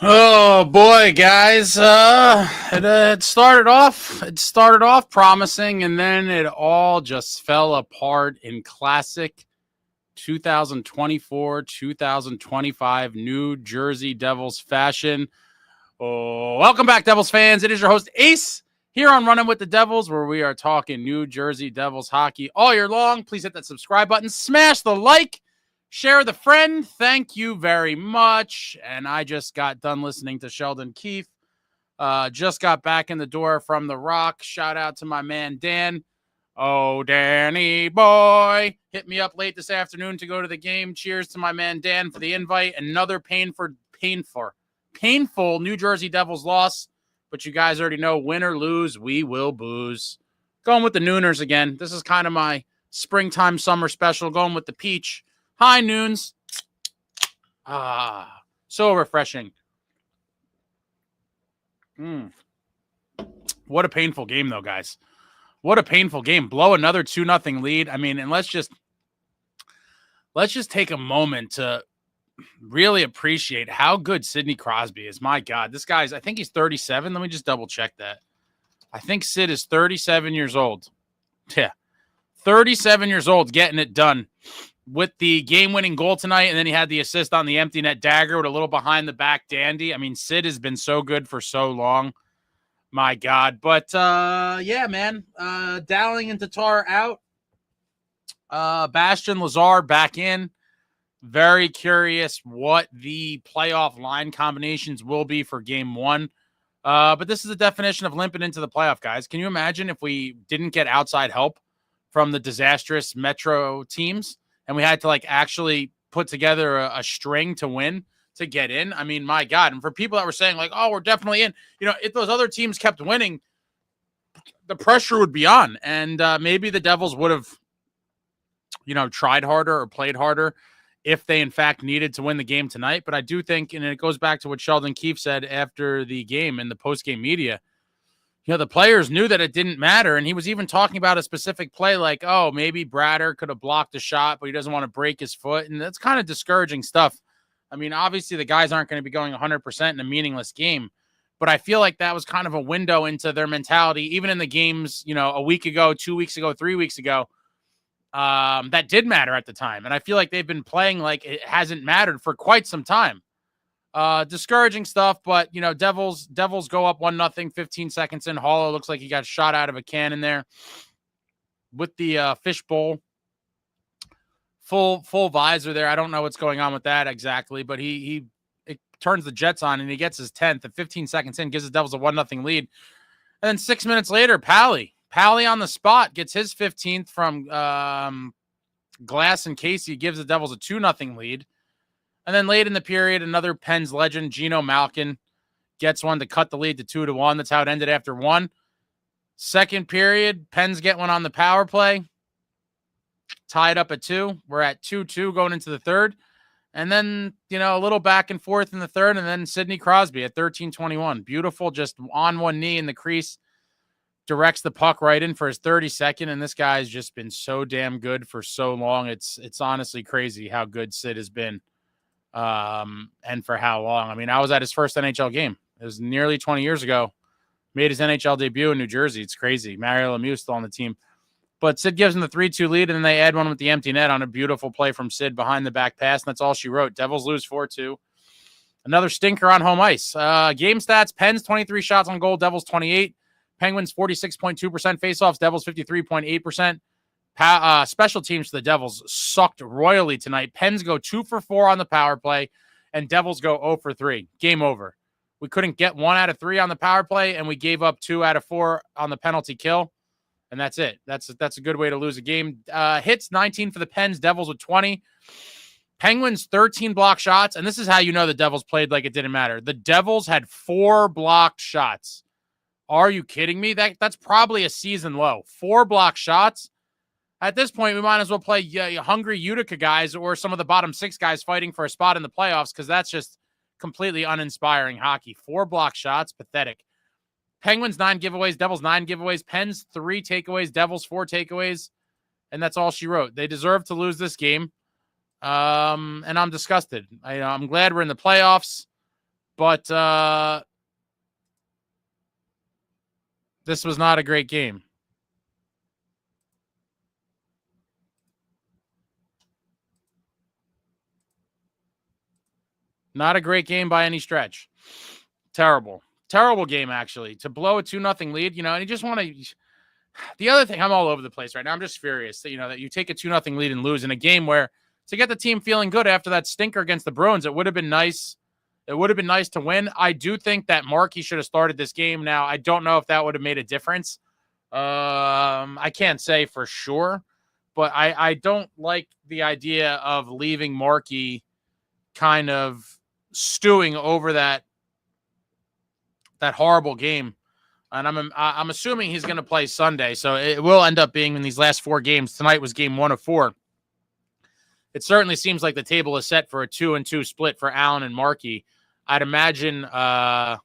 Oh boy, guys! It started off promising, and then it all just fell apart in classic 2024-2025 New Jersey Devils fashion. Oh, welcome back, Devils fans! It is your host Ace here on Running with the Devils, where we are talking New Jersey Devils hockey all year long. Please hit that subscribe button, smash the like. Share with a friend. Thank you very much. And I just got done listening to Sheldon Keefe. Just got back in the door from the Rock. Shout out to my man Dan. Oh, Danny boy. Hit me up late this afternoon to go to the game. Cheers to my man Dan for the invite. Another painful New Jersey Devils loss. But you guys already know, win or lose, we will booze. Going with the Nooners again. This is kind of my springtime summer special. Going with the Peach. Hi, Noons. So refreshing. What a painful game, though, guys. What a painful game. Blow another 2-0 lead. I mean, and let's just take a moment to really appreciate how good Sidney Crosby is. My God, this guy's, I think he's 37. Let me just double check that. I think Sid is 37 years old. Yeah, 37 years old, getting it done. With the game-winning goal tonight, and then he had the assist on the empty net dagger with a little behind-the-back dandy. I mean, Sid has been so good for so long. My God. But, yeah, man. Dowling and Tatar out. Bastian Lazar back in. Very curious what the playoff line combinations will be for game one. But this is the definition of limping into the playoff, guys. Can you imagine if we didn't get outside help from the disastrous Metro teams? And we had to actually put together a string to win to get in. I mean, my God. And for people that were saying oh, we're definitely in, if those other teams kept winning, the pressure would be on. And maybe the Devils would have, tried harder or played harder if they in fact needed to win the game tonight. But I do think, and it goes back to what Sheldon Keefe said after the game in the post-game media, the players knew that it didn't matter. And he was even talking about a specific play oh, maybe Bratter could have blocked a shot, but he doesn't want to break his foot. And that's kind of discouraging stuff. I mean, obviously the guys aren't going to be going 100% in a meaningless game, but I feel like that was kind of a window into their mentality, even in the games, a week ago, 2 weeks ago, 3 weeks ago, that did matter at the time. And I feel like they've been playing like it hasn't mattered for quite some time. Discouraging stuff, but Devils go up 1-0, 15 seconds in. Haller looks like he got shot out of a cannon there with the fishbowl full visor there. I don't know what's going on with that exactly, but he turns the jets on and he gets his 10th. And 15 seconds in, gives the Devils a 1-0 lead. And then 6 minutes later, Pally on the spot gets his 15th from Glass and Casey, gives the Devils a 2-0 lead. And then late in the period, another Pens legend, Evgenimalkin, gets one to cut the lead to 2-1. That's how it ended after one. Second period, Pens get one on the power play. Tied up at 2. We're at 2-2 going into the third. And then, a little back and forth in the third. And then Sidney Crosby at 13:21. Beautiful, just on one knee in the crease. Directs the puck right in for his 32nd. And this guy's just been so damn good for so long. It's honestly crazy how good Sid has been. And for how long. I mean, I was at his first NHL game. It was nearly 20 years ago. Made his NHL debut in New Jersey. It's crazy. Mario Lemieux still on the team. But Sid gives him the 3-2 lead, and then they add one with the empty net on a beautiful play from Sid behind the back pass, and that's all she wrote. Devils lose 4-2. Another stinker on home ice. Game stats, Pens 23 shots on goal, Devils 28. Penguins 46.2% faceoffs, Devils 53.8%. Special teams for the Devils sucked royally tonight. Pens go 2 for 4 on the power play, and Devils go 0 for 3. Game over. We couldn't get 1 out of 3 on the power play, and we gave up 2 out of 4 on the penalty kill, and that's it. That's a good way to lose a game. Hits 19 for the Pens, Devils with 20. Penguins 13 block shots, and this is how you know the Devils played like it didn't matter. The Devils had 4 blocked shots. Are you kidding me? That's probably a season low. 4 block shots. At this point, we might as well play hungry Utica guys or some of the bottom 6 guys fighting for a spot in the playoffs, because that's just completely uninspiring hockey. 4 block shots, pathetic. Penguins 9 giveaways, Devils 9 giveaways, Pens 3 takeaways, Devils 4 takeaways, and that's all she wrote. They deserve to lose this game, and I'm disgusted. I'm glad we're in the playoffs, But this was not a great game. Not a great game by any stretch. Terrible game, actually. To blow a 2-0 lead, and you just want to. The other thing, I'm all over the place right now. I'm just furious that that you take a 2-0 lead and lose in a game where to get the team feeling good after that stinker against the Bruins, it would have been nice. It would have been nice to win. I do think that Markey should have started this game. Now, I don't know if that would have made a difference. I can't say for sure, but I don't like the idea of leaving Markey kind of stewing over that horrible game. And I'm assuming he's going to play Sunday, so it will end up being in these last 4 games. Tonight was game 1 of 4. It certainly seems like the table is set for a 2-2 split for Allen and Markey. I'd imagine, if I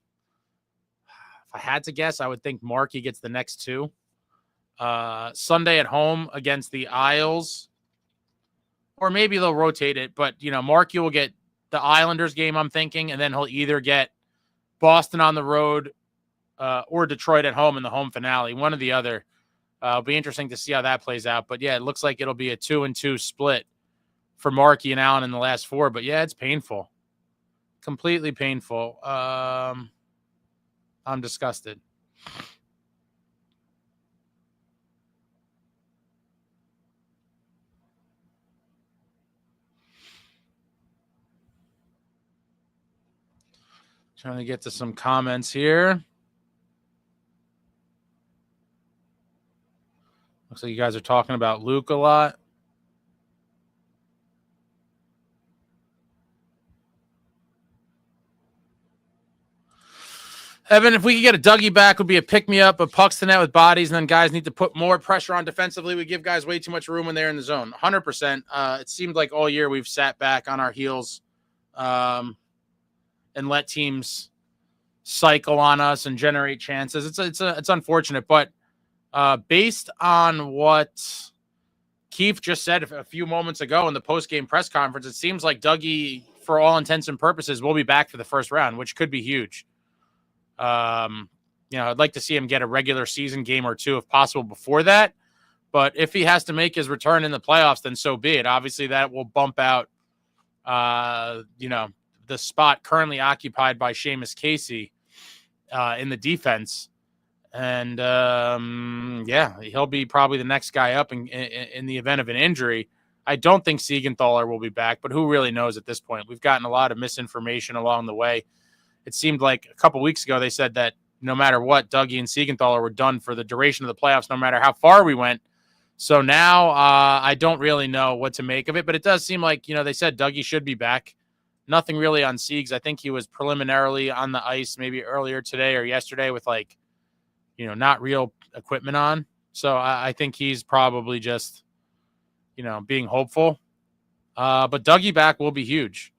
had to guess, I would think Markey gets the next 2. Sunday at home against the Isles, or maybe they'll rotate it. But Markey will get the Islanders game, I'm thinking, and then he'll either get Boston on the road or Detroit at home in the home finale, one or the other. It'll be interesting to see how that plays out. But yeah, it looks like it'll be a 2-2 split for Markey and Allen in the last 4. But yeah, it's painful. Completely painful. I'm disgusted. Trying to get to some comments here. Looks like you guys are talking about Luke a lot. Evan, if we could get a Dougie back, would be a pick-me-up, but pucks to net with bodies, and then guys need to put more pressure on defensively. We give guys way too much room when they're in the zone. 100%. It seemed like all year we've sat back on our heels and let teams cycle on us and generate chances. It's unfortunate, but based on what Keefe just said a few moments ago in the post-game press conference, it seems like Dougie, for all intents and purposes, will be back for the first round, which could be huge. I'd like to see him get a regular season game or 2 if possible before that. But if he has to make his return in the playoffs, then so be it. Obviously, that will bump out, the spot currently occupied by Seamus Casey in the defense. And, he'll be probably the next guy up in the event of an injury. I don't think Siegenthaler will be back, but who really knows at this point? We've gotten a lot of misinformation along the way. It seemed like a couple weeks ago they said that no matter what, Dougie and Siegenthaler were done for the duration of the playoffs, no matter how far we went. So now I don't really know what to make of it, but it does seem like, they said Dougie should be back. Nothing really on Siegs. I think he was preliminarily on the ice maybe earlier today or yesterday with not real equipment on. So I think he's probably just, being hopeful. But Dougie back will be huge.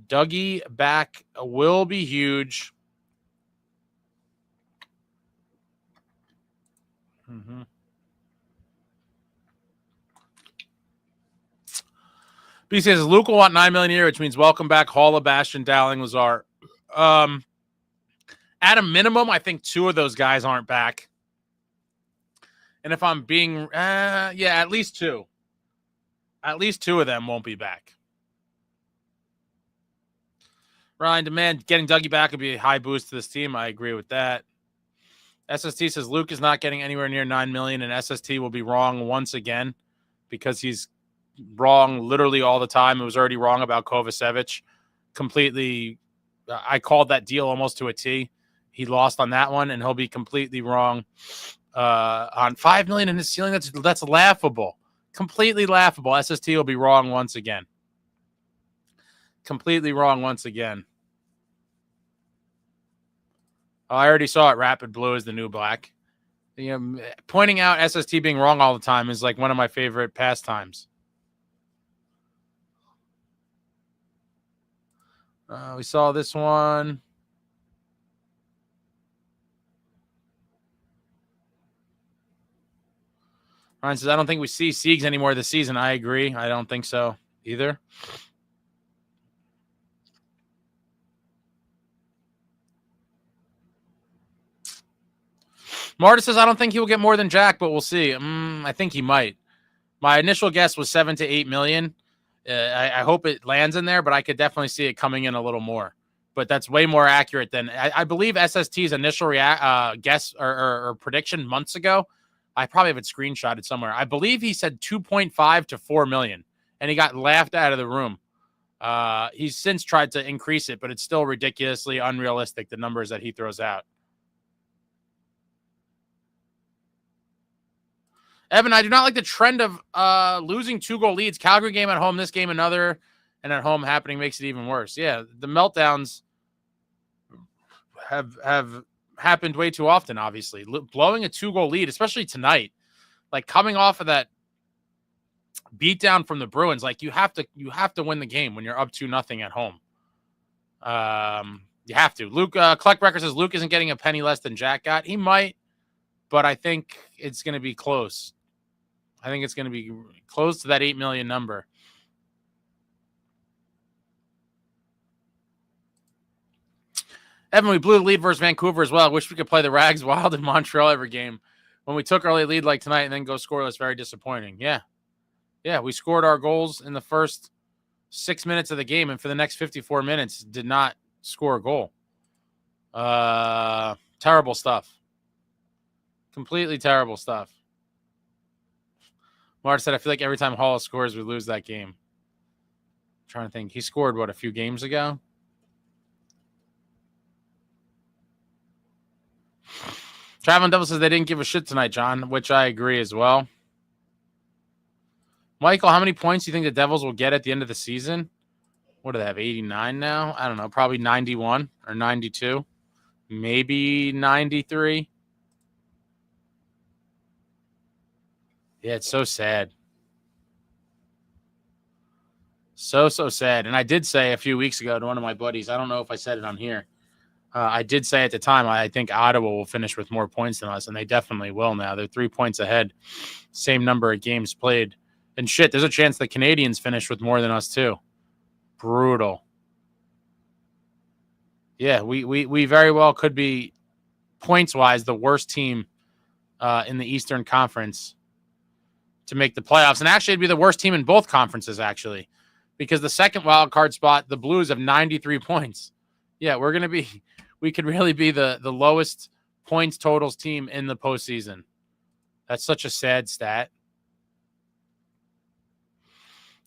Dougie back will be huge. Mm-hmm. B says Luke will want $9 million a year, which means welcome back Hall of Bastion, Dowling, Lazar. At a minimum, I think 2 of those guys aren't back. And if I'm being, at least 2. At least 2 of them won't be back. Ryan Demand, getting Dougie back would be a high boost to this team. I agree with that. SST says Luke is not getting anywhere near $9 million, and SST will be wrong once again because he's wrong literally all the time. It was already wrong about Kovacevic. Completely, I called that deal almost to a T. He lost on that one, and he'll be completely wrong on $5 million in his ceiling. That's laughable. Completely laughable. SST will be wrong once again. Completely wrong once again. Oh, I already saw it. Rapid blue is the new black. Pointing out SST being wrong all the time is like one of my favorite pastimes. We saw this one. Ryan says, I don't think we see Siegs anymore this season. I agree. I don't think so either. Marta says, I don't think he will get more than Jack, but we'll see. I think he might. My initial guess was 7 to 8 million. I hope it lands in there, but I could definitely see it coming in a little more. But that's way more accurate than I believe SST's initial guess or prediction months ago. I probably have it screenshotted somewhere. I believe he said 2.5 to 4 million, and he got laughed out of the room. He's since tried to increase it, but it's still ridiculously unrealistic, the numbers that he throws out. Evan, I do not like the trend of losing 2-goal leads. Calgary game at home, this game another, and at home happening makes it even worse. Yeah, the meltdowns have happened way too often, obviously. Blowing a 2-goal lead, especially tonight, like coming off of that beatdown from the Bruins, like you have to win the game when you're up 2-0 at home. You have to. Luke Collect Record says Luke isn't getting a penny less than Jack got. He might, but I think it's going to be close. I think it's going to be close to that 8 million number. Evan, we blew the lead versus Vancouver as well. I wish we could play the Rags Wild in Montreal every game. When we took early lead like tonight and then go scoreless, very disappointing. Yeah, we scored our goals in the first 6 minutes of the game, and for the next 54 minutes, did not score a goal. Terrible stuff. Completely terrible stuff. Mark said, I feel like every time Hall scores, we lose that game. I'm trying to think. He scored, a few games ago? Traveling Devil says they didn't give a shit tonight, John, which I agree as well. Michael, how many points do you think the Devils will get at the end of the season? What do they have, 89 now? I don't know, probably 91 or 92. Maybe 93. Yeah, it's so sad. So sad. And I did say a few weeks ago to one of my buddies, I don't know if I said it on here. I did say at the time, I think Ottawa will finish with more points than us, and they definitely will now. They're 3 points ahead. Same number of games played. And shit, there's a chance the Canadians finish with more than us too. Brutal. Yeah, we very well could be, points-wise, the worst team in the Eastern Conference to make the playoffs. And actually, it'd be the worst team in both conferences, actually, because the second wild card spot, the Blues have 93 points. Yeah, we could really be the lowest points totals team in the postseason. That's such a sad stat.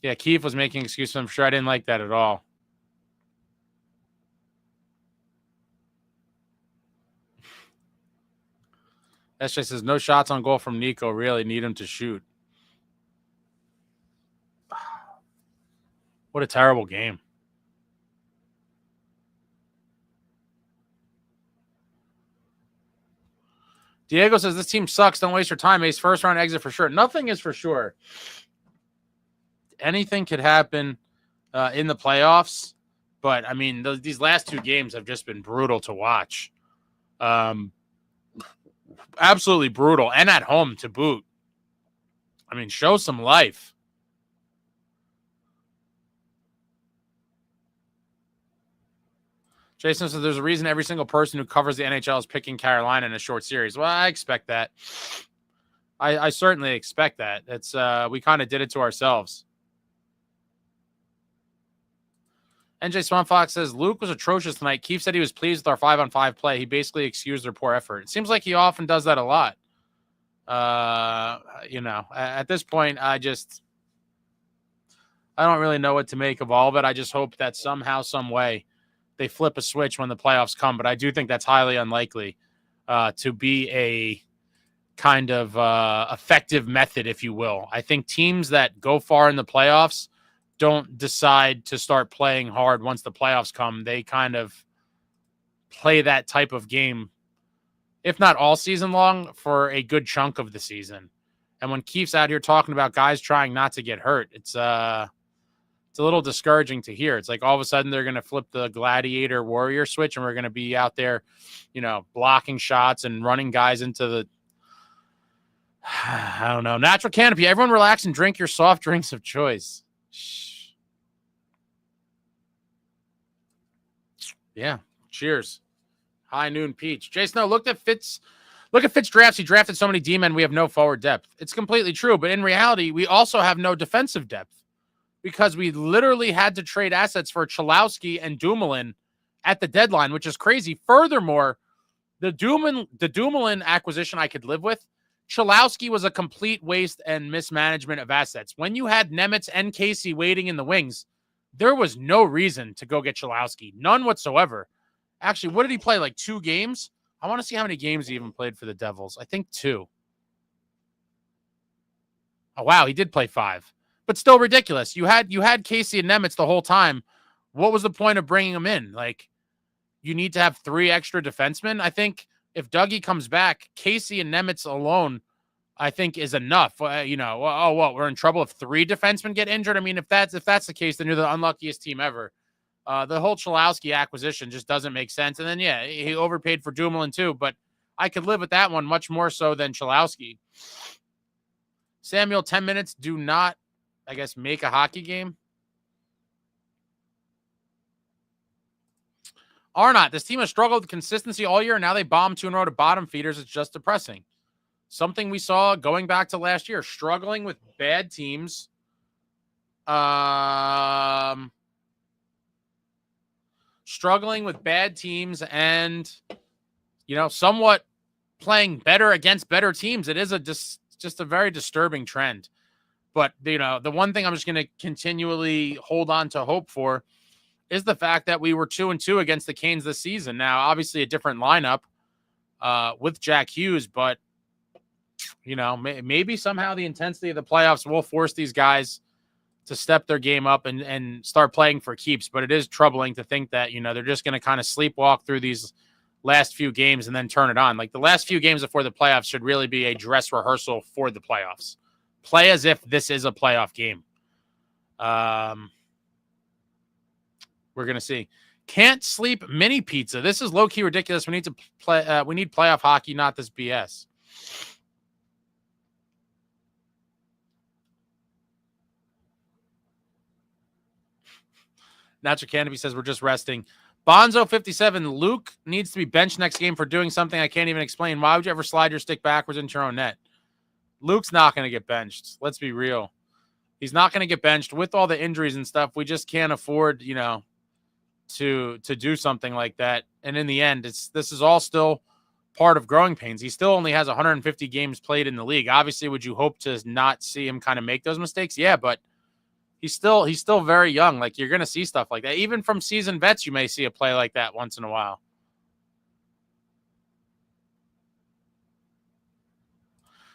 Yeah, Keefe was making excuses. I'm sure I didn't like that at all. SJ says, no shots on goal from Nico. Really need him to shoot. What a terrible game. Diego says, this team sucks. Don't waste your time, Ace. First round exit for sure. Nothing is for sure. Anything could happen in the playoffs. But, I mean, these last two games have just been brutal to watch. Absolutely brutal. And at home to boot. I mean, show some life. Jason says there's a reason every single person who covers the NHL is picking Carolina in a short series. Well, I expect that. I certainly expect that. It's we kind of did it to ourselves. NJ Swanfox says Luke was atrocious tonight. Keefe said he was pleased with our 5-on-5 play. He basically excused their poor effort. It seems like he often does that a lot. At this point, I don't really know what to make of all of it. I just hope that somehow, some way, they flip a switch when the playoffs come. But I do think that's highly unlikely to be a kind of effective method, if you will. I think teams that go far in the playoffs don't decide to start playing hard once the playoffs come. They kind of play that type of game, if not all season long, for a good chunk of the season. And when Keefe's out here talking about guys trying not to get hurt, it's a little discouraging to hear. It's like all of a sudden they're going to flip the gladiator warrior switch and we're going to be out there, blocking shots and running guys into the, I don't know, natural canopy. Everyone relax and drink your soft drinks of choice. Yeah. Cheers. High noon peach. Jason, I looked at Look at Fitz drafts. He drafted so many D-men, we have no forward depth. It's completely true, but in reality, we also have no defensive depth because we literally had to trade assets for Cholowski and Dumoulin at the deadline, which is crazy. Furthermore, the Dumoulin acquisition I could live with. Cholowski was a complete waste and mismanagement of assets. When you had Nemitz and Casey waiting in the wings, there was no reason to go get Cholowski. None whatsoever. Actually, what did he play? Like 2 games? I want to see how many games he even played for the Devils. I think 2. Oh, wow. He did play 5. But still ridiculous. You had Casey and Nemitz the whole time. What was the point of bringing him in? Like, you need to have 3 extra defensemen. I think if Dougie comes back, Casey and Nemitz alone, I think, is enough. We're in trouble if 3 defensemen get injured. I mean, if that's the case, then you're the unluckiest team ever. The whole Cholowski acquisition just doesn't make sense. And then, yeah, he overpaid for Dumoulin too, but I could live with that one much more so than Cholowski. Samuel, 10 minutes do not, I guess, make a hockey game. Arnott, this team has struggled with consistency all year, and now they bomb 2 in a row to bottom feeders. It's just depressing. Something we saw going back to last year, struggling with bad teams. Struggling with bad teams and, somewhat playing better against better teams. It is just a very disturbing trend. But, the one thing I'm just going to continually hold on to hope for is the fact that we were 2-2 against the Canes this season. Now, obviously a different lineup with Jack Hughes, but, maybe somehow the intensity of the playoffs will force these guys to step their game up and start playing for keeps. But it is troubling to think that, they're just going to kind of sleepwalk through these last few games and then turn it on. Like the last few games before the playoffs should really be a dress rehearsal for the playoffs. Play as if this is a playoff game. We're going to see. Can't sleep mini pizza. This is low-key ridiculous. We need to play. We need playoff hockey, not this BS. Natural Canopy says we're just resting. Bonzo57, Luke needs to be benched next game for doing something I can't even explain. Why would you ever slide your stick backwards into your own net? Luke's not going to get benched. Let's be real. He's not going to get benched with all the injuries and stuff. We just can't afford, to do something like that. And in the end, this is all still part of growing pains. He still only has 150 games played in the league. Obviously, would you hope to not see him kind of make those mistakes? Yeah, but he's still very young. Like, you're going to see stuff like that. Even from seasoned vets, you may see a play like that once in a while.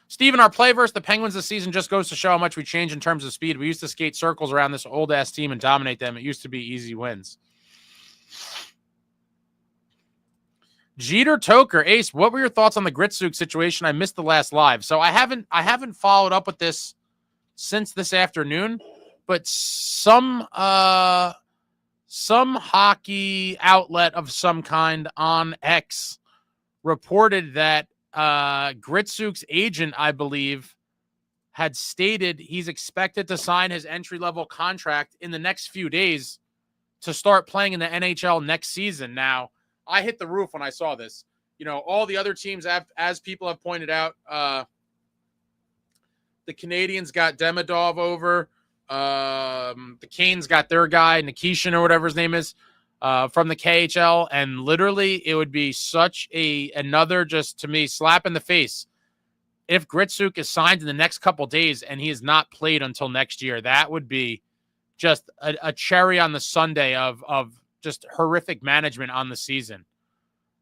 Steven, our play versus the Penguins this season just goes to show how much we change in terms of speed. We used to skate circles around this old-ass team and dominate them. It used to be easy wins. Jeter Toker, Ace, what were your thoughts on the Gritsuk situation? I missed the last live. So I haven't followed up with this since this afternoon, but some hockey outlet of some kind on X reported that Gritsuk's agent, I believe, had stated he's expected to sign his entry-level contract in the next few days to start playing in the NHL next season. Now, I hit the roof when I saw this. All the other teams, as people have pointed out, the Canadians got Demidov over. The Canes got their guy, Nicohischier or whatever his name is, from the KHL. And literally, it would be such another, just to me, slap in the face if Gritsuk is signed in the next couple days and he is not played until next year. That would be just a cherry on the sundae of just horrific management on the season.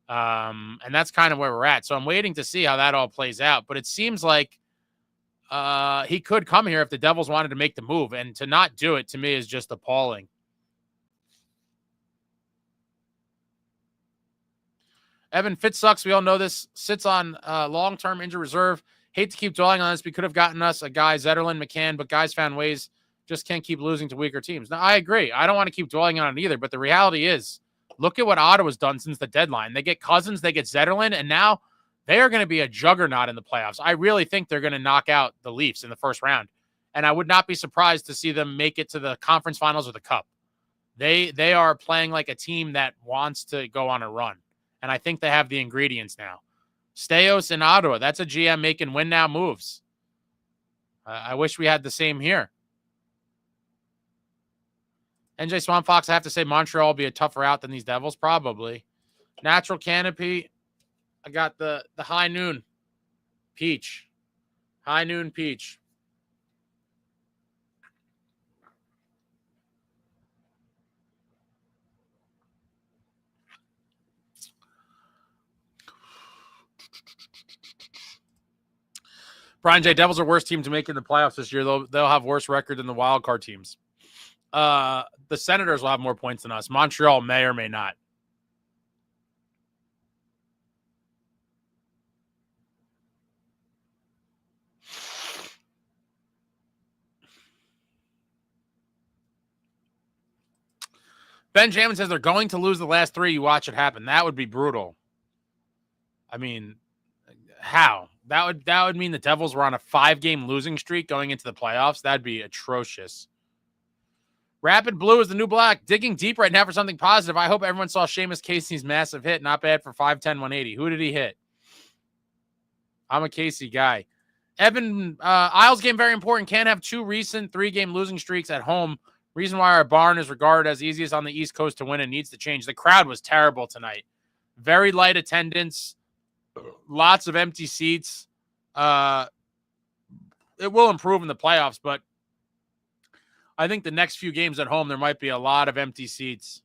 And that's kind of where we're at. So I'm waiting to see how that all plays out. But it seems like he could come here if the Devils wanted to make the move. And to not do it, to me, is just appalling. Evan, Fitz sucks. We all know this. Sits on long-term injury reserve. Hate to keep dwelling on this. We could have gotten us a guy, Zetterlund, McCann, but guys found ways. Just can't keep losing to weaker teams. Now, I agree. I don't want to keep dwelling on it either, but the reality is, look at what Ottawa's done since the deadline. They get Cousins, they get Zetterlund, and now they are going to be a juggernaut in the playoffs. I really think they're going to knock out the Leafs in the first round, and I would not be surprised to see them make it to the conference finals or the cup. They are playing like a team that wants to go on a run, and I think they have the ingredients now. Steos in Ottawa. That's a GM making win now moves. I wish we had the same here. NJ Swamp Fox, I have to say Montreal will be a tougher out than these Devils, probably. Natural Canopy, I got the High Noon Peach. High Noon Peach. Brian J. Devils are worst team to make in the playoffs this year. They'll have worse record than the wild card teams. The Senators will have more points than us. Montreal may or may not. Benjamin says they're going to lose the last 3. You watch it happen. That would be brutal. I mean, how? That would mean the Devils were on a 5-game losing streak going into the playoffs. That'd be atrocious. Rapid Blue is the new black. Digging deep right now for something positive. I hope everyone saw Seamus Casey's massive hit. Not bad for 5'10", 180. Who did he hit? I'm a Casey guy. Evan, Isles game very important. Can't have 2 recent 3-game losing streaks at home. Reason why our barn is regarded as easiest on the East Coast to win and needs to change. The crowd was terrible tonight. Very light attendance. Lots of empty seats. It will improve in the playoffs, but I think the next few games at home, there might be a lot of empty seats.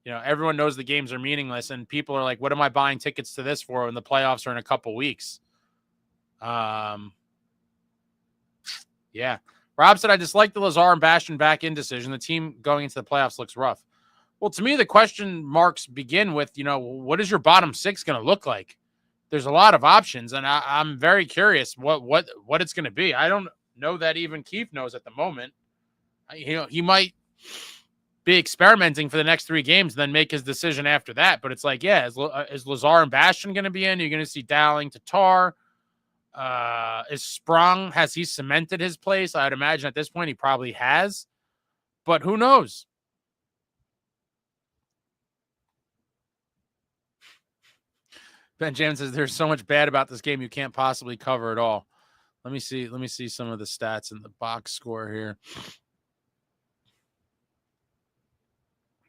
You know, everyone knows the games are meaningless, and people are like, what am I buying tickets to this for when the playoffs are in a couple weeks? Yeah. Rob said, I dislike the Lazar and Bastion back in decision. The team going into the playoffs looks rough. Well, to me, the question marks begin with, you know, what is your bottom 6 going to look like? There's a lot of options, and I'm very curious what it's going to be. I don't know that even Keefe knows at the moment. You know, he might be experimenting for the next 3 games, and then make his decision after that. But it's like, yeah, is Lazar and Bastion going to be in? You're going to see Dowling, Tatar. Is Sprung? Has he cemented his place? I'd imagine at this point he probably has. But who knows? Ben James says there's so much bad about this game you can't possibly cover it all. Let me see some of the stats in the box score here.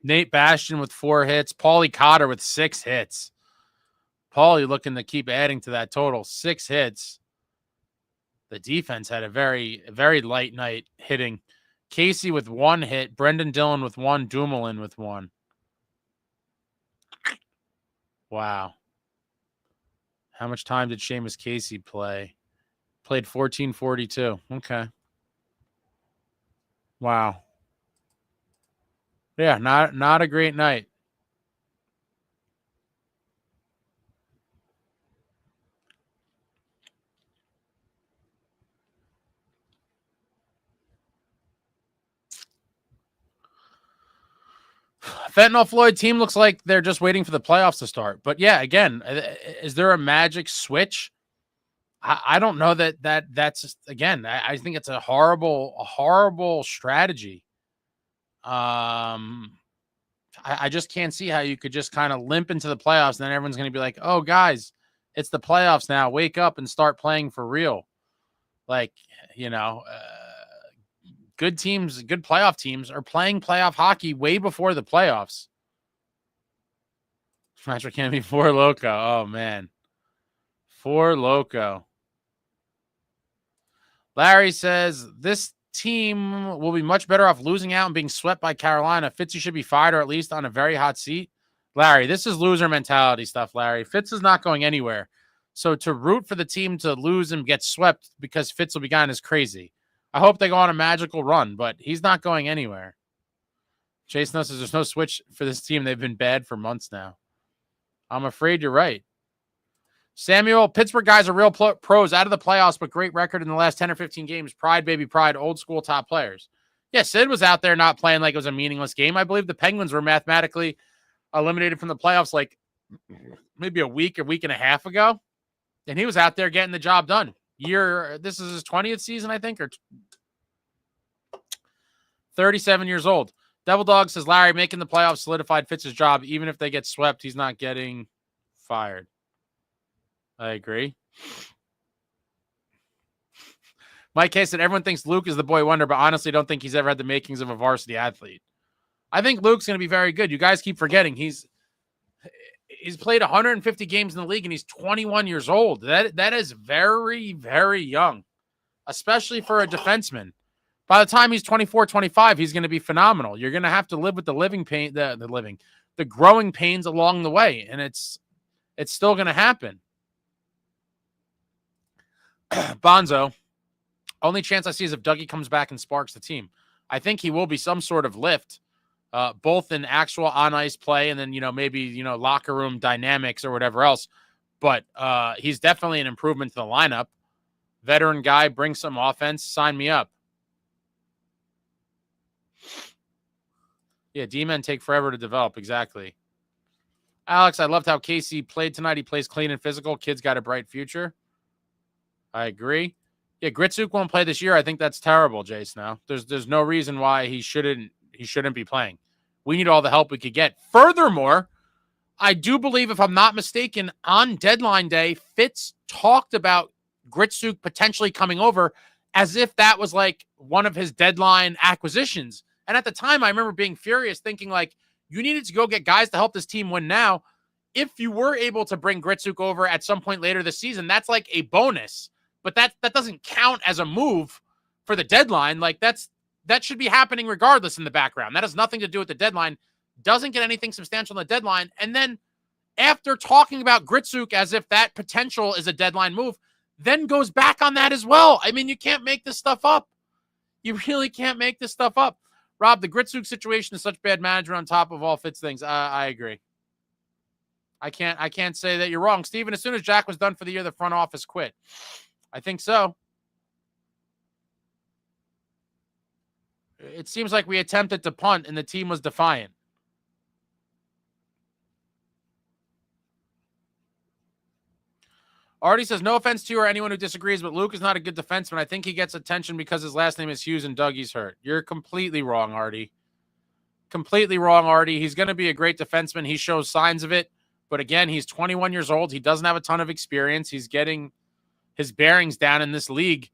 Nate Bastion with 4 hits. Paulie Cotter with 6 hits. Paulie looking to keep adding to that total. 6 hits. The defense had a very, very light night hitting. Casey with 1 hit. Brendan Dillon with 1. Dumoulin with 1. Wow. How much time did Seamus Casey play? Played 14:42. Okay. Wow. Yeah, not a great night. Fentanyl Floyd team looks like they're just waiting for the playoffs to start. But yeah, again, is there a magic switch? I don't know that's just, again, I think it's a horrible strategy. I just can't see how you could just kind of limp into the playoffs and then everyone's going to be like, oh, guys, it's the playoffs now. Wake up and start playing for real. Like, you know, good teams, good playoff teams are playing playoff hockey way before the playoffs. Patrick Canby, 4 Loco. Oh, man. 4 Loco. Larry says, this team will be much better off losing out and being swept by Carolina. Fitzy should be fired or at least on a very hot seat. Larry, this is loser mentality stuff, Larry. Fitz is not going anywhere. So to root for the team to lose and get swept because Fitz will be gone is crazy. I hope they go on a magical run, but he's not going anywhere. Chase Nuss says there's no switch for this team. They've been bad for months now. I'm afraid you're right. Samuel, Pittsburgh guys are real pros out of the playoffs, but great record in the last 10 or 15 games. Pride, baby, pride, old school top players. Yeah, Sid was out there not playing like it was a meaningless game. I believe the Penguins were mathematically eliminated from the playoffs like maybe a week and a half ago. And he was out there getting the job done. This is his 20th season, I think, or 37 years old. Devil Dog says, Larry, making the playoffs solidified Fitz's job. Even if they get swept, he's not getting fired. I agree. Mike K said, everyone thinks Luke is the boy wonder, but honestly don't think he's ever had the makings of a varsity athlete. I think Luke's going to be very good. You guys keep forgetting he's played 150 games in the league and he's 21 years old. That is very, very young, especially for a defenseman. By the time he's 24, 25, he's going to be phenomenal. You're going to have to live with the growing pains along the way, and it's still going to happen. Bonzo, only chance I see is if Dougie comes back and sparks the team. I think he will be some sort of lift, both in actual on-ice play and then, maybe, locker room dynamics or whatever else. But he's definitely an improvement to the lineup. Veteran guy, bring some offense, sign me up. Yeah, D-men take forever to develop. Exactly. Alex, I loved how Casey played tonight. He plays clean and physical. Kid's got a bright future. I agree. Yeah, Gritsuk won't play this year. I think that's terrible, Jace. Now there's no reason why he shouldn't be playing. We need all the help we could get. Furthermore, I do believe, if I'm not mistaken, on deadline day, Fitz talked about Gritsuk potentially coming over as if that was like one of his deadline acquisitions. And at the time, I remember being furious, thinking like, you needed to go get guys to help this team win now. If you were able to bring Gritsuk over at some point later this season, that's like a bonus. But that doesn't count as a move for the deadline. Like that should be happening regardless in the background. That has nothing to do with the deadline. Doesn't get anything substantial in the deadline. And then after talking about Gritsuk as if that potential is a deadline move, then goes back on that as well. I mean, you can't make this stuff up. You really can't make this stuff up. Rob, the Gritsuk situation is such bad management on top of all Fitz things. I agree. I can't say that you're wrong. Steven, as soon as Jack was done for the year, the front office quit. I think so. It seems like we attempted to punt and the team was defiant. Artie says, no offense to you or anyone who disagrees, but Luke is not a good defenseman. I think he gets attention because his last name is Hughes and Dougie's hurt. You're completely wrong, Artie. Completely wrong, Artie. He's going to be a great defenseman. He shows signs of it. But again, he's 21 years old. He doesn't have a ton of experience. He's getting his bearings down in this league,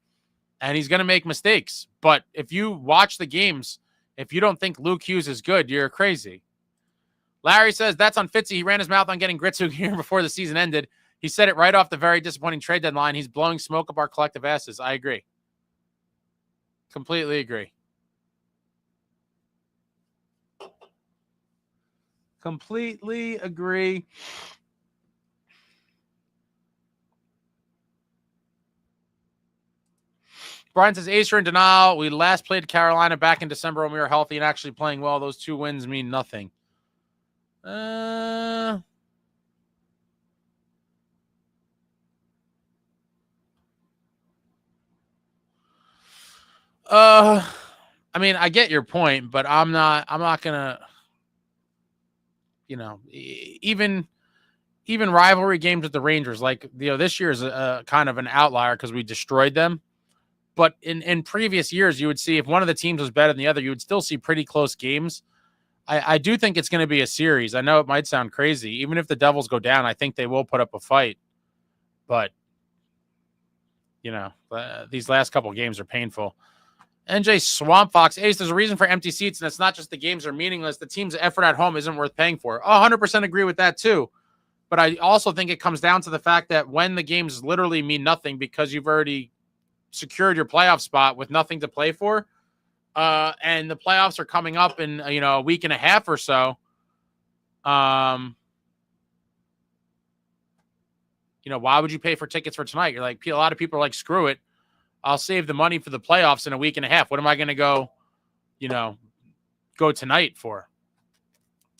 and he's going to make mistakes. But if you watch the games, if you don't think Luke Hughes is good, you're crazy. Larry says, that's on Fitzy. He ran his mouth on getting Gritsuk here before the season ended. He said it right off the very disappointing trade deadline. He's blowing smoke up our collective asses. I agree. Completely agree. Completely agree. Brian says, Ace, you're in denial. We last played Carolina back in December when we were healthy and actually playing well. Those 2 wins mean nothing. I mean, I get your point, but I'm not gonna, even rivalry games with the Rangers, like, this year is a kind of an outlier because we destroyed them. But in previous years, you would see if one of the teams was better than the other, you would still see pretty close games. I do think it's going to be a series. I know it might sound crazy. Even if the Devils go down, I think they will put up a fight. But, these last couple games are painful. NJ Swamp Fox, Ace, there's a reason for empty seats, and it's not just the games are meaningless. The team's effort at home isn't worth paying for. 100% agree with that, too. But I also think it comes down to the fact that when the games literally mean nothing because you've already secured your playoff spot with nothing to play for, and the playoffs are coming up in, a week and a half or so, why would you pay for tickets for tonight? You're like, a lot of people are like, screw it. I'll save the money for the playoffs in a week and a half. What am I going to go tonight for?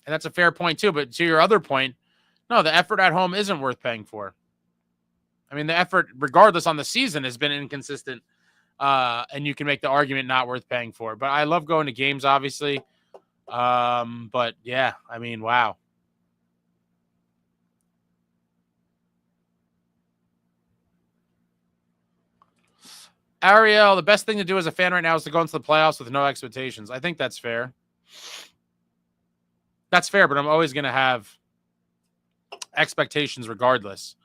And that's a fair point too. But to your other point, no, the effort at home isn't worth paying for. I mean, the effort, regardless on the season, has been inconsistent. And you can make the argument not worth paying for. But I love going to games, obviously. But yeah, I mean, wow. Ariel, the best thing to do as a fan right now is to go into the playoffs with no expectations. I think that's fair. That's fair, but I'm always going to have expectations regardless.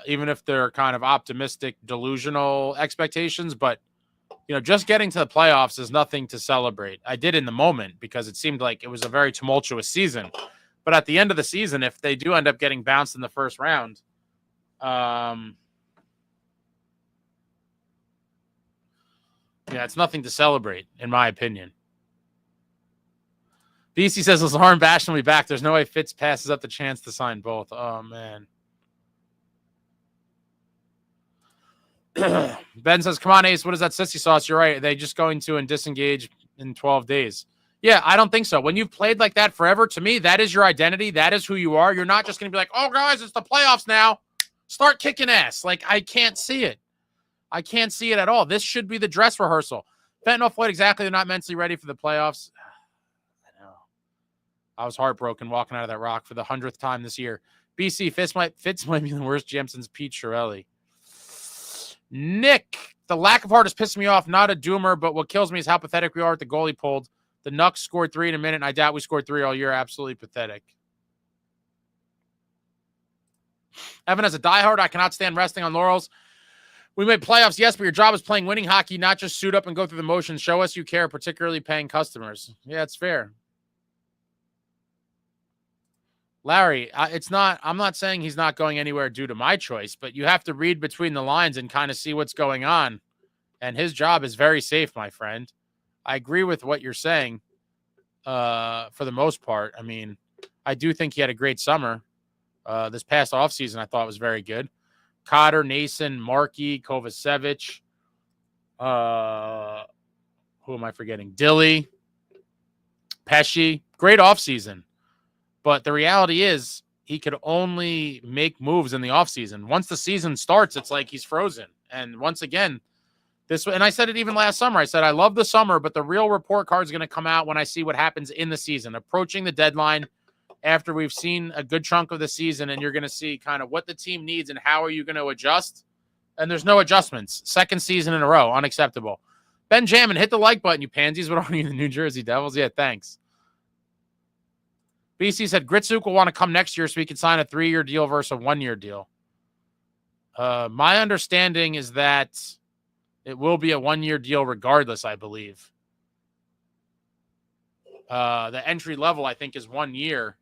even if they're kind of optimistic, delusional expectations. But, just getting to the playoffs is nothing to celebrate. I did in the moment because it seemed like it was a very tumultuous season. But at the end of the season, if they do end up getting bounced in the first round, it's nothing to celebrate, in my opinion. BC says Lazar Basham will be back. There's no way Fitz passes up the chance to sign both. Oh, man. Ben says, come on, Ace. What is that sissy sauce? You're right. Are they just going to disengage in 12 days? Yeah, I don't think so. When you've played like that forever, to me, that is your identity. That is who you are. You're not just going to be like, oh, guys, it's the playoffs now. Start kicking ass. Like, I can't see it. I can't see it at all. This should be the dress rehearsal. Fentanyl Floyd, exactly. They're not mentally ready for the playoffs. I know. I was heartbroken walking out of that rock for the 100th time this year. BC, Fitz might be the worst GM since Pete Chiarelli. Nick, the lack of heart is pissing me off. Not a doomer, but what kills me is how pathetic we are at the goalie pulled. The Nucks scored 3 in a minute, and I doubt we scored 3 all year. Absolutely pathetic. Evan, as a diehard, I cannot stand resting on laurels. We made playoffs, yes, but your job is playing winning hockey, not just suit up and go through the motions. Show us you care, particularly paying customers. Yeah, it's fair. Larry, I'm not saying he's not going anywhere due to my choice, but you have to read between the lines and kind of see what's going on. And his job is very safe, my friend. I agree with what you're saying for the most part. I mean, I do think he had a great summer. This past offseason, I thought was very good. Cotter, Nason, Markey, Kovacevic. Who am I forgetting? Dilly, Pesci. Great offseason. But the reality is he could only make moves in the offseason. Once the season starts, it's like he's frozen. And once again, and I said it even last summer. I said, I love the summer, but the real report card is going to come out when I see what happens in the season, approaching the deadline after we've seen a good chunk of the season, and you're going to see kind of what the team needs and how are you going to adjust. And there's no adjustments. Second season in a row. Unacceptable. Benjamin, hit the like button, you pansies. What are you, the New Jersey Devils? Yeah, thanks. BC said Gritsuk will want to come next year so he can sign a 3-year deal versus a 1-year deal. My understanding is that it will be a 1-year deal regardless, I believe. The entry level, I think, is 1 year.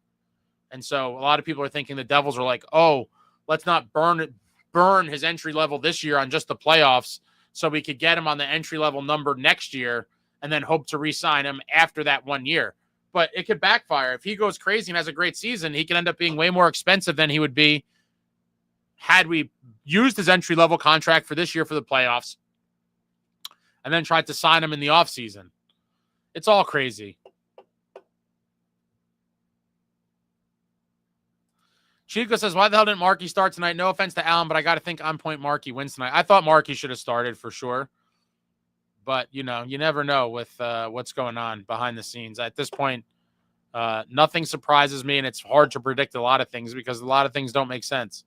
And so a lot of people are thinking the Devils are like, oh, let's not burn his entry level this year on just the playoffs so we could get him on the entry level number next year and then hope to re-sign him after that 1 year. But it could backfire. If he goes crazy and has a great season, he can end up being way more expensive than he would be had we used his entry-level contract for this year for the playoffs and then tried to sign him in the offseason. It's all crazy. Chico says, why the hell didn't Markey start tonight? No offense to Allen, but I got to think on point Markey wins tonight. I thought Markey should have started for sure. But, you never know with what's going on behind the scenes. At this point, nothing surprises me, and it's hard to predict a lot of things because a lot of things don't make sense.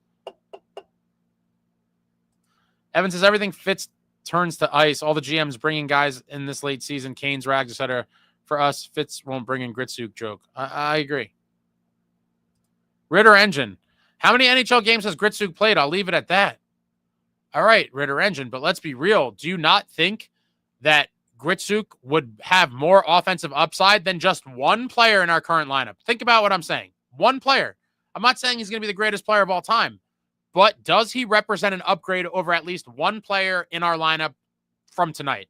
Evan says, everything Fitz turns to ice. All the GMs bringing guys in this late season, Canes, Rags, etc. For us, Fitz won't bring in Gritsuk joke. I agree. Ritter Engine. How many NHL games has Gritsuk played? I'll leave it at that. All right, Ritter Engine, but let's be real. Do you not think that Gritsuk would have more offensive upside than just one player in our current lineup? Think about what I'm saying. One player. I'm not saying he's going to be the greatest player of all time, but does he represent an upgrade over at least one player in our lineup from tonight?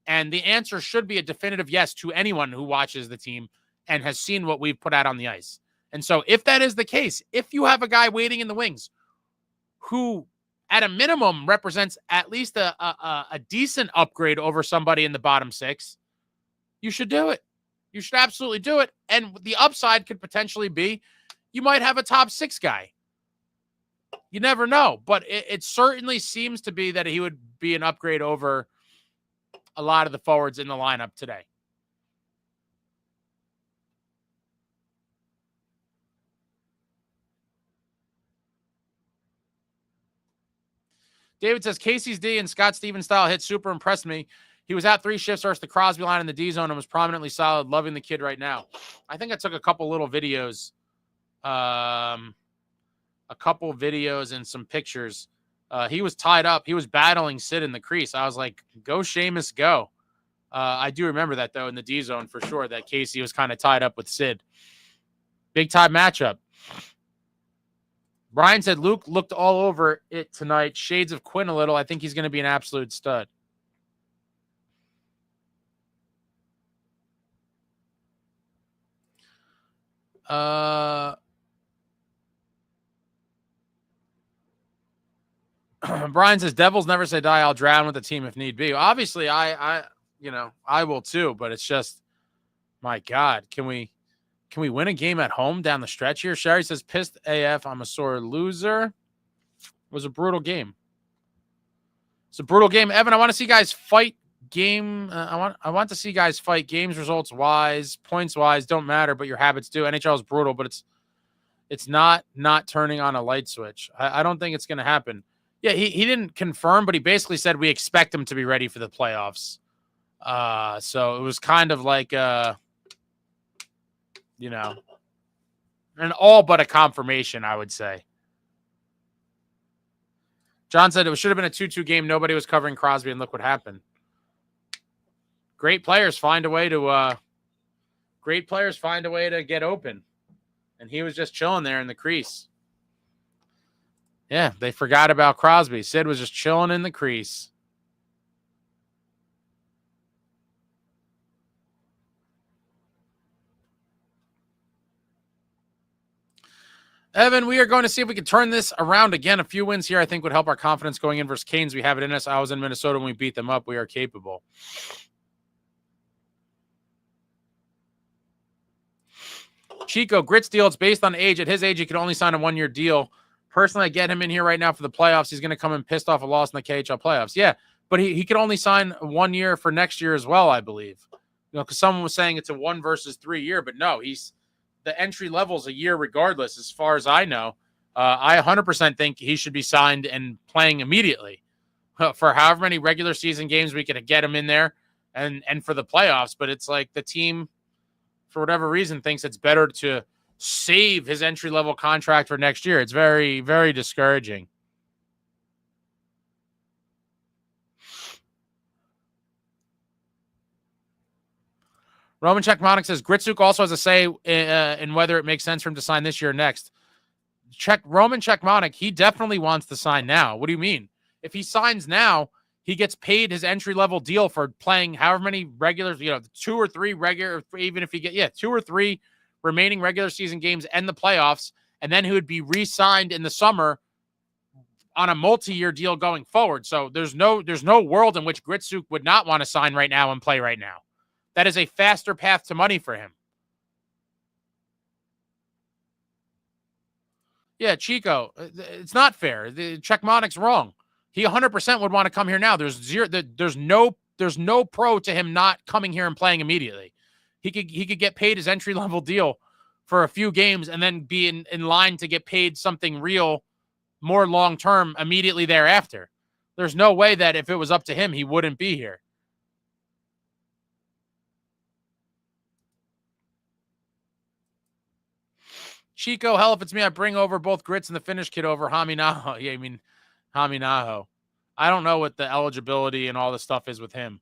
And the answer should be a definitive yes to anyone who watches the team and has seen what we've put out on the ice. And so if that is the case, if you have a guy waiting in the wings who at a minimum represents at least a decent upgrade over somebody in the bottom six, you should do it. You should absolutely do it. And the upside could potentially be you might have a top six guy. You never know. But it certainly seems to be that he would be an upgrade over a lot of the forwards in the lineup today. David says, Casey's D and Scott Stevens style hit super impressed me. He was out 3 shifts versus the Crosby line in the D zone and was prominently solid. Loving the kid right now. I think I took a couple little videos of a couple videos and some pictures. He was tied up. He was battling Sid in the crease. I was like, go Sheamus, go. I do remember that, though, in the D zone for sure, that Casey was kind of tied up with Sid. Big time matchup. Brian said Luke looked all over it tonight. Shades of Quinn a little. I think he's going to be an absolute stud. Brian says, Devils never say die. I'll drown with the team if need be. Obviously, I will too, but it's just, my God, can we win a game at home down the stretch here? Sherry says, pissed AF. I'm a sore loser. It was a brutal game. It's a brutal game. Evan, I want to see guys fight game. I want to see guys fight games, results wise, points wise, don't matter, but your habits do. NHL is brutal, but it's not turning on a light switch. I don't think it's going to happen. Yeah, he didn't confirm, but he basically said we expect him to be ready for the playoffs. So it was kind of like, an all but a confirmation, I would say. John said it should have been a 2-2 game. Nobody was covering Crosby, and look what happened. Great players find a way to get open. And he was just chilling there in the crease. Yeah, they forgot about Crosby. Sid was just chilling in the crease. Evan, we are going to see if we can turn this around again. A few wins here, I think, would help our confidence going in versus Canes. We have it in us. I was in Minnesota when we beat them up. We are capable. Chico, Grit's deal, it's based on age. At his age, he could only sign a 1-year deal. Personally, I get him in here right now for the playoffs. He's going to come in pissed off a loss in the KHL playoffs. Yeah, but he could only sign 1 year for next year as well, I believe. Because someone was saying it's a 1 versus 3 year, but no, the entry level is a year regardless, as far as I know. I 100% think he should be signed and playing immediately for however many regular season games we could get him in there and for the playoffs. But it's like the team, for whatever reason, thinks it's better to save his entry-level contract for next year. It's very, very discouraging. Roman Czechmonic says, Gritsuk also has a say in whether it makes sense for him to sign this year or next. Roman Czechmonic, he definitely wants to sign now. What do you mean? If he signs now, he gets paid his entry-level deal for playing however many regulars, 2 or 3 regular, even if he 2 or 3 remaining regular season games and the playoffs, and then he would be re-signed in the summer on a multi-year deal going forward. So there's no world in which Gritsuk would not want to sign right now and play right now. That is a faster path to money for him. Yeah, Chico, it's not fair. Czechmonic's wrong. He 100% would want to come here now. There's no pro to him not coming here and playing immediately. He could get paid his entry-level deal for a few games and then be in line to get paid something real, more long-term immediately thereafter. There's no way that if it was up to him, he wouldn't be here. Chico, hell, if it's me, I bring over both Grits and the Finnish kid over Haminaho. Yeah, I mean, Haminaho. I don't know what the eligibility and all the stuff is with him,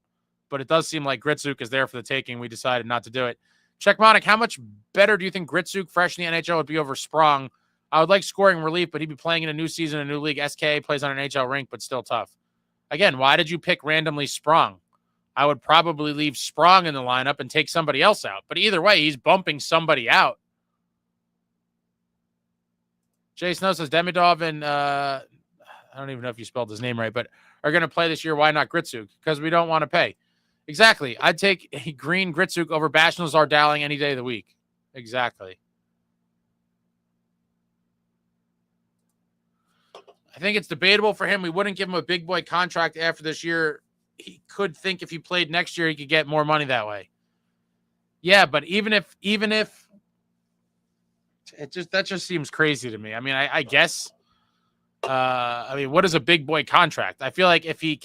but it does seem like Gritsuk is there for the taking. We decided not to do it. Czechmonic, how much better do you think Gritsuk, fresh in the NHL, would be over Sprong? I would like scoring relief, but he'd be playing in a new season, a new league. SKA plays on an NHL rink, but still tough. Again, why did you pick randomly Sprong? I would probably leave Sprong in the lineup and take somebody else out. But either way, he's bumping somebody out. Jay Snow says Demidov and I don't even know if you spelled his name right, but are going to play this year. Why not Gritsuk? Because we don't want to pay. Exactly. I'd take a green Gritsuk over Bashnell Zardaling any day of the week. Exactly. I think it's debatable for him. We wouldn't give him a big boy contract after this year. He could think if he played next year, he could get more money that way. Yeah, but even if that just seems crazy to me. I mean, I guess. What is a big boy contract? I feel like if he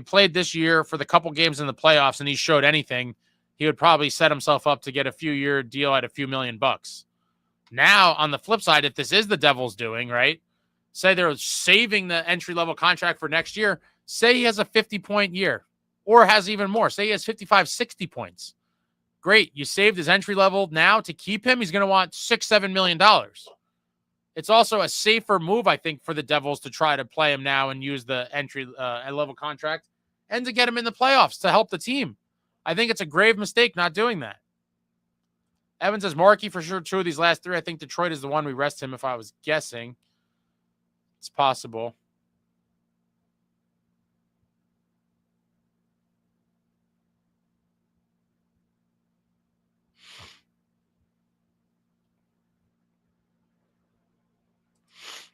played this year for the couple games in the playoffs and he showed anything, he would probably set himself up to get a few-year deal at a few $1 million. Now, on the flip side, if this is the Devils doing, right, say they're saving the entry-level contract for next year, say he has a 50-point year or has even more. Say he has 55, 60 points. Great. You saved his entry level now to keep him. He's going to want $6-7 million. It's also a safer move, I think, for the Devils to try to play him now and use the entry level contract and to get him in the playoffs to help the team. I think it's a grave mistake not doing that. Evan says Markey for sure. 2 of these last 3. I think Detroit is the one we rest him if I was guessing. It's possible.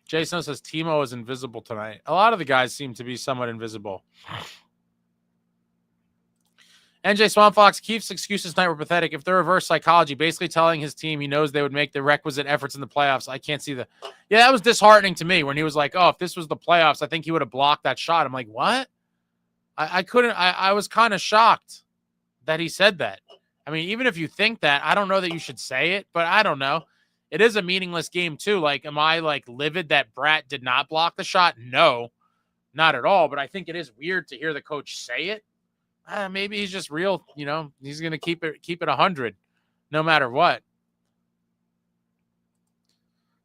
Jason says Timo is invisible tonight. A lot of the guys seem to be somewhat invisible. NJ Swanfox, Keefe's excuses tonight were pathetic. If they're reverse psychology, basically telling his team he knows they would make the requisite efforts in the playoffs, I can't see the. Yeah, that was disheartening to me when he was like, oh, if this was the playoffs, I think he would have blocked that shot. I'm like, what? I couldn't. I was kind of shocked that he said that. I mean, even if you think that, I don't know that you should say it, but I don't know. It is a meaningless game, too. Like, am I, like, livid that Bratt did not block the shot? No, not at all. But I think it is weird to hear the coach say it. Maybe he's just real, you know. He's going to keep it 100 no matter what.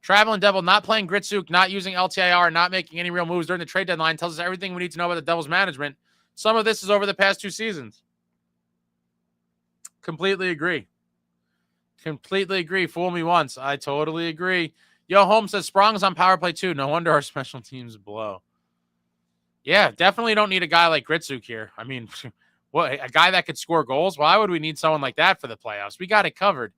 Traveling Devil not playing Gritsuk, not using LTIR, not making any real moves during the trade deadline tells us everything we need to know about the Devils management. Some of this is over the past 2 seasons. Completely agree. Completely agree. Fool me once. I totally agree. Yo, Holmes says Sprong's on power play too. No wonder our special teams blow. Yeah, definitely don't need a guy like Gritsuk here. I mean, what, a guy that could score goals? Why would we need someone like that for the playoffs? We got it covered.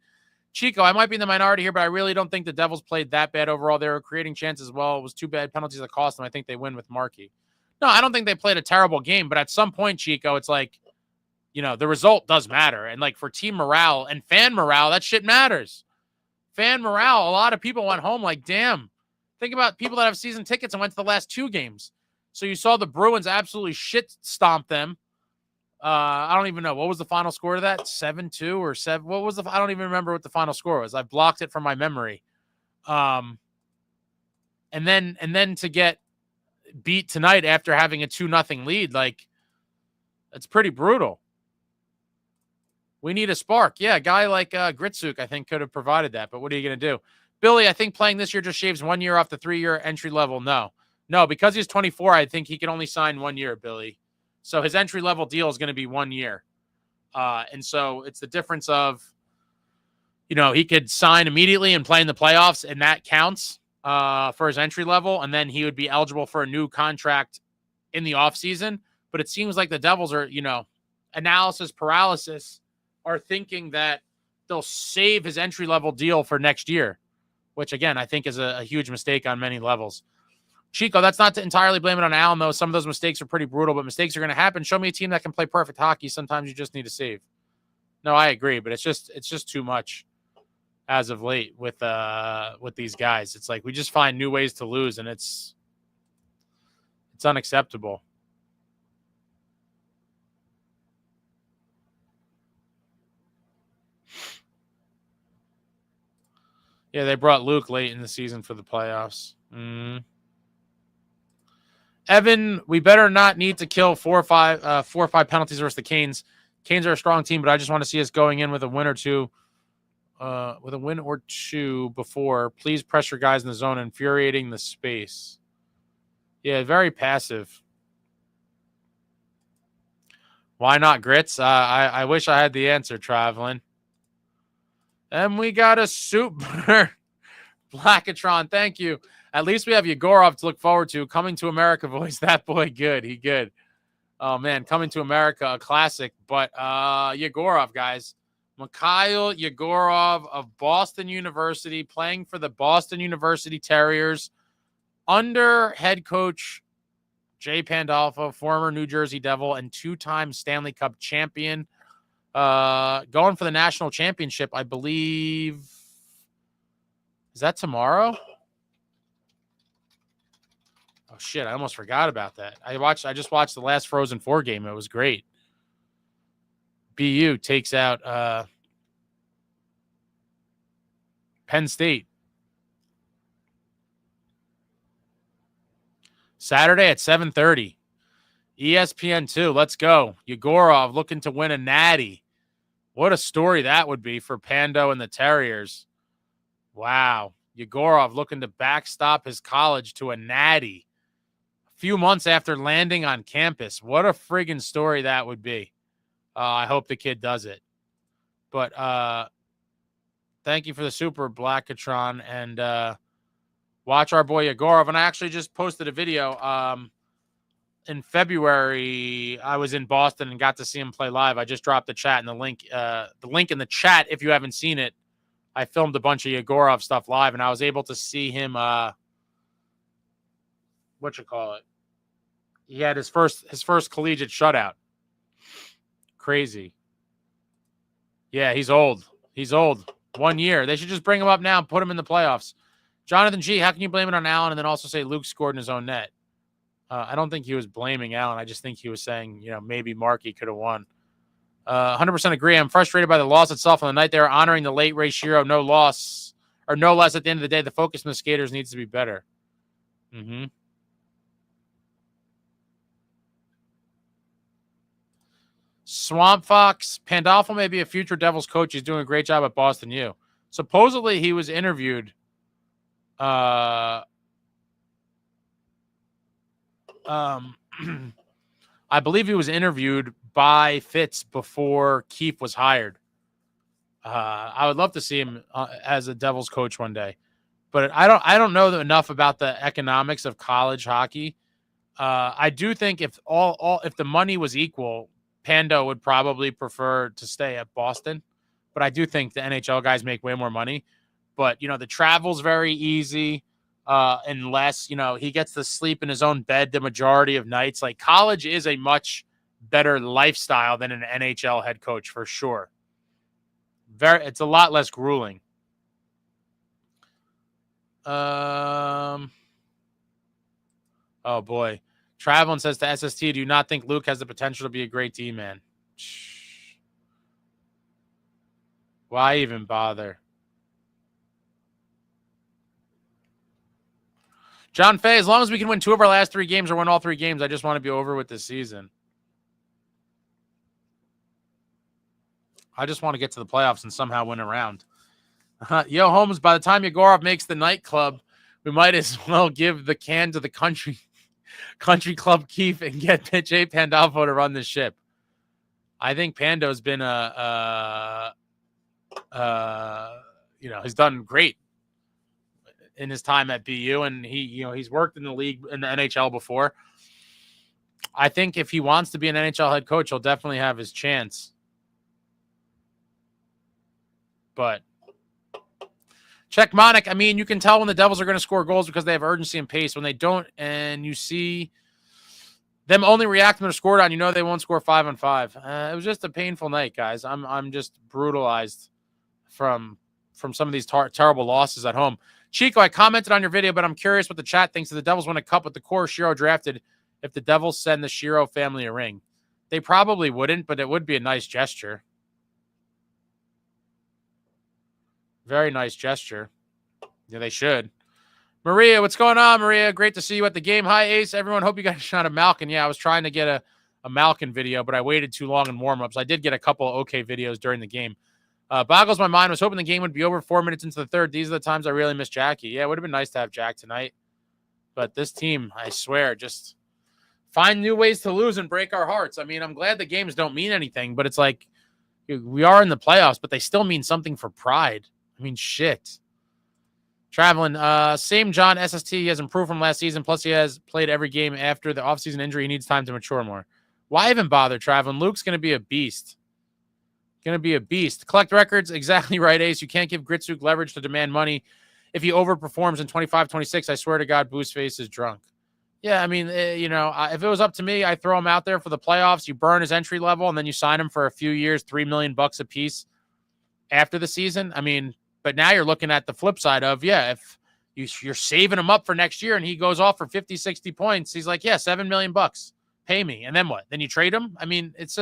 Chico, I might be in the minority here, but I really don't think the Devils played that bad overall. They were creating chances as well. It was 2 bad penalties that cost them. I think they win with Markey. No, I don't think they played a terrible game, but at some point, Chico, it's like, you know, the result does matter. And like for team morale and fan morale, that shit matters. Fan morale, a lot of people went home like, damn. Think about people that have season tickets and went to the last 2 games. So you saw the Bruins absolutely shit stomp them. I don't even know. What was the final score to that? 7-2 or 7? What was I don't even remember what the final score was. I blocked it from my memory. And then to get beat tonight after having a 2-0 lead, like, it's pretty brutal. We need a spark. Yeah, a guy like Gritsuk, I think, could have provided that. But what are you going to do? Billy, I think playing this year just shaves 1 year off the 3-year entry level. No, because he's 24, I think he can only sign 1 year, Billy. So his entry level deal is going to be 1 year. And so it's the difference of, you know, he could sign immediately and play in the playoffs, and that counts for his entry level. And then he would be eligible for a new contract in the offseason. But it seems like the Devils are, you know, analysis paralysis, are thinking that they'll save his entry-level deal for next year, which, again, I think is a huge mistake on many levels. Chico, that's not to entirely blame it on Allen, though. Some of those mistakes are pretty brutal, but mistakes are going to happen. Show me a team that can play perfect hockey. Sometimes you just need to save. No, I agree, but it's just too much as of late with these guys. It's like we just find new ways to lose, and it's unacceptable. Yeah, they brought Luke late in the season for the playoffs. Evan, we better not need to kill 4 or 5 penalties versus the Canes. Canes are a strong team, but I just want to see us going in with a win or two. Before. Please pressure guys in the zone, infuriating the space. Yeah, very passive. Why not Grits? I wish I had the answer, Traveling. And we got a super Blackatron. Thank you. At least we have Yegorov to look forward to. Coming to America voice. That boy good. He good. Oh, man. Coming to America, a classic. But Yegorov, guys. Mikhail Yegorov of Boston University, playing for the Boston University Terriers under head coach Jay Pandolfo, former New Jersey Devil and 2-time Stanley Cup champion. Going for the national championship, I believe. Is that tomorrow? Oh shit, I almost forgot about that. I just watched the last Frozen 4 game. It was great. BU takes out Penn State. Saturday at 7:30. ESPN2. Let's go. Yegorov looking to win a natty. What a story that would be for Pando and the Terriers. Wow. Yegorov looking to backstop his college to a natty a few months after landing on campus. What a friggin' story that would be. I hope the kid does it. But thank you for the super, Blackatron. And watch our boy Yegorov. And I actually just posted a video. In February, I was in Boston and got to see him play live. I just dropped the chat and the link in the chat. If you haven't seen it, I filmed a bunch of Yegorov stuff live, and I was able to see him. He had his first collegiate shutout. Crazy. Yeah, he's old. 1 year. They should just bring him up now and put him in the playoffs. Jonathan G, how can you blame it on Allen and then also say Luke scored in his own net? I don't think he was blaming Allen. I just think he was saying, maybe Markey could have won. 100% agree. I'm frustrated by the loss itself. On the night they were honoring the late Ray Shiro, no loss, or no less at the end of the day, the focus from the skaters needs to be better. Mm-hmm. Swamp Fox, Pandolfo may be a future Devils coach. He's doing a great job at Boston U. Supposedly he was interviewed I believe he was interviewed by Fitz before Keefe was hired. I would love to see him as a Devils coach one day, but I don't know enough about the economics of college hockey. I do think if the money was equal, Pando would probably prefer to stay at Boston, but I do think the NHL guys make way more money. But the travel's very easy. Unless, he gets to sleep in his own bed the majority of nights. Like, college is a much better lifestyle than an NHL head coach for sure. It's a lot less grueling. Oh boy. Traveling says to SST, do you not think Luke has the potential to be a great team man? Why even bother? John Fay, as long as we can win 2 of our last 3 games or win all 3 games, I just want to be over with this season. I just want to get to the playoffs and somehow win a round. Yo, Holmes, by the time Yegorov makes the nightclub, we might as well give the can to the country club Keefe and get Jay Pandolfo to run the ship. I think Pando's been he's done great in his time at BU, and he's worked in the league in the NHL before. I think if he wants to be an NHL head coach, he'll definitely have his chance. But check Monic. I mean, you can tell when the Devils are going to score goals because they have urgency and pace. When they don't, and you see them only react when they're scored on, they won't score 5 on 5. It was just a painful night, guys. I'm just brutalized from some of these terrible losses at home. Chico, I commented on your video, but I'm curious what the chat thinks if the Devils win a cup with the core Shiro drafted if the Devils send the Shiro family a ring. They probably wouldn't, but it would be a nice gesture. Very nice gesture. Yeah, they should. Maria, what's going on, Maria? Great to see you at the game. Hi, Ace. Everyone, hope you got a shot of Malkin. Yeah, I was trying to get a Malkin video, but I waited too long in warm-ups. I did get a couple of okay videos during the game. Boggles my mind. I was hoping the game would be over 4 minutes into the third. These are the times I really miss Jackie. Yeah, it would have been nice to have Jack tonight. But this team, I swear, just find new ways to lose and break our hearts. I mean, I'm glad the games don't mean anything, but it's like we are in the playoffs, but they still mean something for pride. I mean, shit. Traveling. Same John SST. He has improved from last season. Plus, he has played every game after the offseason injury. He needs time to mature more. Why even bother, Traveling? Luke's going to be a beast. Collect records. Exactly right, Ace. You can't give Gritsuk leverage to demand money. If he overperforms in 25-26, I swear to God, Boost Face is drunk. Yeah, I mean, if it was up to me, I throw him out there for the playoffs. You burn his entry level, and then you sign him for a few years, $3 million a piece after the season. I mean, but now you're looking at the flip side of, if you're saving him up for next year and he goes off for 50, 60 points, he's like, $7 million. Pay me. And then what? Then you trade him? I mean, it's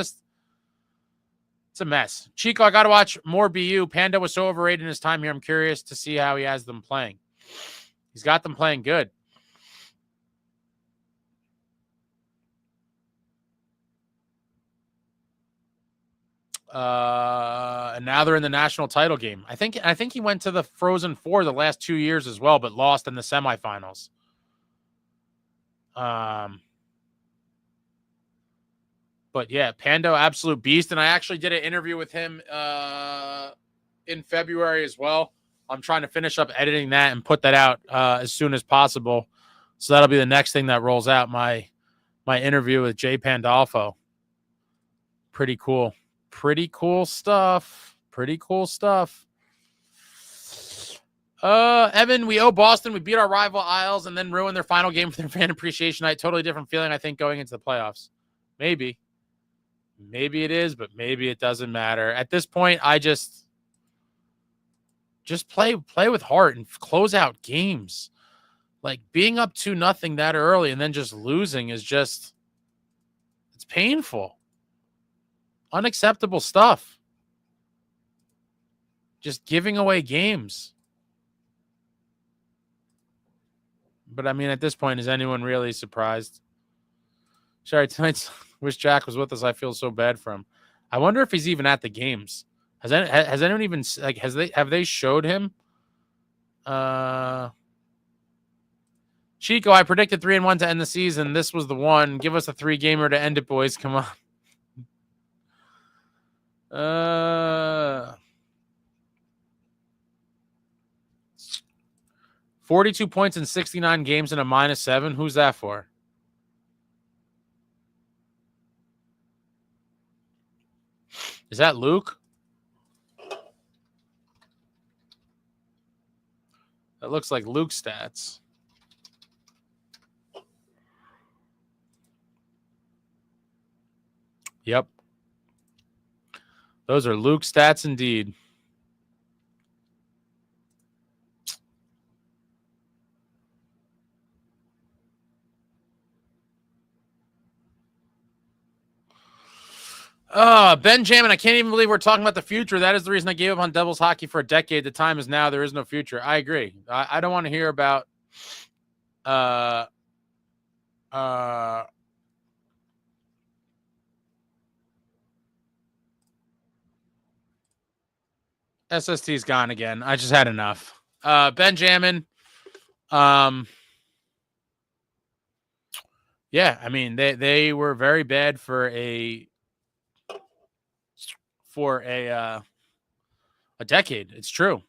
It's a mess. Chico, I got to watch more BU. Panda was so overrated in his time here. I'm curious to see how he has them playing. He's got them playing good. And now they're in the national title game. I think he went to the Frozen Four the last 2 years as well, but lost in the semifinals. But yeah, Pando, absolute beast. And I actually did an interview with him in February as well. I'm trying to finish up editing that and put that out as soon as possible. So that'll be the next thing that rolls out, my interview with Jay Pandolfo. Pretty cool. Pretty cool stuff. Evan, we owe Boston. We beat our rival Isles and then ruined their final game for their fan appreciation night. Totally different feeling, I think, going into the playoffs. Maybe it is, but maybe it doesn't matter. At this point, I just play with heart and close out games. Like being up 2-0 that early and then just losing is just, it's painful. Unacceptable stuff. Just giving away games. But I mean, at this point, is anyone really surprised? Sorry, tonight's wish Jack was with us. I feel so bad for him. I wonder if he's even at the games. Has anyone even have they showed him? Chico, I predicted 3-1 to end the season. This was the one. Give us a 3-gamer to end it, boys. Come on. 42 points in 69 games and a -7. Who's that for? Is that Luke? That looks like Luke's stats. Yep. Those are Luke's stats indeed. Benjamin, I can't even believe we're talking about the future. That is the reason I gave up on Devils hockey for a decade. The time is now. There is no future. I agree. I don't want to hear about SST's gone again. I just had enough. Benjamin. Yeah, I mean they were very bad for a decade. It's true.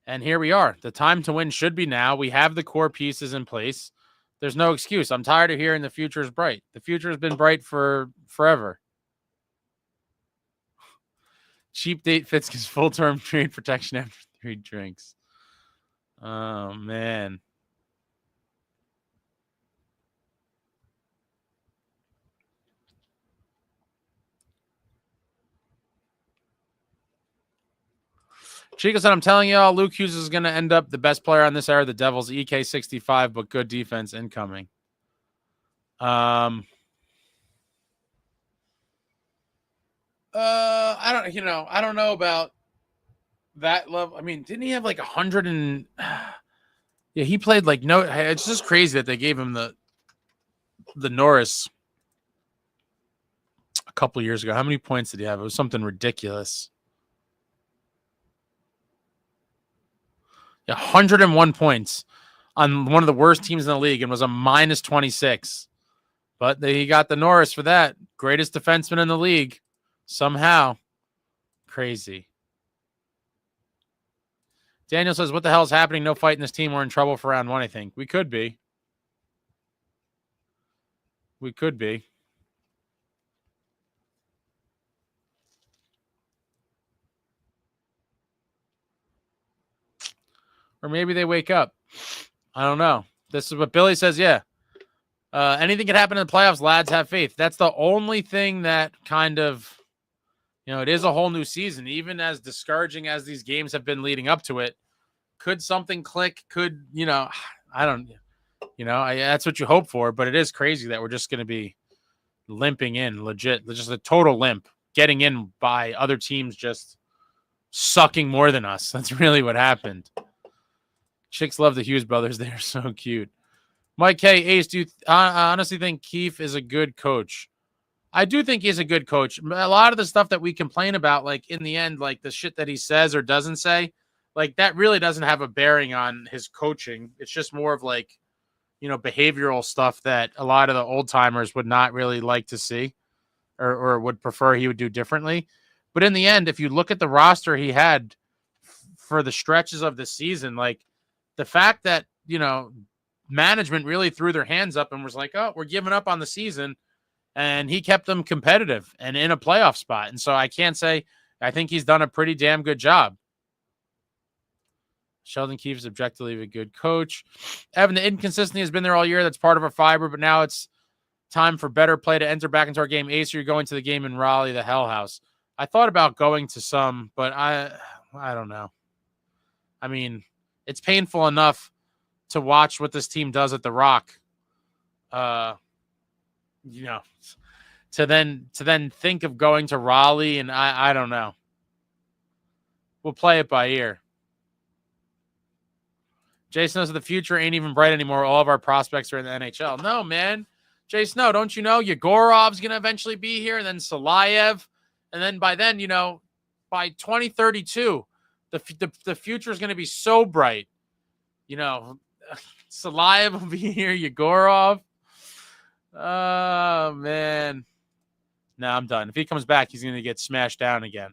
And here we are. The time to win should be now. We have the core pieces in place. There's no excuse. I'm tired of hearing the future is bright. The future has been bright for forever. Cheap date fits his full-term trade protection after 3 drinks. Oh, man. Chico said, I'm telling y'all, Luke Hughes is going to end up the best player on this era of the Devils. EK65, but good defense incoming. I don't know about that level. I mean, didn't he have like 100 and yeah, he played like no, it's just crazy that they gave him the Norris a couple of years ago. How many points did he have? It was something ridiculous. 101 points on one of the worst teams in the league and was a -26. But he got the Norris for that. Greatest defenseman in the league. Somehow. Crazy. Daniel says, what the hell is happening? No fight in this team. We're in trouble for round 1, I think. We could be. Or maybe they wake up. I don't know. This is what Billy says, yeah. Anything can happen in the playoffs, lads. Have faith. That's the only thing that kind of, it is a whole new season. Even as discouraging as these games have been leading up to it, could something click? Could, I don't, that's what you hope for. But it is crazy that we're just going to be limping in, legit, just a total limp getting in by other teams just sucking more than us. That's really what happened. Chicks love the Hughes brothers. They're so cute. Mike K. Ace, do you honestly think Keefe is a good coach? I do think he's a good coach. A lot of the stuff that we complain about, like in the end, like the shit that he says or doesn't say, like that really doesn't have a bearing on his coaching. It's just more of like, behavioral stuff that a lot of the old timers would not really like to see or would prefer he would do differently. But in the end, if you look at the roster he had for the stretches of the season, like the fact that, management really threw their hands up and was like, oh, we're giving up on the season. And he kept them competitive and in a playoff spot. And so I can't say, I think he's done a pretty damn good job. Sheldon Keefe is objectively a good coach. Evan, the inconsistency has been there all year. That's part of our fiber, but now it's time for better play to enter back into our game. Ace, you're going to the game in Raleigh, the Hell House. I thought about going to some, but I don't know. I mean, it's painful enough to watch what this team does at the Rock. To then think of going to Raleigh, and I don't know. We'll play it by ear. Jason knows the future ain't even bright anymore. All of our prospects are in the NHL. No, man. Jason, no, don't you know Yegorov's going to eventually be here, and then Salayev, and then by then, by 2032, the future is going to be so bright. Salayev will be here, Yegorov. Oh, man. No, I'm done. If he comes back, he's going to get smashed down again.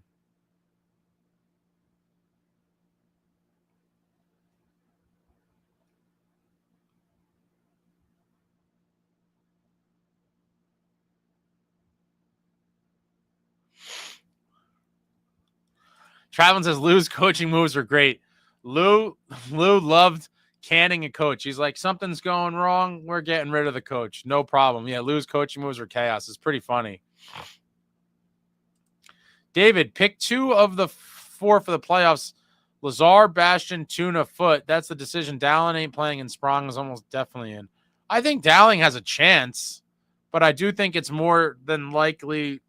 Travelin says Lou's coaching moves were great. Lou loved canning a coach. He's like, something's going wrong. We're getting rid of the coach. No problem. Yeah, Lou's coaching moves were chaos. It's pretty funny. David, pick 2 of the 4 for the playoffs. Lazar, Bastion, Tuna, Foot. That's the decision. Dallin ain't playing, and Sprong is almost definitely in. I think Dowling has a chance, but I do think it's more than likely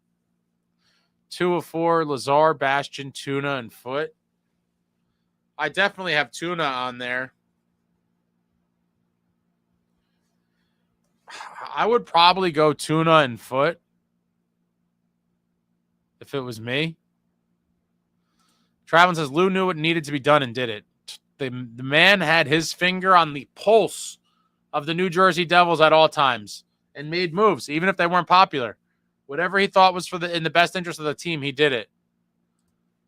2 of 4, Lazar, Bastion, Tuna, and Foot. I definitely have Tuna on there. I would probably go Tuna and Foot if it was me. Travis says Lou knew what needed to be done and did it. The man had his finger on the pulse of the New Jersey Devils at all times and made moves, even if they weren't popular. Whatever he thought was in the best interest of the team, he did it.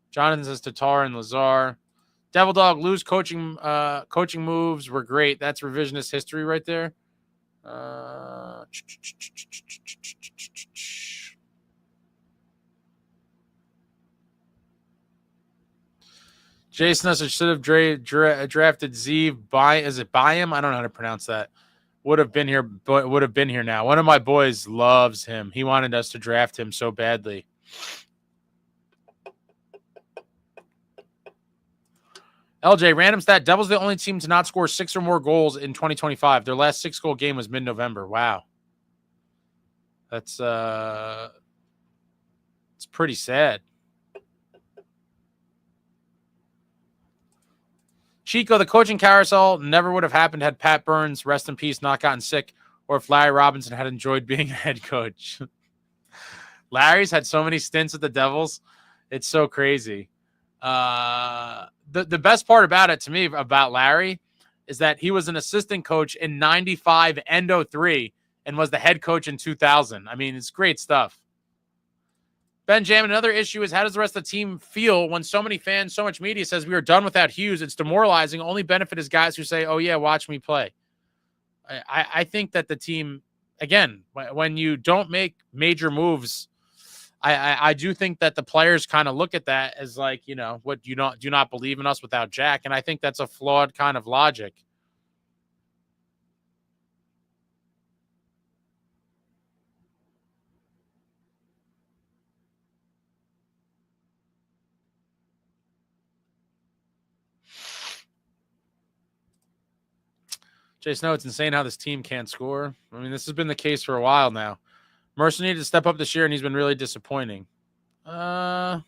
Jonathan says Tatar and Lazar. Devil Dog, Lou's coaching moves were great. That's revisionist history right there. Jason Usher should have drafted Zeev. Is it Byam? I don't know how to pronounce that. Would have been here now. One of my boys loves him. He wanted us to draft him so badly. LJ, random stat. Devils the only team to not score 6 or more goals in 2025. Their last 6-goal game was mid-November. Wow. That's it's pretty sad. Chico, the coaching carousel never would have happened had Pat Burns, rest in peace, not gotten sick, or if Larry Robinson had enjoyed being a head coach. Larry's had so many stints at the Devils. It's so crazy. The best part about it to me about Larry is that he was an assistant coach in 95 and 03 and was the head coach in 2000. I mean, it's great stuff. Benjamin, another issue is how does the rest of the team feel when so many fans, so much media says we are done without Hughes? It's demoralizing. Only benefit is guys who say, oh, yeah, watch me play. I think that the team, again, when you don't make major moves, I do think that the players kind of look at that as like, what do not believe in us without Jack. And I think that's a flawed kind of logic. Jason, no, it's insane how this team can't score. I mean, this has been the case for a while now. Mercer needed to step up this year, and he's been really disappointing. Underwhelming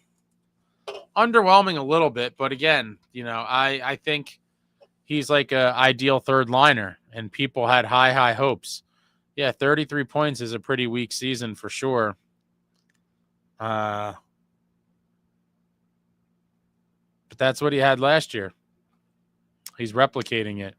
a little bit, but again, I think he's like a ideal third liner, and people had high hopes. Yeah, 33 points is a pretty weak season for sure. But that's what he had last year. He's replicating it.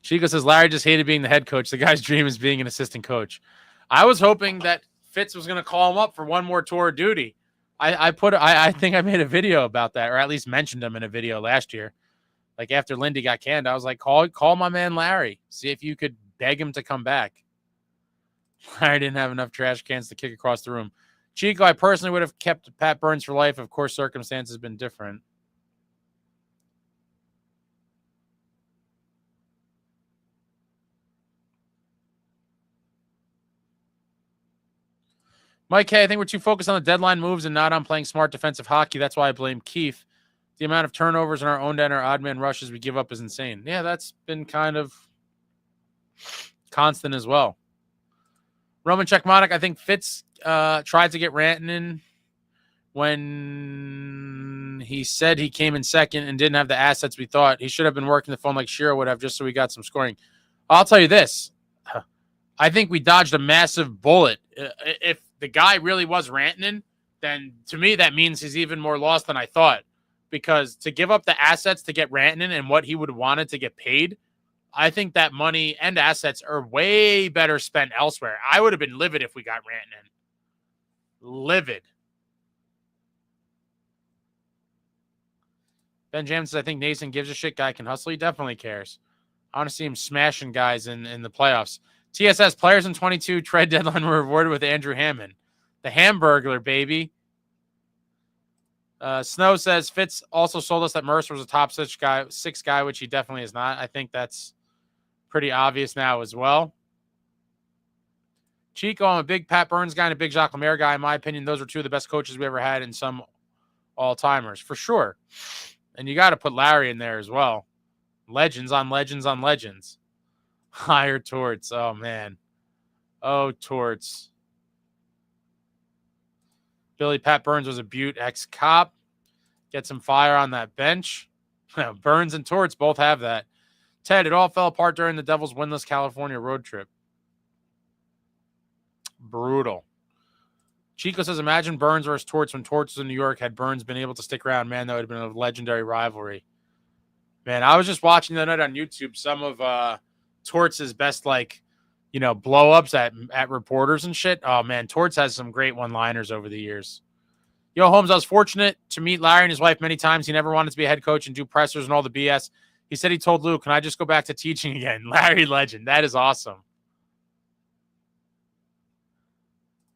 Chico says Larry just hated being the head coach. The guy's dream is being an assistant coach. I was hoping that Fitz was going to call him up for one more tour of duty. I think I made a video about that, or at least mentioned him in a video last year. Like after Lindy got canned, I was like, call my man Larry. See if you could beg him to come back. Larry didn't have enough trash cans to kick across the room. Chico, I personally would have kept Pat Burns for life. Of course, circumstances have been different. Mike, hey, I think we're too focused on the deadline moves and not on playing smart defensive hockey. That's why I blame Keith. The amount of turnovers in our own end or odd man rushes we give up is insane. Yeah, that's been kind of constant as well. Roman Czechmonic, I think Fitz tried to get Rantanen when he said he came in second and didn't have the assets we thought. He should have been working the phone like Shearer would have just so we got some scoring. I'll tell you this. I think we dodged a massive bullet. If the guy really was Rantanen, then to me that means he's even more lost than I thought. Because to give up the assets to get Rantanen and what he would have wanted to get paid, I think that money and assets are way better spent elsewhere. I would have been livid if we got Rantanen. Livid. Ben James says, I think Nason gives a shit. Guy can hustle. He definitely cares. I want to see him smashing guys in the playoffs. TSS players in 22 trade deadline were rewarded with Andrew Hammond. The Hamburglar, baby. Snow says Fitz also sold us that Mercer was a top six guy, which he definitely is not. I think that's pretty obvious now as well. Chico, I'm a big Pat Burns guy and a big Jacques Lemaire guy. In my opinion, those are two of the best coaches we ever had and some all-timers, for sure. And you got to put Larry in there as well. Legends on legends on legends. Higher Torts. Oh, man. Oh, Torts. Billy, Pat Burns was a beaut, ex-cop. Get some fire on that bench. Burns and Torts both have that. Ted, it all fell apart during the Devils' winless California road trip. Brutal. Chico says, imagine Burns versus Torts when Torts was in New York. Had Burns been able to stick around, man, that would have been a legendary rivalry. Man, I was just watching the night on YouTube some of Torts' best, blow-ups at reporters and shit. Oh, man, Torts has some great one-liners over the years. Yo, Holmes, I was fortunate to meet Larry and his wife many times. He never wanted to be a head coach and do pressers and all the BS. He said he told Lou, can I just go back to teaching again? Larry legend. That is awesome.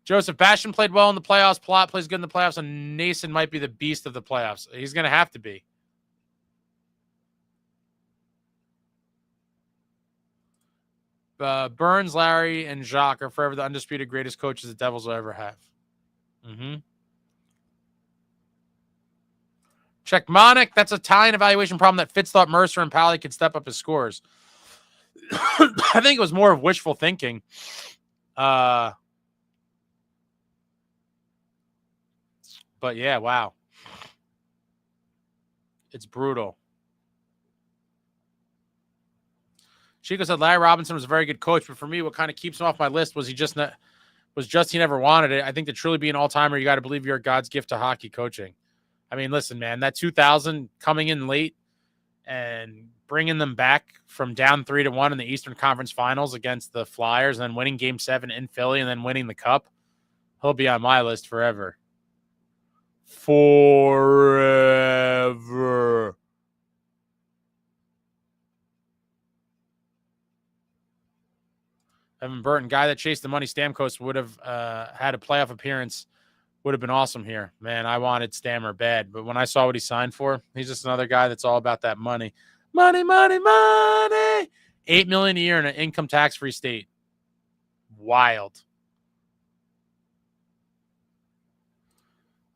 Joseph Bastian played well in the playoffs. Plot plays good in the playoffs, and Nason might be the beast of the playoffs. He's going to have to be. Burns, Larry, and Jacques are forever the undisputed greatest coaches the Devils will ever have. Czechmonic, that's a Italian evaluation problem that Fitz thought Mercer and Pally could step up his scores. I think it was more of wishful thinking. But yeah, wow. It's brutal. Chico said Larry Robinson was a very good coach, but for me, what kind of keeps him off my list was he never wanted it. I think to truly be an all-timer, you got to believe you're God's gift to hockey coaching. I mean, listen, man, that 2000 coming in late and bringing them back from down 3-1 in the Eastern Conference Finals against the Flyers and then winning Game 7 in Philly and then winning the Cup, he'll be on my list forever. Forever. Evan Burton, guy that chased the money, Stamkos would have had a playoff appearance. Would have been awesome here. Man, I wanted Stammer bad. But when I saw what he signed for, he's just another guy that's all about that money. Money, money, money. $8 million a year in an income tax-free state. Wild.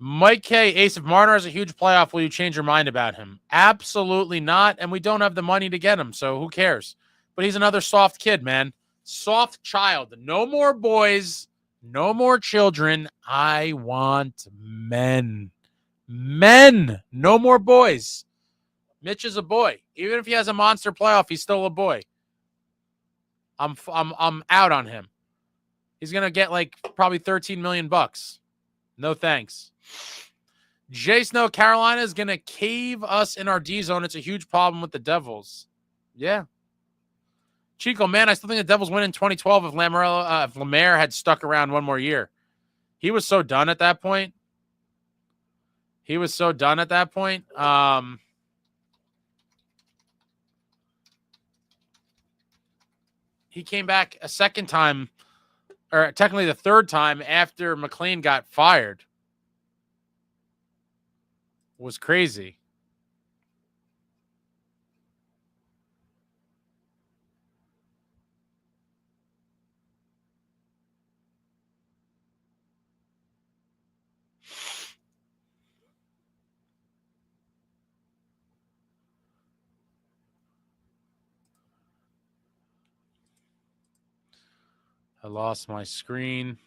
Mike K, Ace, if Marner has a huge playoff, will you change your mind about him? Absolutely not, and we don't have the money to get him, so who cares? But he's another soft kid, man. Soft child. No more boys, no more children. I want men. Men. No more boys. Mitch is a boy. Even if he has a monster playoff, he's still a boy. I'm out on him. He's going to get like probably $13 million. No thanks. Jay Snow, Carolina is going to cave us in our D zone. It's a huge problem with the Devils. Yeah. Chico, man, I still think the Devils win in 2012 if Lemaire had stuck around one more year. He was so done at that point. He came back a second time, or technically the third time after McLean got fired. It was crazy. I lost my screen.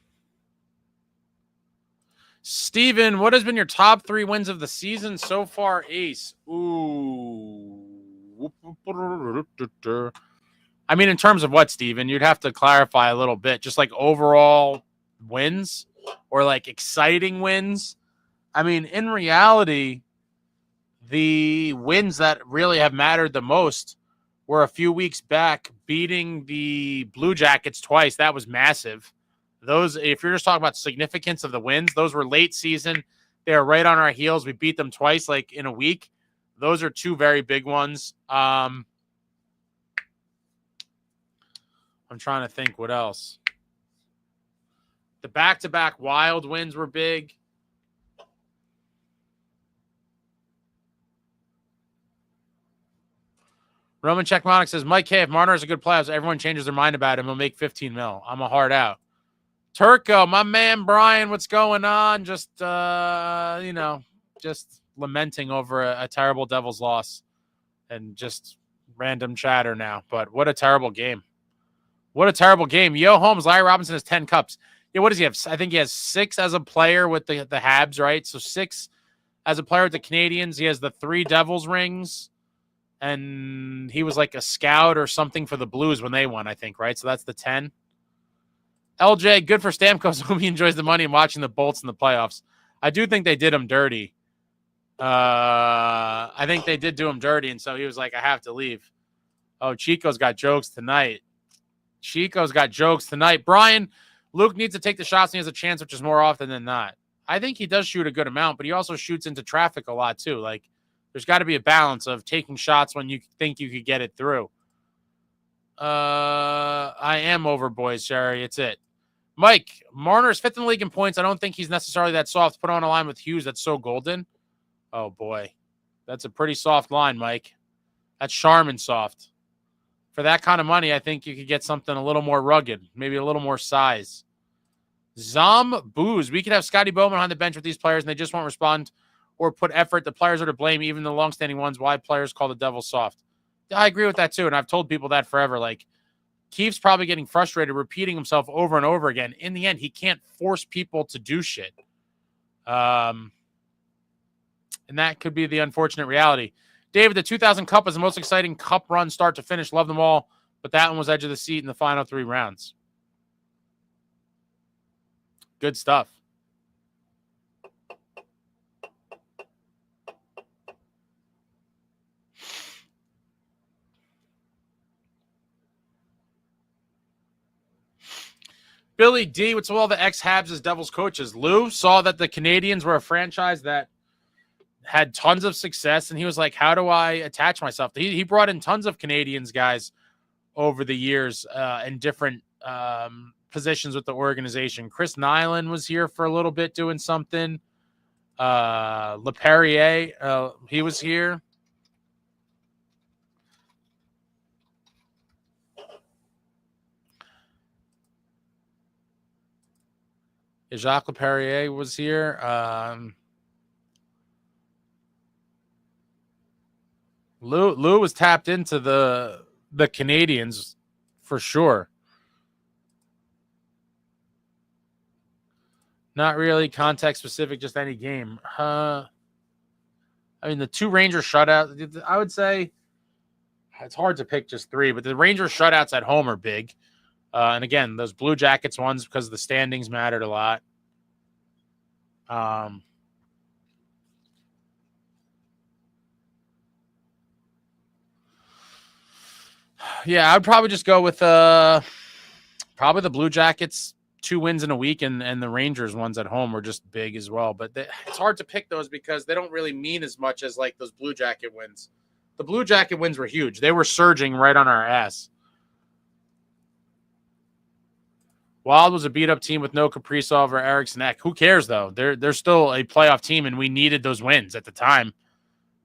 Steven, what has been your top 3 wins of the season so far, Ace? Ooh. I mean, in terms of what, Steven? You'd have to clarify a little bit. Just like overall wins or like exciting wins. I mean, in reality, the wins that really have mattered the most were a few weeks back beating the Blue Jackets twice. That was massive. Those, if you're just talking about significance of the wins, those were late season. They were right on our heels. We beat them twice, like in a week. Those are 2 very big ones. I'm trying to think what else. The back-to-back Wild wins were big. Roman Checkmonic says, Mike K, if Marner is a good player, everyone changes their mind about him, he'll make 15 mil. I'm a hard out. Turco, my man Brian, what's going on? Just, just lamenting over a terrible Devils loss and just random chatter now. But what a terrible game. What a terrible game. Yo, Holmes, Larry Robinson has 10 cups. Yeah, what does he have? I think he has 6 as a player with the Habs, right? So 6 as a player with the Canadians. He has the 3 Devils rings. And he was like a scout or something for the Blues when they won, I think, right? So that's the 10. LJ, good for Stamkos. Hope he enjoys the money and watching the Bolts in the playoffs. I do think they did him dirty. I think they did do him dirty, and so he was like, I have to leave. Oh, Chico's got jokes tonight. Brian, Luke needs to take the shots and he has a chance, which is more often than not. I think he does shoot a good amount, but he also shoots into traffic a lot too. Like, there's got to be a balance of taking shots when you think you could get it through. I am over, boys, Sherry. It's it. Mike, Marner's 5th in the league in points. I don't think he's necessarily that soft. Put on a line with Hughes. That's so golden. Oh, boy. That's a pretty soft line, Mike. That's Charmin soft. For that kind of money, I think you could get something a little more rugged, maybe a little more size. Zom Booze. We could have Scotty Bowman on the bench with these players, and they just won't respond or put effort. The players are to blame, even the longstanding ones. Why players call the Devils soft? I agree with that, too, and I've told people that forever. Like, Keefe's probably getting frustrated, repeating himself over and over again. In the end, he can't force people to do shit. And that could be the unfortunate reality. David, the 2000 Cup was the most exciting Cup run start to finish. Love them all, but that one was edge of the seat in the final 3 rounds. Good stuff. Billy D, what's all the ex-Habs as Devils coaches? Lou saw that the Canadians were a franchise that had tons of success, and he was like, how do I attach myself? He brought in tons of Canadians guys over the years in different positions with the organization. Chris Nyland was here for a little bit doing something. LePerrier, he was here. Jacques LePerrier was here. Lou was tapped into the Canadians for sure. Not really context specific, just any game. I mean, the 2 Rangers shutouts, I would say it's hard to pick just 3, but the Rangers shutouts at home are big. And again, those Blue Jackets ones, because the standings mattered a lot. Yeah, I'd probably just go with probably the Blue Jackets 2 wins in a week, and the Rangers ones at home were just big as well. But it's hard to pick those because they don't really mean as much as like those Blue Jacket wins. The Blue Jacket wins were huge. They were surging right on our ass. Wild was a beat-up team with no Kaprizov or Eriksson Ek. Who cares, though? They're still a playoff team, and we needed those wins at the time.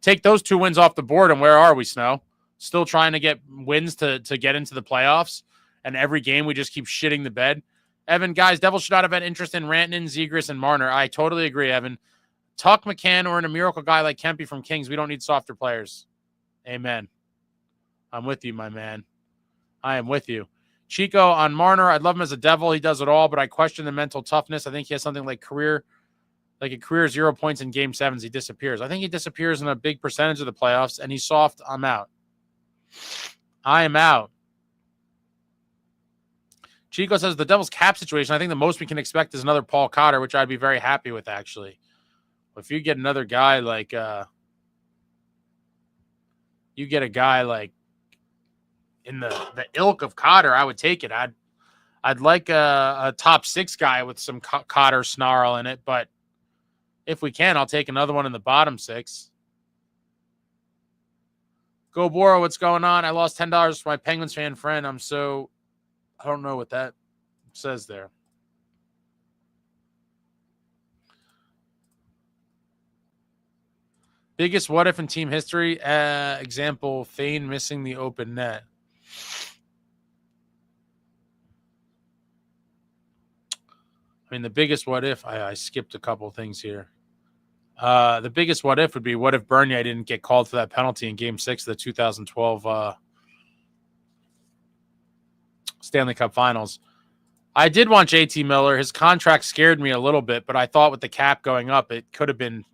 Take those 2 wins off the board, and where are we, Snow? Still trying to get wins to get into the playoffs, and every game we just keep shitting the bed. Evan, guys, Devils should not have had interest in Rantanen, Zegras, and Marner. I totally agree, Evan. Tuck McCann or in a miracle guy like Kempe from Kings. We don't need softer players. Amen. I'm with you, my man. I am with you. Chico on Marner. I'd love him as a Devil. He does it all, but I question the mental toughness. I think he has something like a career 0 points in game 7s. He disappears. I think he disappears in a big percentage of the playoffs, and he's soft. I'm out. I am out. Chico says the Devils cap situation, I think the most we can expect is another Paul Cotter, which I'd be very happy with, actually. If you get another guy like in the ilk of Cotter, I would take it. I'd like a top 6 guy with some Cotter snarl in it, but if we can, I'll take another one in the bottom 6. Go Boro, what's going on? I lost $10 for my Penguins fan friend. I don't know what that says there. Biggest what if in team history? Example, Thane missing the open net. I mean, the biggest what if, I skipped a couple things here. The biggest what if would be, what if Bernier didn't get called for that penalty in Game 6 of the 2012 Stanley Cup Finals. I did want JT Miller. His contract scared me a little bit, but I thought with the cap going up, it could have been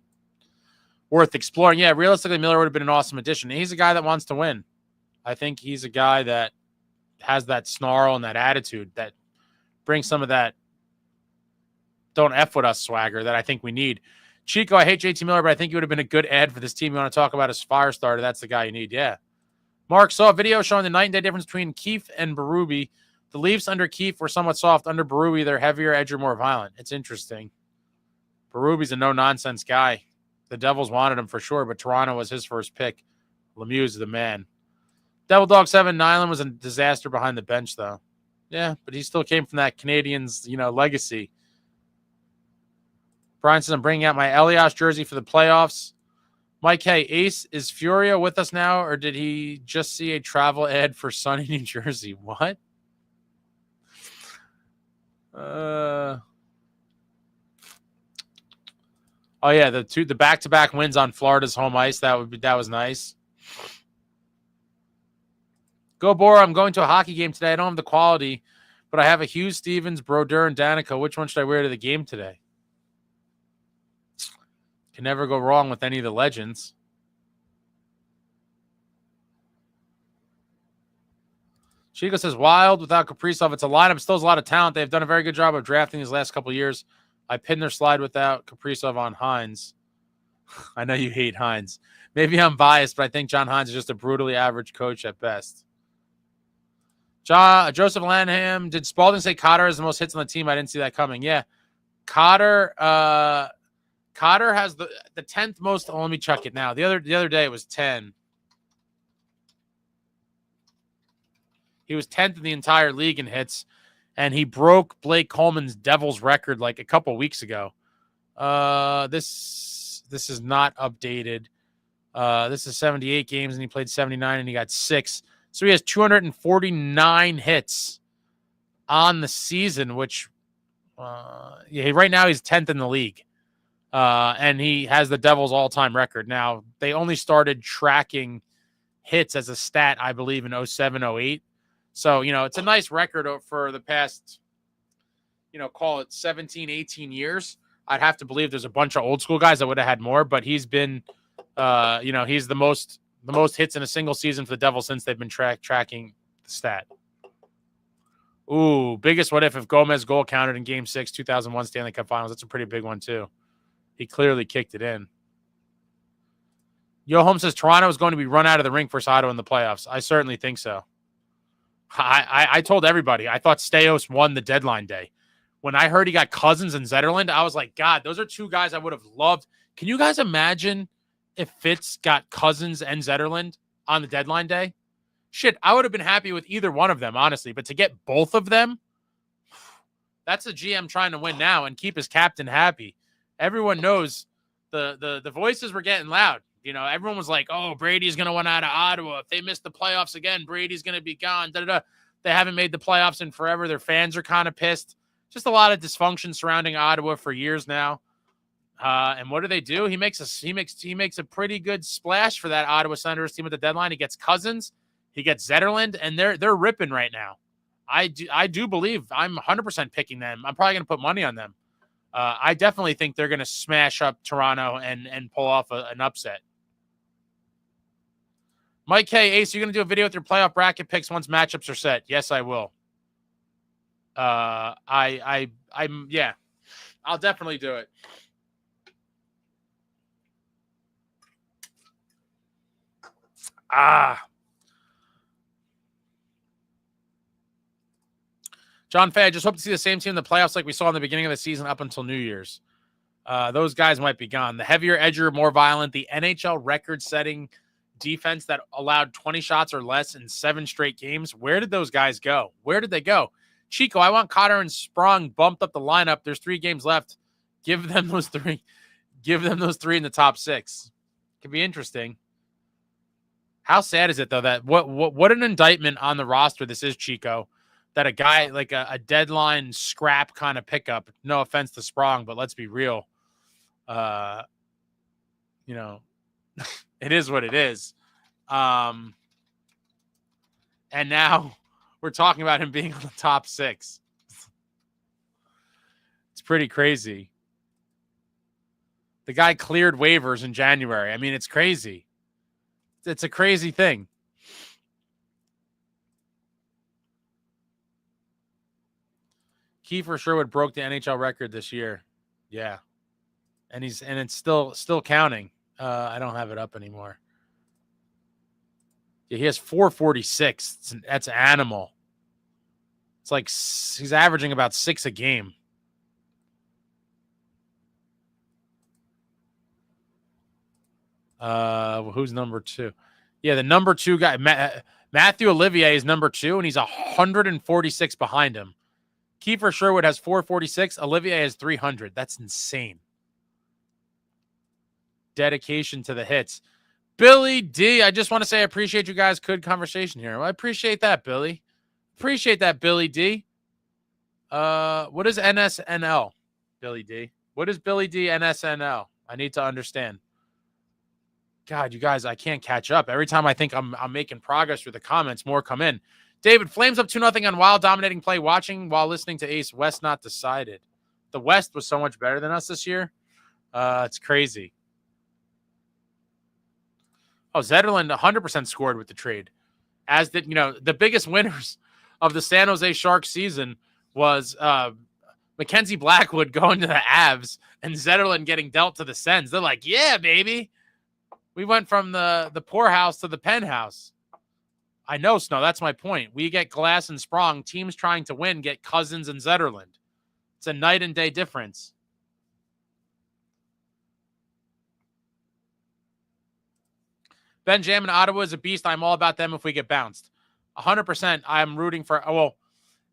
worth exploring. Yeah, realistically, Miller would have been an awesome addition. He's a guy that wants to win. I think he's a guy that has that snarl and that attitude that brings some of that don't F with us swagger that I think we need. Chico, I hate JT Miller, but I think he would have been a good ad for this team. You want to talk about as fire starter, that's the guy you need. Yeah. Mark saw a video showing the night and day difference between Keefe and Berube. The Leafs under Keefe were somewhat soft. Under Berube, they're heavier, edgier, more violent. It's interesting. Berube's a no-nonsense guy. The Devils wanted him for sure, but Toronto was his first pick. Lemieux is the man. Devil Dog 7, Nyland was a disaster behind the bench, though. Yeah, but he still came from that Canadians, legacy. Brian says, I'm bringing out my Elias jersey for the playoffs. Mike, hey, Ace, is Furia with us now, or did he just see a travel ad for sunny New Jersey? What? Oh yeah, the back-to-back wins on Florida's home ice. That was nice. Go Bora, I'm going to a hockey game today. I don't have the quality, but I have a Hughes, Stevens, Brodeur, and Danica. Which one should I wear to the game today? Can never go wrong with any of the legends. Chico says, Wild without Kaprizov. It's a lineup. Still has a lot of talent. They've done a very good job of drafting these last couple of years. I pinned their slide without Kaprizov on Hines. I know you hate Hines. Maybe I'm biased, but I think John Hines is just a brutally average coach at best. Joseph Lanham, did Spalding say Cotter has the most hits on the team? I didn't see that coming. Yeah. Cotter has the 10th most. Oh, let me check it now. The other day it was 10. He was 10th in the entire league in hits, and he broke Blake Coleman's Devils record like a couple weeks ago. This is not updated. This is 78 games, and he played 79, and he got 6. So he has 249 hits on the season, which right now he's 10th in the league. And he has the Devils all-time record. Now, they only started tracking hits as a stat, I believe, in 07, 08. So, it's a nice record for the past, call it 17, 18 years. I'd have to believe there's a bunch of old school guys that would have had more, but he's been, he's the most hits in a single season for the Devils since they've been tracking the stat. Ooh, biggest what if Gomez goal counted in Game 6, 2001 Stanley Cup Finals. That's a pretty big one, too. He clearly kicked it in. Yo Home says Toronto is going to be run out of the rink for Ottawa in the playoffs. I certainly think so. I told everybody, I thought Staios won the deadline day. When I heard he got Cousins and Zetterlund, I was like, God, those are two guys I would have loved. Can you guys imagine if Fitz got Cousins and Zetterlund on the deadline day? Shit, I would have been happy with either one of them, honestly. But to get both of them, that's the GM trying to win now and keep his captain happy. Everyone knows the voices were getting loud. Everyone was like, oh, Brady's going to win out of Ottawa. If they miss the playoffs again, Brady's going to be gone. Da-da-da. They haven't made the playoffs in forever. Their fans are kind of pissed. Just a lot of dysfunction surrounding Ottawa for years now. And what do? He makes a pretty good splash for that Ottawa Senators team at the deadline. He gets Cousins, he gets Zetterlund, and they're ripping right now. I do believe I'm 100% picking them. I'm probably going to put money on them. I definitely think they're going to smash up Toronto and pull off an upset. Mike K. Ace, you're going to do a video with your playoff bracket picks once matchups are set. Yes, I will. Yeah, I'll definitely do it. John Fay, I just hope to see the same team in the playoffs like we saw in the beginning of the season up until New Year's. Those guys might be gone. The heavier, edgier, more violent, the NHL record-setting defense that allowed 20 shots or less in 7 straight games. Where did those guys go? Where did they go? Chico, I want Cotter and Sprong bumped up the lineup. There's 3 games left. Give them those 3. Give them those 3 in the top 6. Could be interesting. How sad is it, though, that what an indictment on the roster this is, Chico, that a guy like a deadline scrap kind of pickup, no offense to Sprong, but let's be real. It is what it is. And now we're talking about him being on the top 6. It's pretty crazy. The guy cleared waivers in January. I mean, it's crazy. It's a crazy thing. Kiefer Sherwood broke the NHL record this year. Yeah. And it's still counting. I don't have it up anymore. Yeah, he has 446. That's animal. It's like he's averaging about 6 a game. Who's number 2? Yeah, the number 2 guy, Matthew Olivier, is number 2, and he's 146 behind him. Kiefer Sherwood has 446. Olivier has 300. That's insane. Dedication to the hits. Billy D, I just want to say I appreciate you guys. Good conversation here. Well, I appreciate that, Billy. Appreciate that, Billy D. What is NSNL, Billy D? What is Billy D NSNL? I need to understand. God, you guys, I can't catch up. Every time I think I'm making progress through the comments, more come in. David, Flames up 2-0 on Wild, dominating play, watching while listening to Ace. West not decided. The West was so much better than us this year. It's crazy. Oh, Zetterlund 100% scored with the trade. As did, the biggest winners of the San Jose Sharks season was Mackenzie Blackwood going to the Avs and Zetterlund getting dealt to the Sens. They're like, yeah, baby. We went from the poorhouse to the penthouse. I know, Snow. That's my point. We get Glass and Sprong. Teams trying to win get Cousins and Zetterlund. It's a night and day difference. Benjamin, Ottawa is a beast. I'm all about them if we get bounced. 100%. I'm rooting for.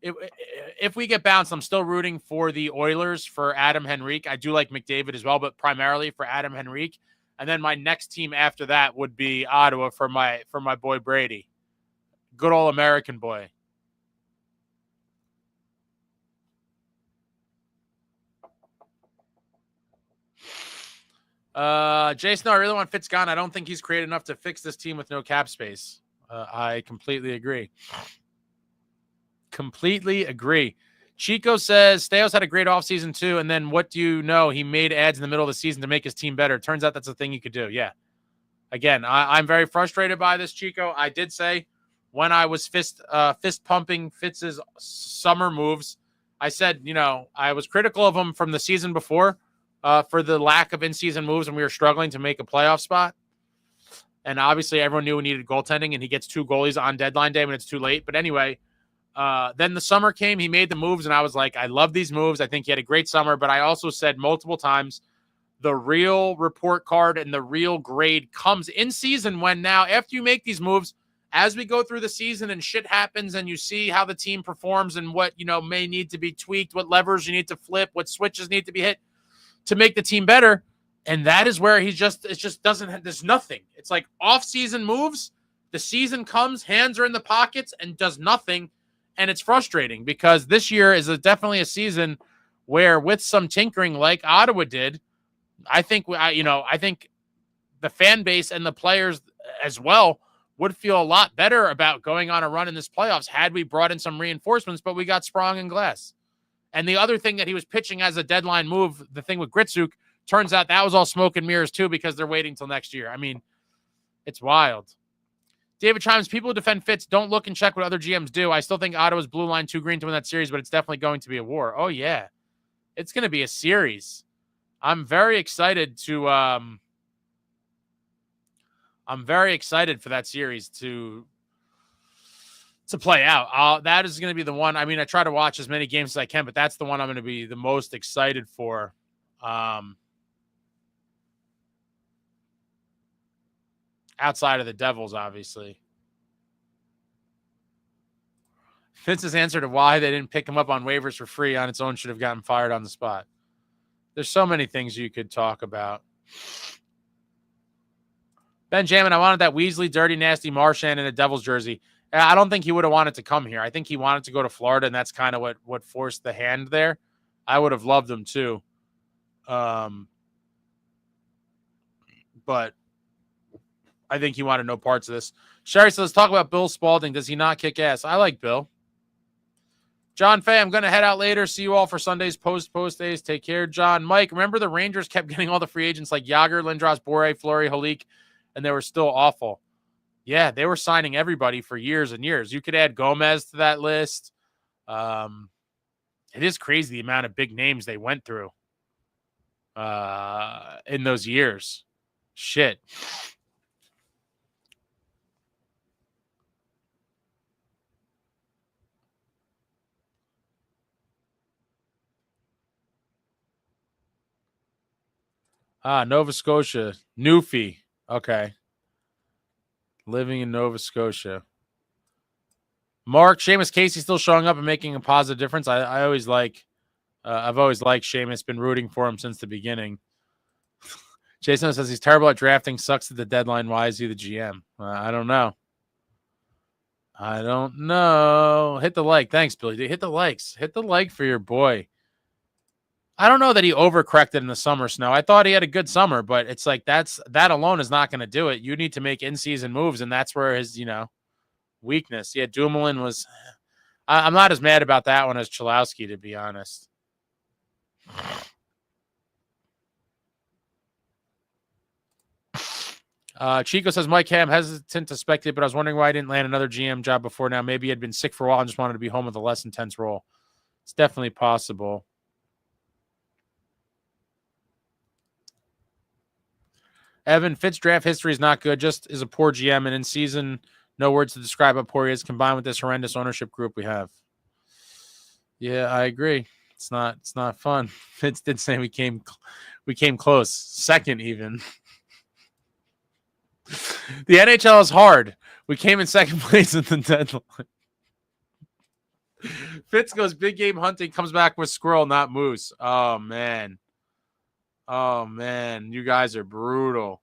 If we get bounced, I'm still rooting for the Oilers for Adam Henrique. I do like McDavid as well, but primarily for Adam Henrique. And then my next team after that would be Ottawa for my boy Brady. Good old American boy. Jason, I really want Fitz gone. I don't think he's creative enough to fix this team with no cap space. I completely agree. Completely agree. Chico says Steos had a great offseason too, and then what do you know? He made ads in the middle of the season to make his team better. Turns out that's a thing you could do. Yeah. Again, I'm very frustrated by this, Chico. I did say when I was fist pumping Fitz's summer moves, I said, I was critical of him from the season before for the lack of in-season moves when we were struggling to make a playoff spot. And obviously everyone knew we needed goaltending, and he gets 2 goalies on deadline day when it's too late. But anyway, then the summer came, he made the moves, and I was like, I love these moves. I think he had a great summer, but I also said multiple times, the real report card and the real grade comes in season when now, after you make these moves, as we go through the season and shit happens and you see how the team performs and what, may need to be tweaked, what levers you need to flip, what switches need to be hit to make the team better. And that is where it just doesn't have, there's nothing. It's like off-season moves. The season comes, hands are in the pockets and does nothing. And it's frustrating because this year is definitely a season where with some tinkering like Ottawa did, I think the fan base and the players as well would feel a lot better about going on a run in this playoffs had we brought in some reinforcements, but we got Sprong and Glass. And the other thing that he was pitching as a deadline move, the thing with Gritsuk, turns out that was all smoke and mirrors too because they're waiting till next year. I mean, it's wild. David Chimes, people who defend Fitz don't look and check what other GMs do. I still think Ottawa's blue line too green to win that series, but it's definitely going to be a war. Oh, yeah. It's going to be a series. I'm very excited for that series to play out. That is going to be the one. I mean, I try to watch as many games as I can, but that's the one I'm going to be the most excited for. Outside of the Devils, obviously. Fitz's answer to why they didn't pick him up on waivers for free on its own should have gotten fired on the spot. There's so many things you could talk about. Benjamin, I wanted that Weasley, dirty, nasty Marchand in a Devils jersey. I don't think he would have wanted to come here. I think he wanted to go to Florida, and that's kind of what forced the hand there. I would have loved him too. But I think he wanted no parts of this. Sherry says, let's talk about Bill Spalding. Does he not kick ass? I like Bill. John Fay, I'm going to head out later. See you all for Sunday's post days. Take care, John. Mike, remember the Rangers kept getting all the free agents like Yager, Lindros, Bore, Fleury, Halik, and they were still awful. Yeah, they were signing everybody for years and years. You could add Gomez to that list. It is crazy the amount of big names they went through in those years. Shit. Nova Scotia. Newfie. Okay. Living in Nova Scotia. Mark, Seamus Casey still showing up and making a positive difference. I've always liked Seamus, been rooting for him since the beginning. Jason says he's terrible at drafting, sucks at the deadline. Why is he the GM? I don't know. Hit the like. Thanks, Billy. Hit the likes. Hit the like for your boy. I don't know that he overcorrected in the summer, Snow. I thought he had a good summer, but it's like that alone is not going to do it. You need to make in-season moves, and that's where his, weakness. Yeah, Dumoulin was – I'm not as mad about that one as Chalowski, to be honest. Chico says, Mike Ham hesitant to speculate, but I was wondering why I didn't land another GM job before now. Maybe he had been sick for a while and just wanted to be home with a less intense role. It's definitely possible. Evan, Fitz draft history is not good, just is a poor GM, and in season, no words to describe how poor he is combined with this horrendous ownership group we have. Yeah, I agree. It's not fun. Fitz did say we came close, second even. The NHL is hard. We came in second place at the deadline. Fitz goes big game hunting, comes back with squirrel, not moose. Oh, man. You guys are brutal.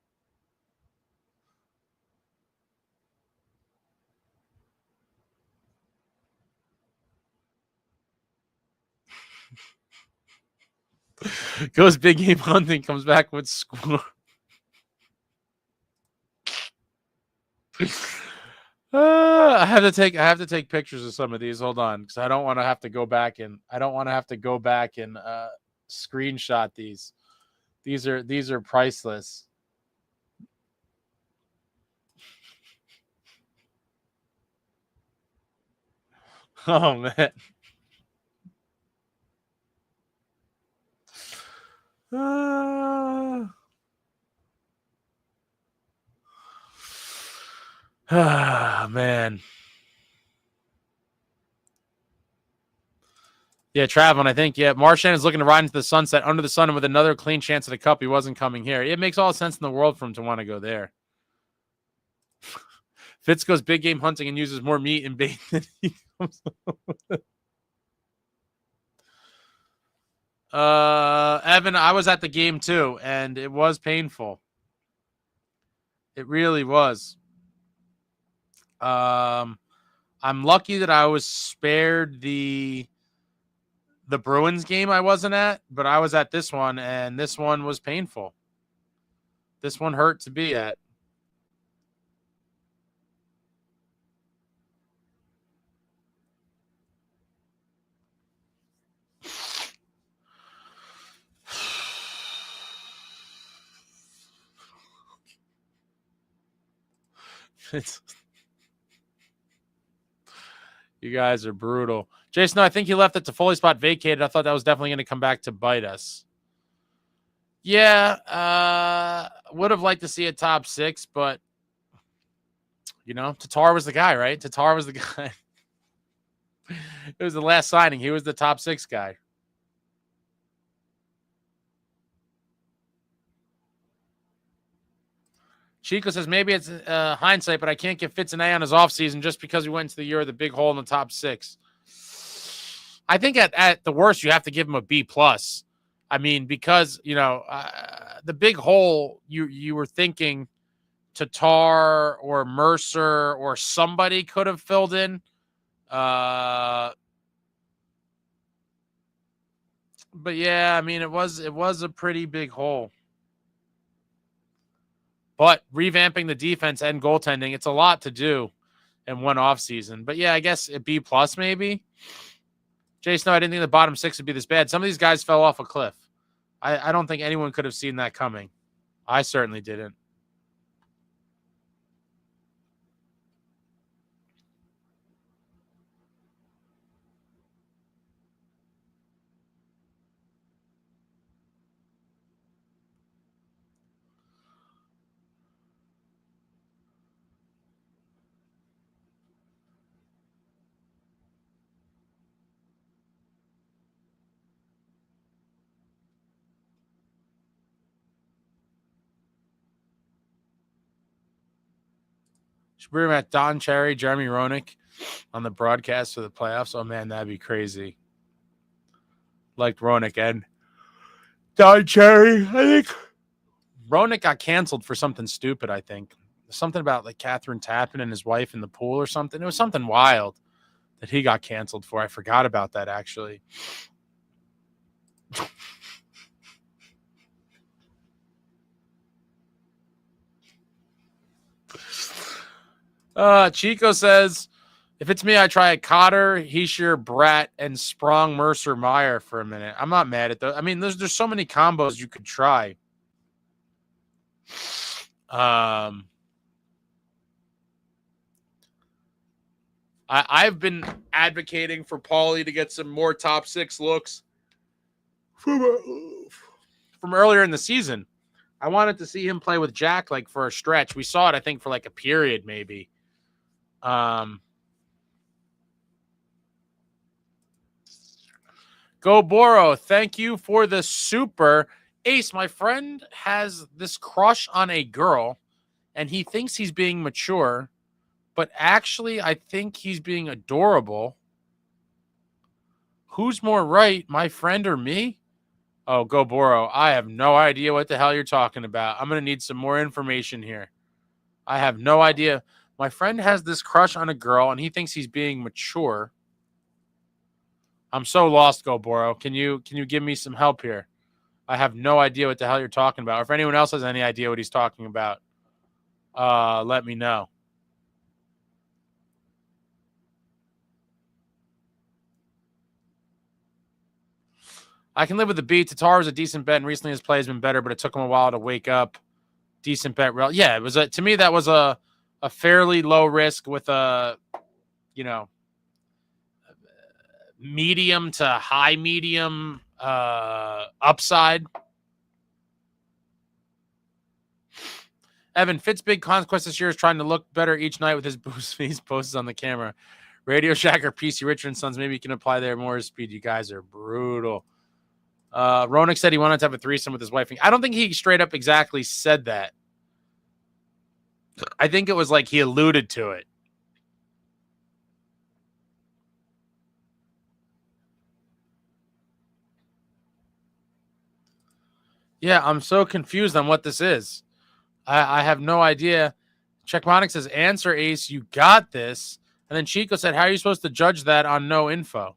Goes big game hunting, comes back with squirrel. I have to take pictures of some of these. Hold on, because I don't want to have to go back and screenshot these. These are priceless. Oh man. Man. Yeah, traveling, I think. Yeah, Marchand is looking to ride into the sunset under the sun and with another clean chance at a cup. He wasn't coming here. It makes all sense in the world for him to want to go there. Fitz goes big game hunting and uses more meat and bait than he comes Evan, I was at the game too, and it was painful. It really was. I'm lucky that I was spared the Bruins game I wasn't at, but I was at this one, and this one was painful. This one hurt to be at. You guys are brutal. Jason, I think he left it to Foley spot vacated. I thought that was definitely going to come back to bite us. Yeah, would have liked to see a top 6, but, you know, Tatar was the guy, right? Tatar was the guy. It was the last signing. He was the top 6 guy. Chico says, maybe it's hindsight, but I can't give Fitz an A on his offseason just because we went into the year of the big hole in the top 6. I think at the worst, you have to give him a B+. I mean, because, you know, the big hole, you were thinking Tatar or Mercer or somebody could have filled in. But yeah, I mean, it was a pretty big hole. But revamping the defense and goaltending, it's a lot to do in one offseason. But yeah, I guess a B+ maybe. Jason, no, I didn't think the bottom 6 would be this bad. Some of these guys fell off a cliff. I don't think anyone could have seen that coming. I certainly didn't. Should bring back Don Cherry, Jeremy Roenick on the broadcast for the playoffs. Oh, man, that'd be crazy. Liked Roenick and Don Cherry, I think. Roenick got canceled for something stupid, I think. Something about like Catherine Tappan and his wife in the pool or something. It was something wild that he got canceled for. I forgot about that, actually. Chico says, if it's me, I try a Cotter, Hischier, Bratt, and Sprong, Mercer, Meyer for a minute. I'm not mad at those. I mean, there's so many combos you could try. I've been advocating for Paulie to get some more top 6 looks from earlier in the season. I wanted to see him play with Jack like for a stretch. We saw it, I think, for like a period maybe. Go Boro, thank you for the super. Ace, my friend has this crush on a girl, and he thinks he's being mature, but actually I think he's being adorable. Who's more right, my friend or me? Oh, Go Boro, I have no idea what the hell you're talking about. I'm going to need some more information here. I have no idea. My friend has this crush on a girl, and he thinks he's being mature. I'm so lost, Go Boro. Can you give me some help here? I have no idea what the hell you're talking about. Or if anyone else has any idea what he's talking about, let me know. I can live with the beat. Tatar was a decent bet, and recently his play has been better, but it took him a while to wake up. Decent bet. Yeah, it was to me that was a fairly low risk with a, medium to high medium upside. Evan, Fitz' big conquest this year is trying to look better each night with his boost fees posted on the camera. Radio Shack or PC Richard and Sons, maybe you can apply there more speed. You guys are brutal. Ronick said he wanted to have a threesome with his wife. I don't think he straight up exactly said that. I think it was like he alluded to it. Yeah, I'm so confused on what this is. I have no idea. Checkmonic says, answer, Ace, you got this. And then Chico said, how are you supposed to judge that on no info?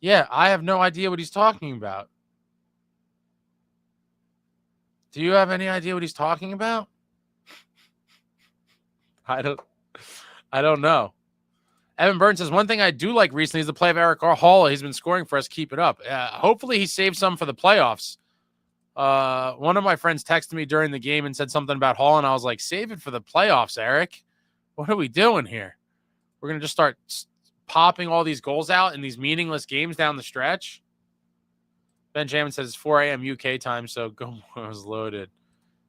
Yeah, I have no idea what he's talking about. Do you have any idea what he's talking about? I don't know. Evan Burns says, one thing I do like recently is the play of Eric Hall. He's been scoring for us. Keep it up. Hopefully he saved some for the playoffs. One of my friends texted me during the game and said something about Hall, and I was like, save it for the playoffs, Eric. What are we doing here? We're going to just start popping all these goals out in these meaningless games down the stretch. Benjamin says it's 4 a.m. UK time, so go was loaded.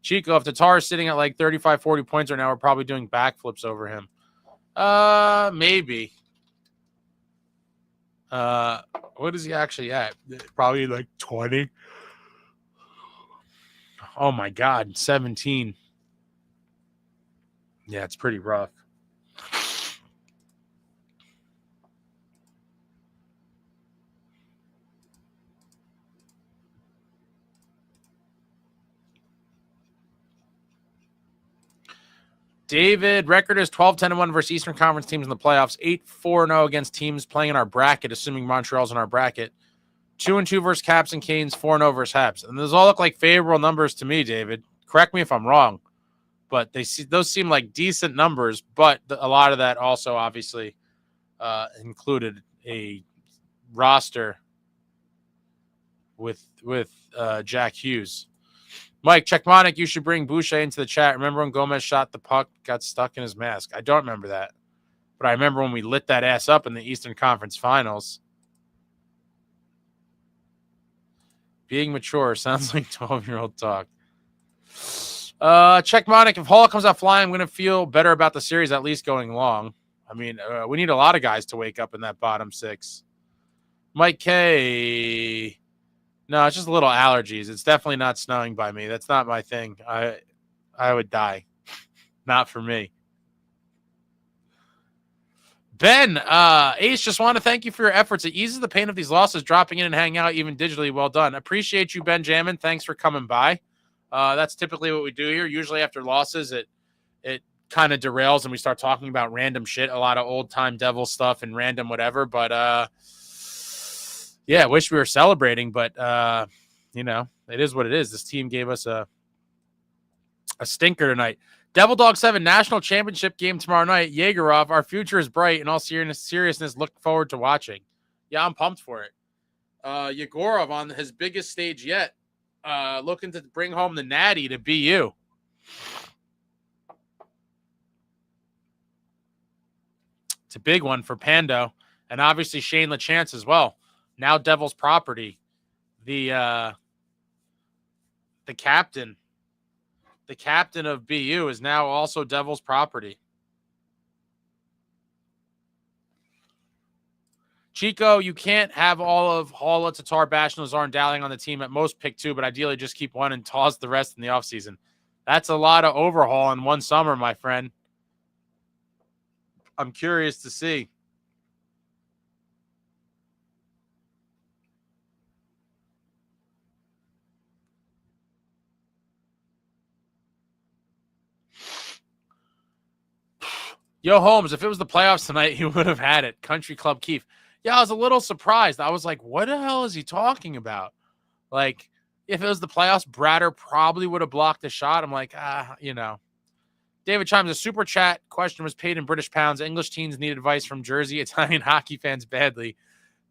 Chico, if Tatar is sitting at like 35, 40 points right now, we're probably doing backflips over him. Maybe. What is he actually at? Probably like 20. Oh my God, 17. Yeah, it's pretty rough. David, record is 12-10-1 versus Eastern Conference teams in the playoffs. 8-4-0 against teams playing in our bracket, assuming Montreal's in our bracket. 2-2 versus Caps and Canes, 4-0 versus Habs. And those all look like favorable numbers to me, David. Correct me if I'm wrong, but those seem like decent numbers. But a lot of that also obviously included a roster with Jack Hughes. Mike, Checkmonic, you should bring Boucher into the chat. Remember when Gomez shot the puck, got stuck in his mask? I don't remember that. But I remember when we lit that ass up in the Eastern Conference Finals. Being mature sounds like 12-year-old talk. Checkmonic, if Hall comes out flying, I'm going to feel better about the series, at least going long. I mean, we need a lot of guys to wake up in that bottom six. Mike K. No, it's just a little allergies. It's definitely not snowing by me. That's not my thing. I would die. Not for me. Ben, Ace, just want to thank you for your efforts. It eases the pain of these losses, dropping in and hanging out even digitally. Well done. Appreciate you, Benjamin. Thanks for coming by. That's typically what we do here. Usually after losses, it kind of derails and we start talking about random shit, a lot of old-time Devil stuff and random whatever. But, yeah, I wish we were celebrating, but, it is what it is. This team gave us a stinker tonight. Devil Dog 7 National Championship game tomorrow night. Yegorov, our future is bright. In all seriousness, look forward to watching. Yeah, I'm pumped for it. Yegorov on his biggest stage yet. Looking to bring home the natty to BU. It's a big one for Pando. And obviously Shane LaChance as well. Now Devils property. The captain. The captain of BU is now also Devils property. Chico, you can't have all of Halla, Tatar, Bash, Lazar, and Dowling on the team. At most, pick two, but ideally just keep one and toss the rest in the offseason. That's a lot of overhaul in one summer, my friend. I'm curious to see. Yo, Holmes, if it was the playoffs tonight, he would have had it. Country Club Keith. Yeah, I was a little surprised. I was like, what the hell is he talking about? Like, if it was the playoffs, Bratter probably would have blocked a shot. I'm like, David Chimes, a super chat question was paid in British pounds. English teens need advice from Jersey Italian hockey fans badly.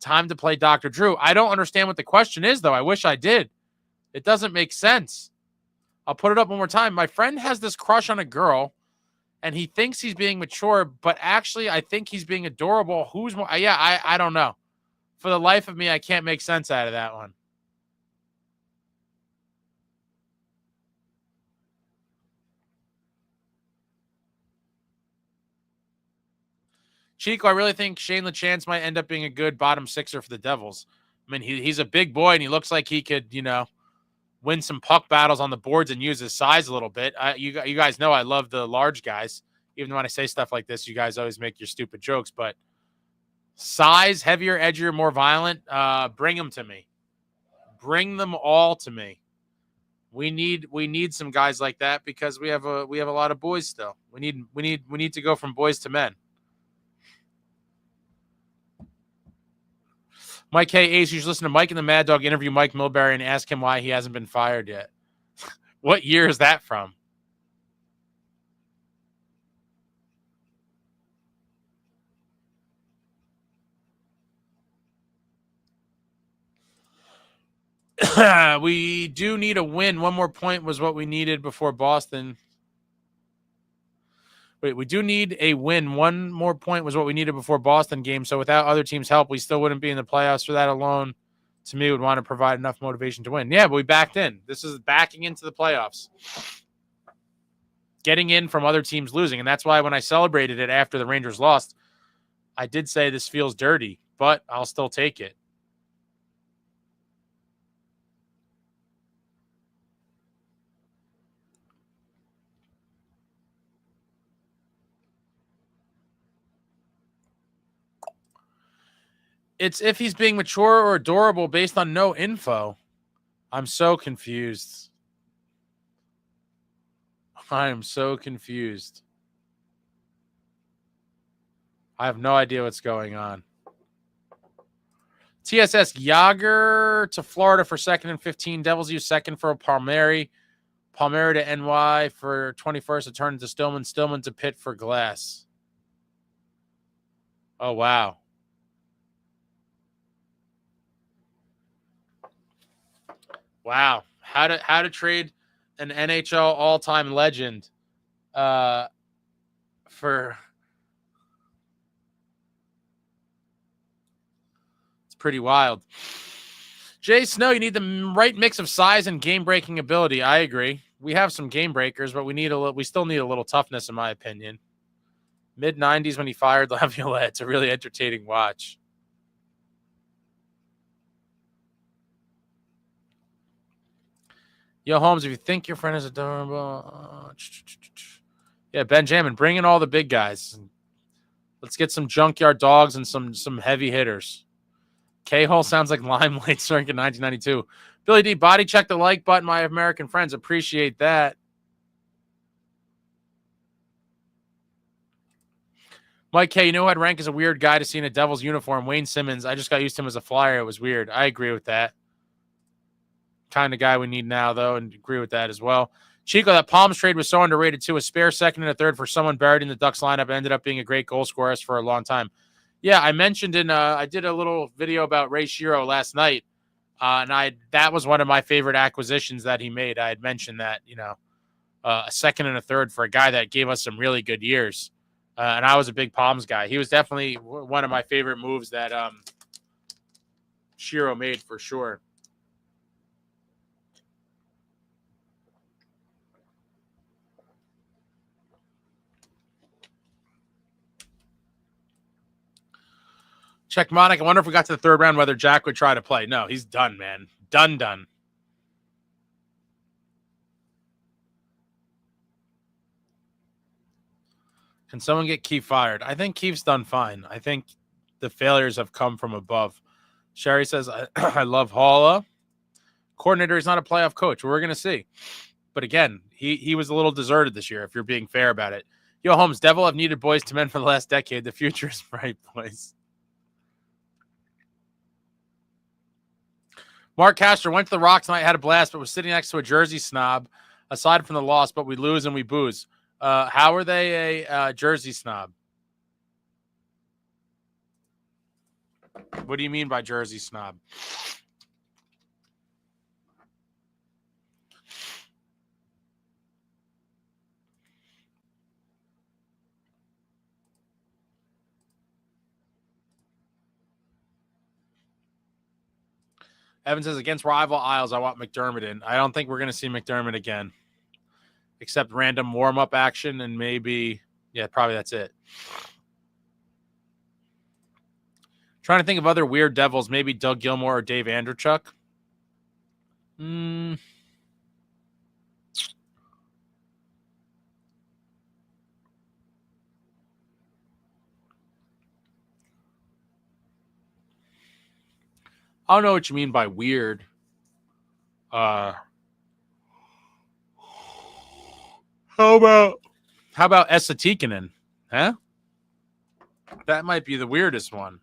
Time to play Dr. Drew. I don't understand what the question is, though. I wish I did. It doesn't make sense. I'll put it up one more time. My friend has this crush on a girl, and he thinks he's being mature, but actually I think he's being adorable. Who's more? Yeah, I don't know. For the life of me, I can't make sense out of that one. Chico, I really think Shane LeChance might end up being a good bottom sixer for the Devils. I mean, he's a big boy, and he looks like he could, win some puck battles on the boards and use his size a little bit. You guys know I love the large guys. Even when I say stuff like this, you guys always make your stupid jokes. But size, heavier, edgier, more violent, bring them to me. Bring them all to me. We need some guys like that because we have a lot of boys still. We need to go from boys to men. Mike K. Ace, you should listen to Mike and the Mad Dog interview Mike Milbury and ask him why he hasn't been fired yet. What year is that from? We do need a win. One more point was what we needed before Boston. Wait, we do need a win. One more point was what we needed before Boston game. So without other teams' help, we still wouldn't be in the playoffs. For that alone, to me, would want to provide enough motivation to win. Yeah, but we backed in. This is backing into the playoffs. Getting in from other teams losing. And that's why when I celebrated it after the Rangers lost, I did say this feels dirty, but I'll still take it. It's if he's being mature or adorable based on no info. I'm so confused. I am so confused. I have no idea what's going on. TSS Yager to Florida for 2nd and 15. Devils use 2nd for Palmieri. Palmieri to NY for 21st to turn to Stillman. Stillman to Pitt for Glass. Oh, wow. Wow. How to trade an NHL all-time legend for... It's pretty wild. Jay Snow, you need the right mix of size and game-breaking ability. I agree. We have some game breakers, but we still need a little toughness, in my opinion. Mid-90s when he fired Laviolette. It's a really entertaining watch. Yo, Holmes, if you think your friend is adorable... Yeah, Benjamin, bring in all the big guys. Let's get some junkyard dogs and some heavy hitters. K-Hole sounds like Limelight circa 1992. Billy D, body check the like button, my American friends. Appreciate that. Mike K, you know who I'd rank as a weird guy to see in a Devils uniform? Wayne Simmons. I just got used to him as a Flyer. It was weird. I agree with that. Kind of guy we need now, though, and agree with that as well. Chico, that Palms trade was so underrated, too. A spare 2nd and a 3rd for someone buried in the Ducks lineup ended up being a great goal scorer for a long time. Yeah, I mentioned I did a little video about Ray Shero last night, and that was one of my favorite acquisitions that he made. I had mentioned that, a 2nd and a 3rd for a guy that gave us some really good years. And I was a big Palms guy. He was definitely one of my favorite moves that Shero made for sure. Check Monic. I wonder if we got to the 3rd round whether Jack would try to play. No, he's done, man. Done. Can someone get Keefe fired? I think Keefe's done fine. I think the failures have come from above. Sherry says, I love Halla. Coordinator is not a playoff coach. We're going to see. But again, he was a little deserted this year, if you're being fair about it. Yo, Holmes, Devil have needed boys to men for the last decade. The future is bright, boys. Mark Castor went to the Rock tonight, had a blast, but was sitting next to a Jersey snob. Aside from the loss, but we lose and we booze. How are they a Jersey snob? What do you mean by Jersey snob? Evan says, against rival Isles, I want McDermott in. I don't think we're going to see McDermott again, except random warm-up action and maybe, yeah, probably that's it. Trying to think of other weird Devils, maybe Doug Gilmour or Dave Andrechuk. I don't know what you mean by weird. How about Esa Tikkanen? Huh? That might be the weirdest one.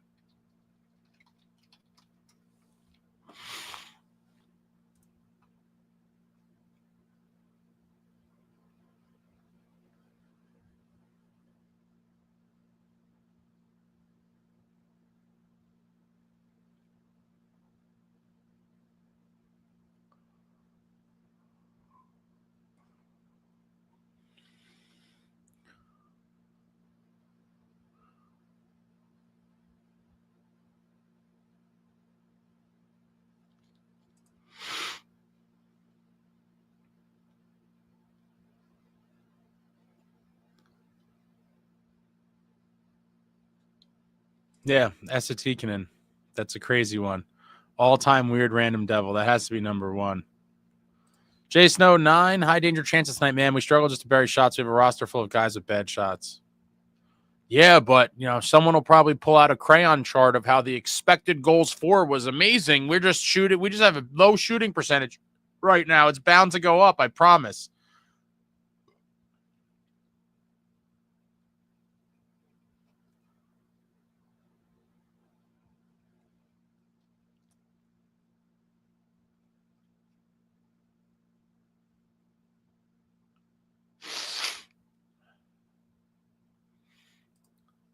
Yeah, Esa Tikkanen. That's a crazy one. All-time weird random Devil. That has to be number one. Jay Snow 9. High danger chances tonight, man. We struggle just to bury shots. We have a roster full of guys with bad shots. Yeah, but someone will probably pull out a crayon chart of how the expected goals for was amazing. We just have a low shooting percentage right now. It's bound to go up, I promise.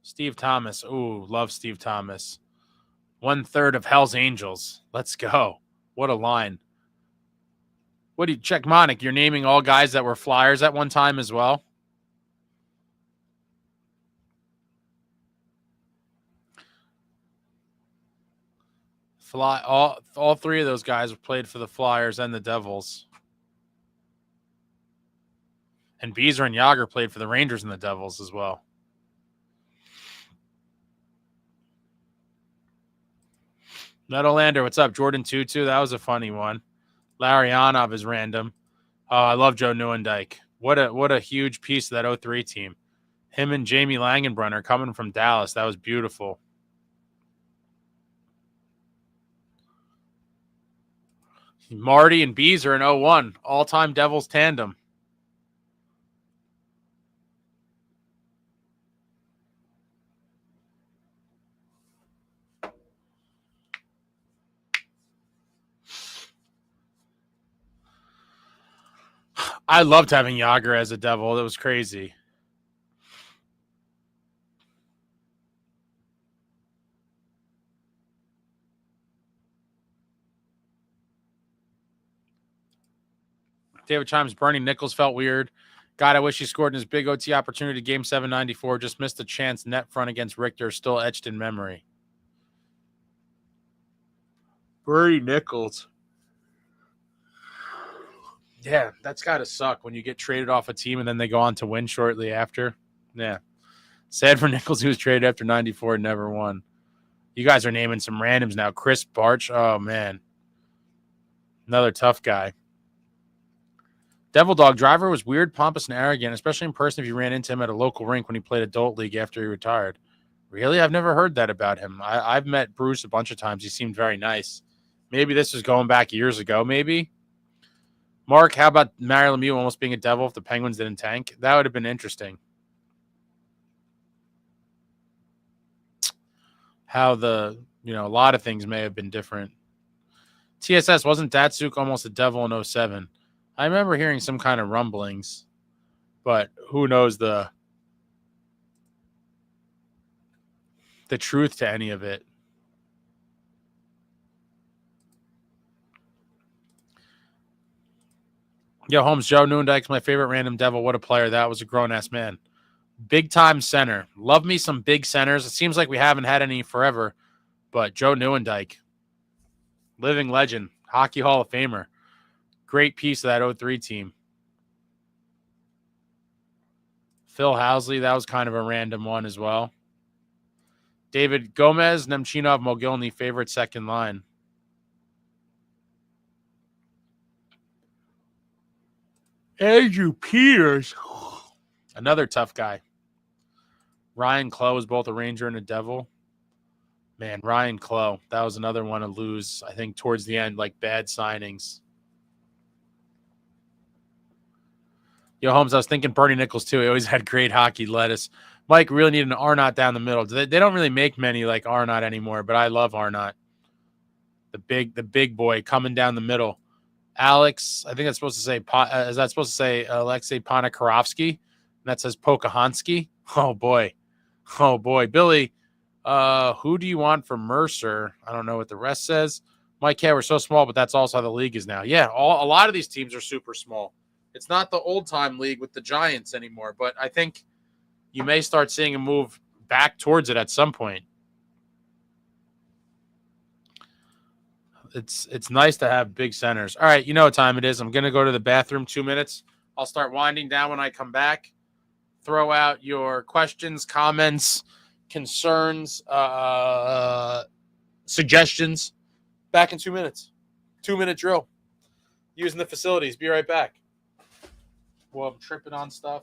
Steve Thomas. Ooh, love Steve Thomas. 1/3 of Hell's Angels. Let's go. What a line. What do you check, Monic? You're naming all guys that were Flyers at one time as well? All three of those guys have played for the Flyers and the Devils. And Beezer and Yager played for the Rangers and the Devils as well. Meadowlander, what's up? Jordan Tutu, that was a funny one. Larionov is random. Oh, I love Joe Neuendijk. What a huge piece of that 03 team. Him and Jamie Langenbrunner coming from Dallas. That was beautiful. Marty and Beezer in 01. All-time Devils tandem. I loved having Yager as a Devil. It was crazy. David Chimes, Bernie Nichols felt weird. God, I wish he scored in his big OT opportunity. Game 794. Just missed a chance. Net front against Richter. Still etched in memory. Bernie Nichols. Yeah, that's got to suck when you get traded off a team and then they go on to win shortly after. Yeah. Sad for Nichols, who was traded after 94 and never won. You guys are naming some randoms now. Chris Barch. Oh, man. Another tough guy. Devil Dog Driver was weird, pompous, and arrogant, especially in person if you ran into him at a local rink when he played adult league after he retired. Really? I've never heard that about him. I've met Bruce a bunch of times. He seemed very nice. Maybe this was going back years ago, maybe. Mark, how about Mario Lemieux almost being a Devil if the Penguins didn't tank? That would have been interesting. How a lot of things may have been different. TSS, wasn't Datsuk almost a Devil in 07? I remember hearing some kind of rumblings, but who knows the truth to any of it. Yo, Holmes, Joe Newendike's my favorite random devil. What a player. That was a grown-ass man. Big-time center. Love me some big centers. It seems like we haven't had any forever, but Joe Newendike, living legend, Hockey Hall of Famer. Great piece of that 03 team. Phil Housley, that was kind of a random one as well. David Gomez, Nemchinov, Mogilny, favorite second line. Andrew Peters, another tough guy. Ryan Clough was both a Ranger and a Devil. Man, Ryan Clough, that was another one to lose, I think, towards the end, like bad signings. Yo, Holmes, I was thinking Bernie Nichols, too. He always had great hockey lettuce. Mike really needed an Arnott down the middle. They don't really make many like Arnott anymore, but I love Arnott. The big boy coming down the middle. Alex, I think that's supposed to say, is that supposed to say Alexei Ponikarovsky? That says Pokahansky. Oh, boy. Oh, boy. Billy, who do you want for Mercer? I don't know what the rest says. Mike, yeah, we're so small, but that's also how the league is now. Yeah, a lot of these teams are super small. It's not the old-time league with the Giants anymore, but I think you may start seeing a move back towards it at some point. It's nice to have big centers. All right, you know what time it is. I'm going to go to the bathroom 2 minutes. I'll start winding down when I come back. Throw out your questions, comments, concerns, suggestions. Back in 2 minutes. 2-minute drill. Using the facilities. Be right back. Well, I'm tripping on stuff.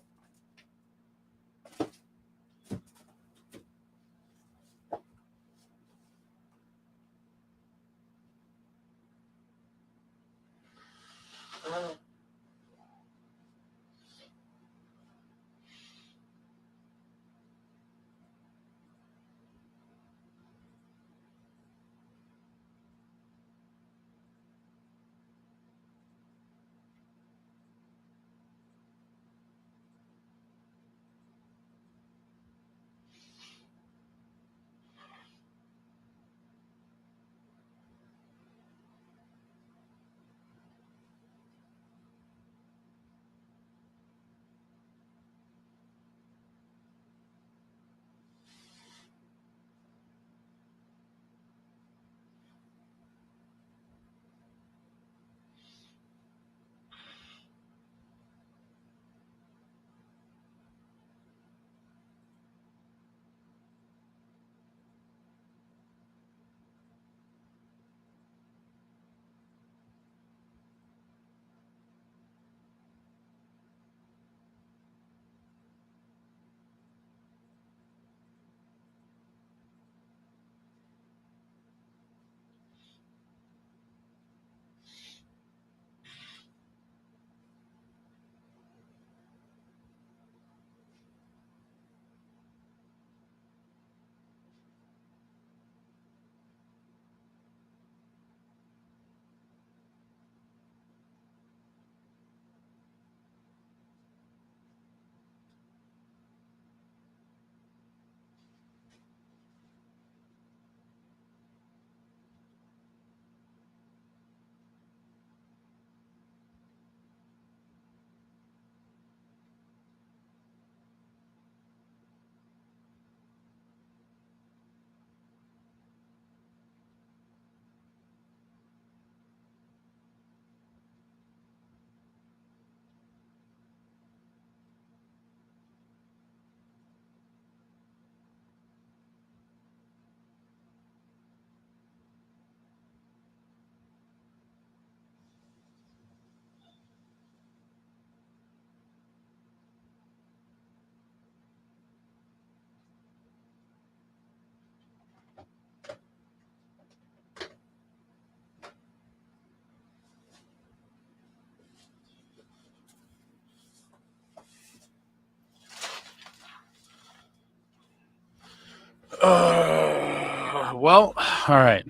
Well, all right.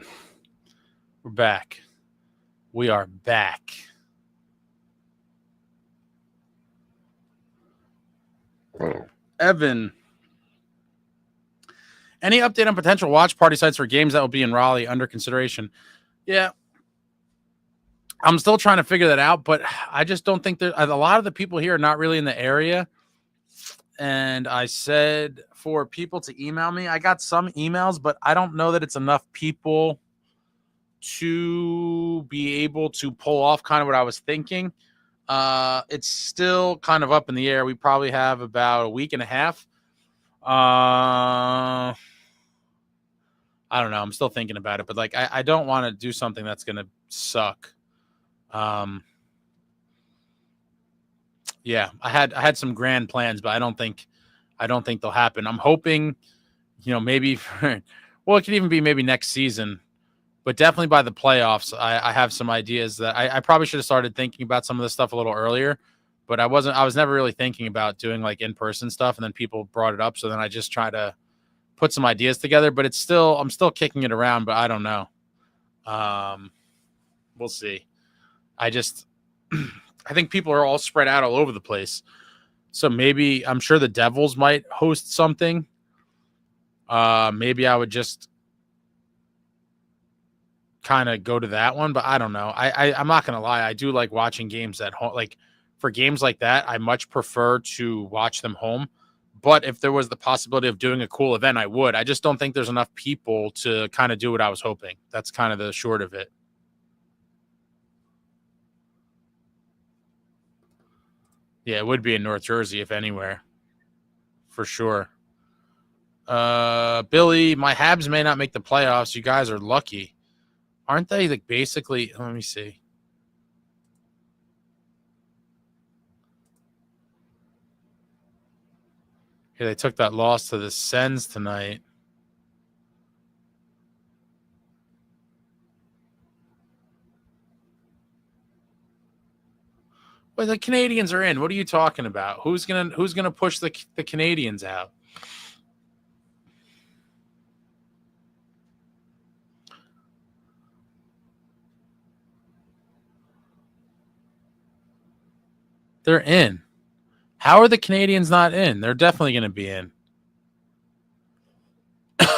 We're back. We are back. Evan, any update on potential watch party sites for games that will be in Raleigh under consideration? Yeah. I'm still trying to figure that out, but I just don't think that a lot of the people here are not really in the area. And I said for people to email me. I got some emails, but I don't know that it's enough people to be able to pull off kind of what I was thinking. It's still kind of up in the air. We probably have about a week and a half. I don't know. I'm still thinking about it, but like, I don't want to do something that's going to suck. Yeah, I had some grand plans, but I don't think they'll happen. I'm hoping, maybe well, it could even be maybe next season, but definitely by the playoffs, I have some ideas that I probably should have started thinking about some of this stuff a little earlier, but I was never really thinking about doing like in-person stuff. And then people brought it up. So then I just try to put some ideas together, but I'm still kicking it around, but I don't know. We'll see. I think people are all spread out all over the place. So maybe I'm sure the Devils might host something. Maybe I would just kind of go to that one, but I don't know. I'm not going to lie. I do like watching games at home. Like for games like that, I much prefer to watch them home. But if there was the possibility of doing a cool event, I would. I just don't think there's enough people to kind of do what I was hoping. That's kind of the short of it. Yeah, it would be in North Jersey, if anywhere. For sure. Billy, my Habs may not make the playoffs. You guys are lucky. Aren't they like basically, let me see. Yeah, they took that loss to the Sens tonight. Well, the Canadians are in. What are you talking about? Who's gonna push the Canadians out? They're in. How are the Canadians not in? They're definitely going to be in.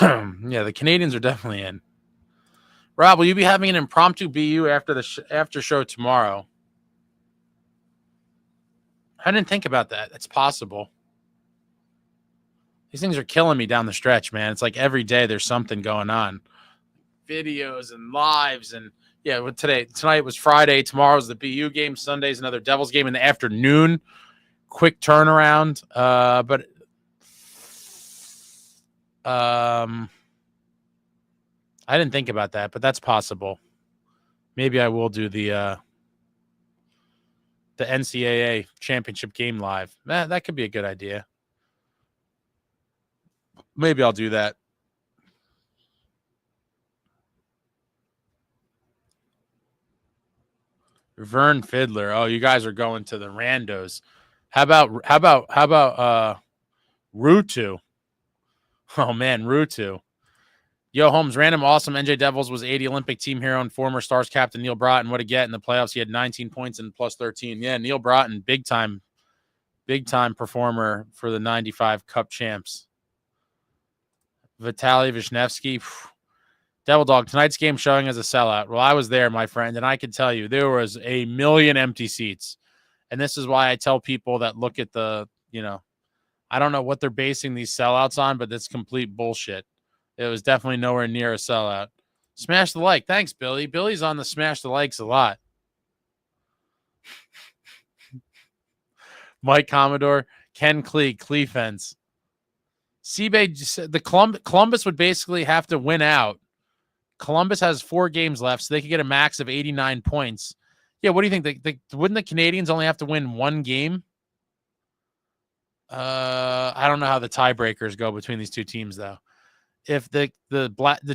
Yeah, the Canadians are definitely in. Rob, will you be having an impromptu BU after the after show tomorrow? I didn't think about that. It's possible. These things are killing me down the stretch, man. It's like every day there's something going on. Videos and lives and yeah, tonight was Friday. Tomorrow's the BU game. Sunday's another Devils game in the afternoon. Quick turnaround. But I didn't think about that, but that's possible. Maybe I will do the NCAA championship game live. That could be a good idea. Maybe I'll do that. Vern Fiddler. Oh, you guys are going to the randos. How about Rutu? Oh man, Rutu. Yo, Holmes, random awesome NJ Devils was 80 Olympic team hero and former Stars captain Neil Broughton. What a get in the playoffs. He had 19 points and plus 13. Yeah, Neil Broughton, big time performer for the 95 Cup champs. Vitaly Vishnevsky. Devil Dog, tonight's game showing as a sellout. Well, I was there, my friend, and I can tell you there was a million empty seats. And this is why I tell people that look at the, I don't know what they're basing these sellouts on, but it's complete bullshit. It was definitely nowhere near a sellout. Smash the like. Thanks, Billy. Billy's on the smash the likes a lot. Mike Commodore, Ken Klee fence. Seabay, the Columbus would basically have to win out. Columbus has 4 games left, so they could get a max of 89 points. Yeah, what do you think? Wouldn't the Canadians only have to win 1 game? I don't know how the tiebreakers go between these two teams, though. If the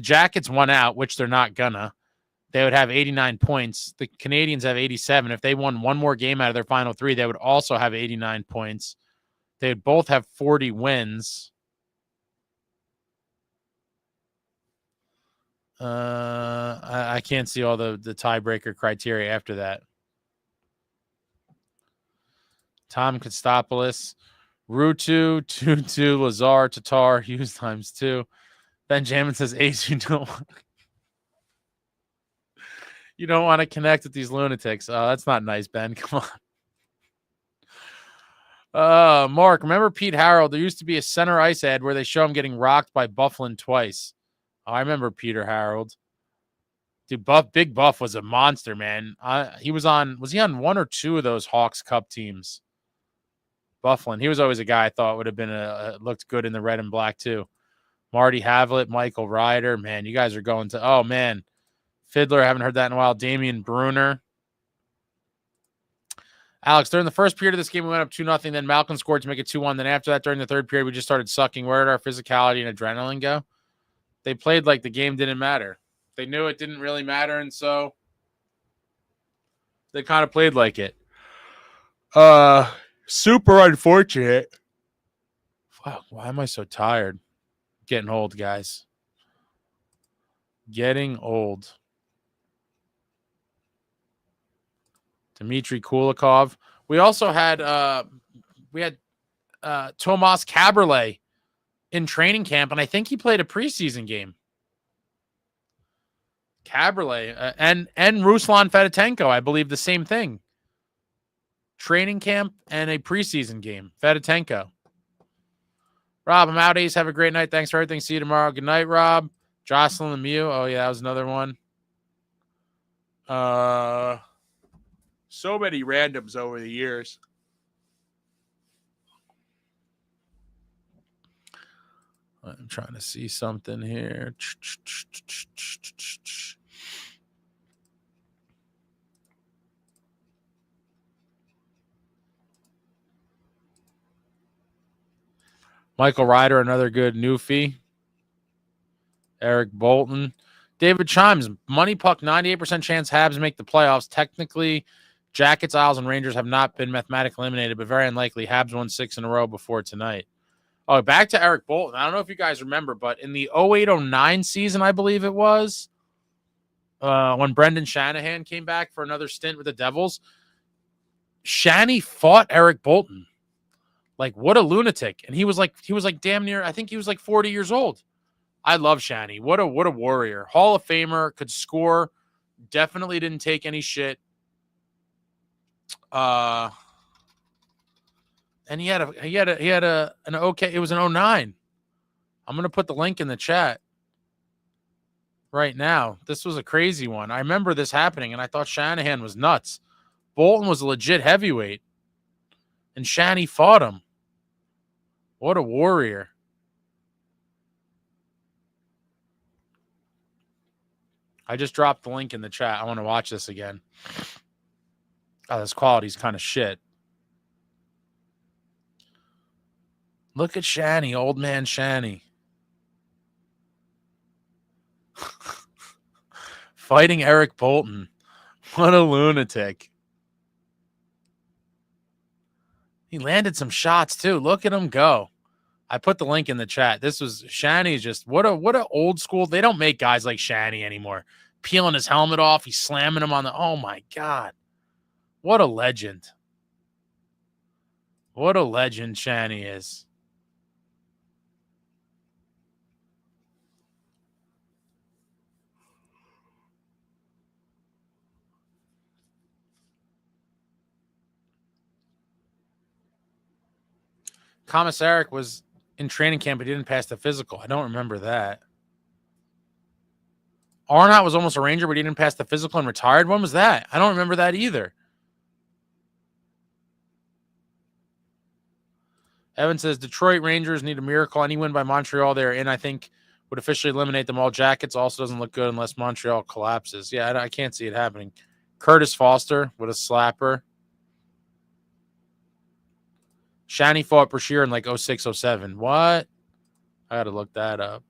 Jackets won out, which they're not gonna, they would have 89 points. The Canadians have 87. If they won 1 more game out of their final 3, they would also have 89 points. They would both have 40 wins. I can't see all the tiebreaker criteria after that. Tom Kostopoulos, Rutu, Tutu, Lazar, Tatar, Hughes times 2. Benjamin says, Ace, you don't. You don't want to connect with these lunatics. Oh, that's not nice, Ben. Come on. Mark, remember Pete Harold? There used to be a center ice ad where they show him getting rocked by Bufflin twice. Oh, I remember Peter Harold. Dude, Big Buff was a monster, man. Was he on one or two of those Hawks Cup teams? Bufflin. He was always a guy I thought would have been looked good in the red and black too. Marty Havlet, Michael Ryder. Man, you guys are going to, oh man. Fiddler, I haven't heard that in a while. Damian Bruner. Alex, during the first period of this game, we went up 2-0. Then Malkin scored to make it 2-1. Then after that, during the third period, we just started sucking. Where did our physicality and adrenaline go? They played like the game didn't matter. They knew it didn't really matter, and so they kind of played like it. Super unfortunate. Wow, why am I so tired? Getting old, guys. Getting old. Dmitry Kulikov. We also had Tomas Kaberle in training camp, and I think he played a preseason game. Kaberle and Ruslan Fedotenko, I believe the same thing. Training camp and a preseason game. Fedotenko. Rob, I'm out, Ace. Have a great night. Thanks for everything. See you tomorrow. Good night, Rob. Jocelyn Lemieux. Oh, yeah, that was another one. So many randoms over the years. I'm trying to see something here. Michael Ryder, another good newfie. Eric Bolton. David Chimes, money puck, 98% chance Habs make the playoffs. Technically, Jackets, Isles, and Rangers have not been mathematically eliminated, but very unlikely. Habs won 6 in a row before tonight. Oh, back to Eric Bolton. I don't know if you guys remember, but in the 08-09 season, I believe it was, when Brendan Shanahan came back for another stint with the Devils, Shanny fought Eric Bolton. Like, what a lunatic. And he was like damn near, I think he was like 40 years old. I love Shanny. What a warrior. Hall of Famer, could score, definitely didn't take any shit. And he had an okay, it was an 09. I'm going to put the link in the chat right now. This was a crazy one. I remember this happening, and I thought Shanahan was nuts. Bolton was a legit heavyweight, and Shanny fought him. What a warrior. I just dropped the link in the chat. I want to watch this again. Oh, this quality's kind of shit. Look at Shanny, old man Shanny. Fighting Eric Bolton. What a lunatic. He landed some shots, too. Look at him go. I put the link in the chat. This was Shanny's just what a old school. They don't make guys like Shanny anymore. Peeling his helmet off. He's slamming him on the. Oh my God. What a legend. What a legend Shanny is. Commissaric was in training camp, but he didn't pass the physical. I don't remember that. Arnott was almost a Ranger, but he didn't pass the physical and retired. When was that? I don't remember that either. Evan says, Detroit Rangers need a miracle. Any win by Montreal they're in, I think, would officially eliminate them all. Jackets also doesn't look good unless Montreal collapses. Yeah, I can't see it happening. Curtis Foster with a slapper. Shanny fought Brashear in like 06, 07. What? I got to look that up.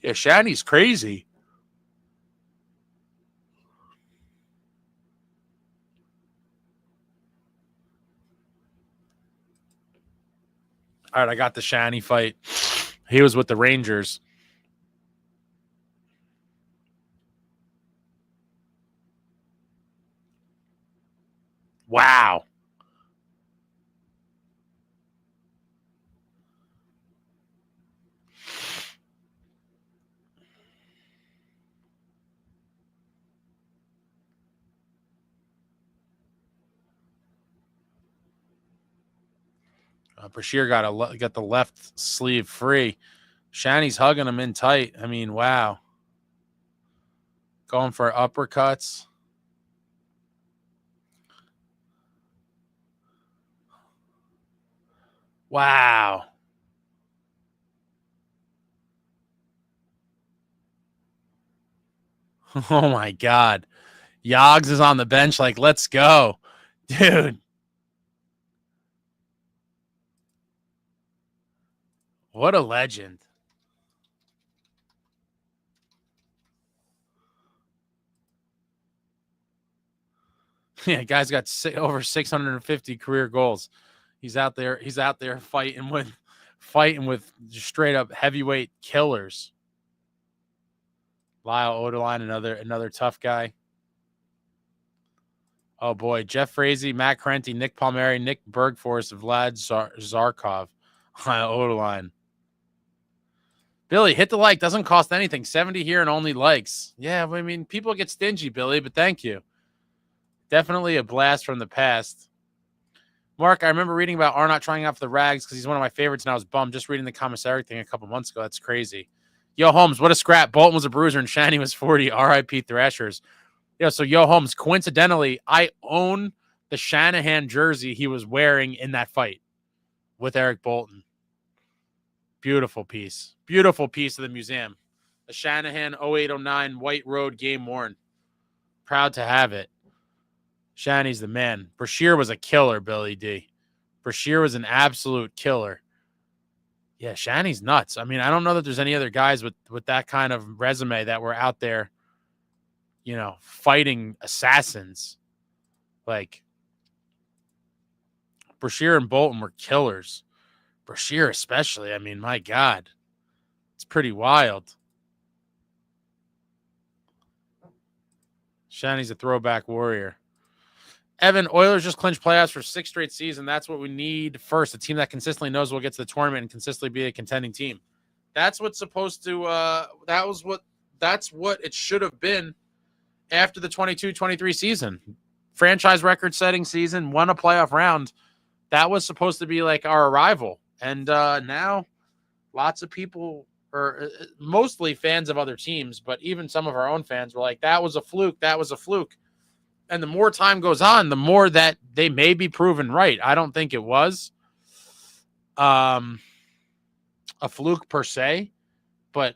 Yeah, Shanny's crazy. All right, I got the Shanny fight. He was with the Rangers. Wow. Brashear got the left sleeve free. Shanny's hugging him in tight. I mean, wow. Going for uppercuts. Wow. Oh, my God. Yogs is on the bench like, let's go. Dude. What a legend. Yeah, guy's got over 650 career goals. He's out there fighting with straight up heavyweight killers. Lyle Oderline, another tough guy. Oh boy, Jeff Frazee, Matt Krenti, Nick Palmieri, Nick Bergforce, Vlad Zarkov. Lyle Oderline. Billy, hit the like. Doesn't cost anything. 70 here and only likes. Yeah, I mean, people get stingy, Billy, but thank you. Definitely a blast from the past. Mark, I remember reading about Arnott trying out for the Rags because he's one of my favorites, and I was bummed just reading the commissary thing a couple months ago. That's crazy. Yo, Holmes, what a scrap. Bolton was a bruiser, and Shanny was 40. R.I.P. Thrashers. Yeah, so Yo, Holmes, coincidentally, I own the Shanahan jersey he was wearing in that fight with Eric Bolton. Beautiful piece. Beautiful piece of the museum. The Shanahan 0809 White Road game worn. Proud to have it. Shanny's the man. Brashear was a killer, Billy D. Brashear was an absolute killer. Yeah, Shanny's nuts. I mean, I don't know that there's any other guys with that kind of resume that were out there, you know, fighting assassins. Like, Brashear and Bolton were killers. Brashear especially. I mean, my God. It's pretty wild. Shanny's a throwback warrior. Evan, Oilers just clinched playoffs for 6th straight season. That's what we need first. A team that consistently knows we'll get to the tournament and consistently be a contending team. That's what's supposed to that's what it should have been after the 22-23 season. Franchise record setting season, won a playoff round. That was supposed to be like our arrival. And now lots of people, or mostly fans of other teams, but even some of our own fans were like, that was a fluke. That was a fluke. And the more time goes on, the more that they may be proven right. I don't think it was a fluke per se, but,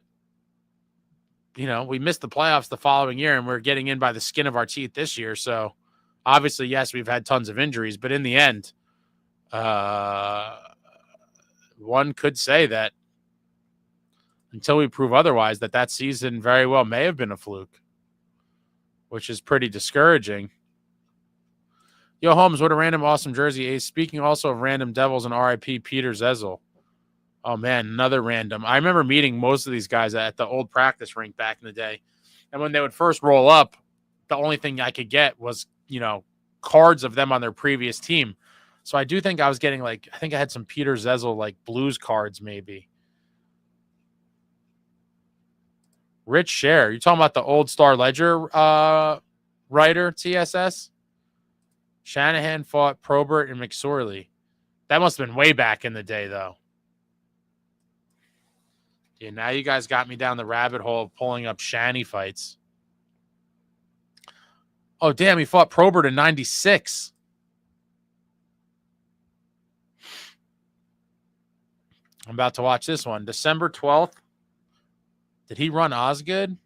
you know, we missed the playoffs the following year and we're getting in by the skin of our teeth this year. So obviously, yes, we've had tons of injuries, but in the end, one could say that until we prove otherwise, that season very well may have been a fluke, which is pretty discouraging. Yo, Holmes, what a random awesome jersey. Ace. Speaking also of random Devils and RIP Peter Zezel. Oh, man, another random. I remember meeting most of these guys at the old practice rink back in the day. And when they would first roll up, the only thing I could get was, you know, cards of them on their previous team. So I do think I was getting, like, I think I had some Peter Zezel, like, Blues cards maybe. Rich Share. You talking about the old Star Ledger writer, TSS? Shanahan fought Probert and McSorley. That must have been way back in the day, though. Yeah, now you guys got me down the rabbit hole of pulling up Shanny fights. Oh, damn, he fought Probert in 96. I'm about to watch this one. December 12th. Did he run Osgood?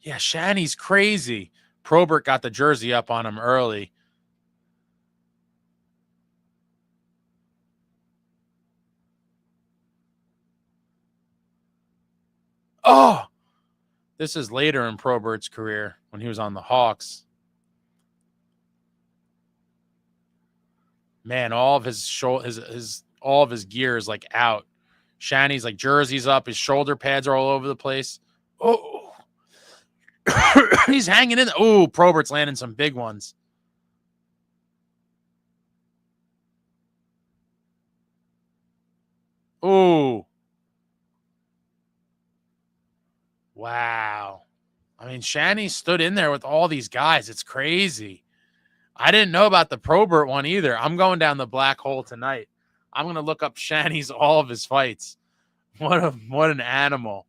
Yeah, Shanny's crazy. Probert got the jersey up on him early. Oh, this is later in Probert's career when he was on the Hawks. Man, all of all of his gear is like out. Shanny's like jerseys up, his shoulder pads are all over the place. Oh, he's hanging in. Oh, Probert's landing some big ones. Oh, wow. I mean, Shanny stood in there with all these guys. It's crazy. I didn't know about the Probert one either. I'm going down the black hole tonight. I'm going to look up Shanny's all of his fights. What an animal.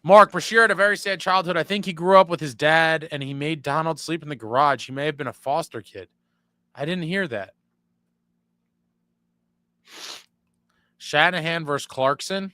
Mark, Brashear had a very sad childhood. I think he grew up with his dad and he made Donald sleep in the garage. He may have been a foster kid. I didn't hear that. Shanahan versus Clarkson.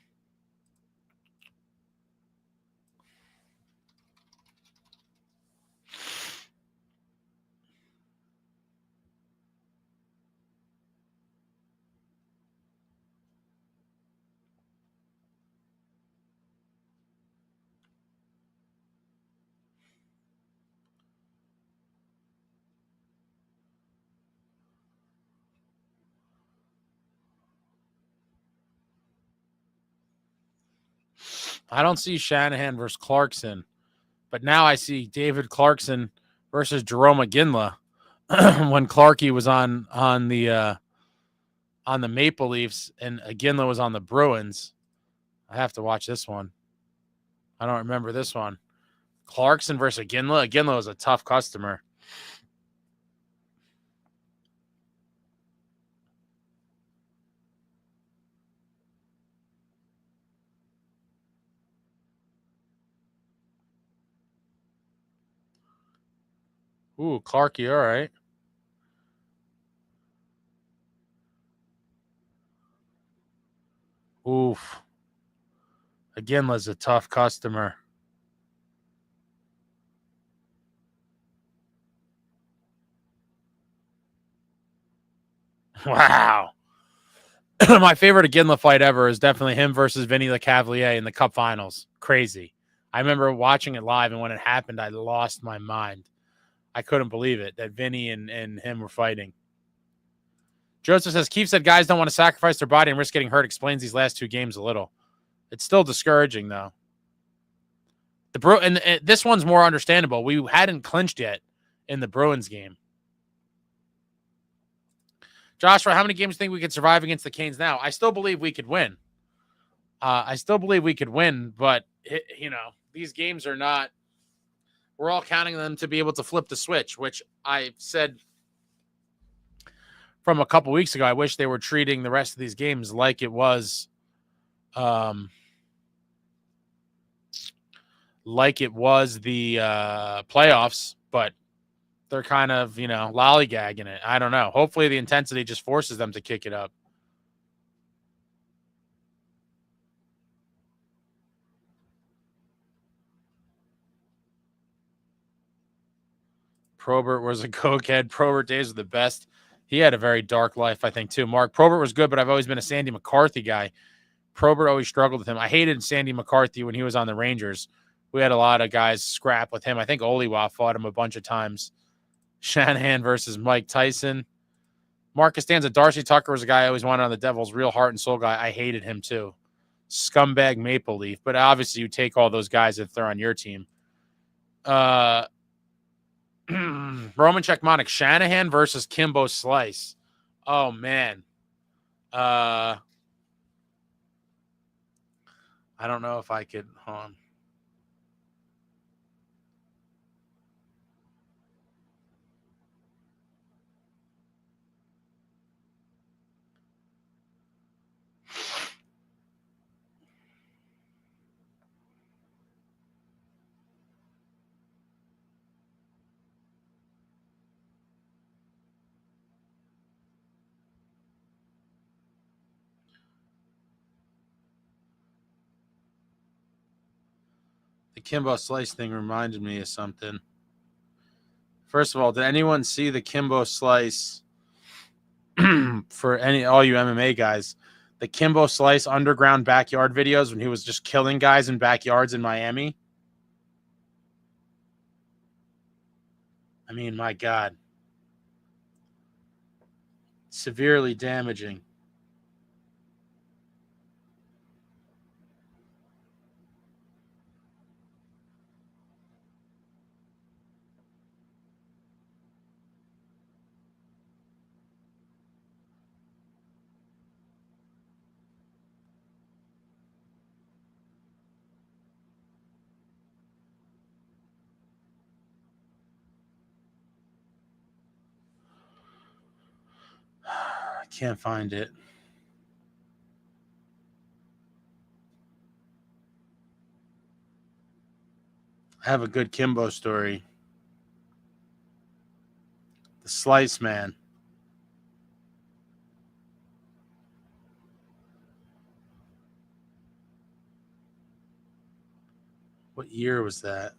I don't see Shanahan versus Clarkson, but now I see David Clarkson versus Jerome Iginla when Clarkie was on the Maple Leafs and Iginla was on the Bruins. I have to watch this one. I don't remember this one. Clarkson versus Iginla. Iginla was a tough customer. Ooh, Clarkie, all right. Oof. Iginla's a tough customer. Wow. My favorite Iginla fight ever is definitely him versus Vinny LeCavalier in the Cup Finals. Crazy. I remember watching it live, and when it happened, I lost my mind. I couldn't believe it that Vinny and him were fighting. Joseph says, Keefe said guys don't want to sacrifice their body and risk getting hurt. Explains these last two games a little. It's still discouraging, though. And this one's more understandable. We hadn't clinched yet in the Bruins game. Joshua, how many games do you think we could survive against the Canes now? I still believe we could win. But, these games are not – we're all counting them to be able to flip the switch, which I said from a couple weeks ago. I wish they were treating the rest of these games like it was the playoffs, but they're kind of, lollygagging it. I don't know. Hopefully the intensity just forces them to kick it up. Probert was a cokehead. Probert days were the best. He had a very dark life, I think, too. Mark, Probert was good, but I've always been a Sandy McCarthy guy. Probert always struggled with him. I hated Sandy McCarthy when he was on the Rangers. We had a lot of guys scrap with him. I think Oliwa fought him a bunch of times. Shanahan versus Mike Tyson. Mark Costanza. Darcy Tucker was a guy I always wanted on the Devils. Real heart and soul guy. I hated him, too. Scumbag Maple Leaf. But obviously you take all those guys if they're on your team. Roman Checkmonic. Shanahan versus Kimbo Slice. Oh, man. I don't know if I could. Hold on. The Kimbo Slice thing reminded me of something. First of all, did anyone see the Kimbo Slice for all you MMA guys? The Kimbo Slice underground backyard videos when he was just killing guys in backyards in Miami? I mean, my God. Severely damaging. can't find it. I have a good Kimbo story. The Slice Man. What year was that?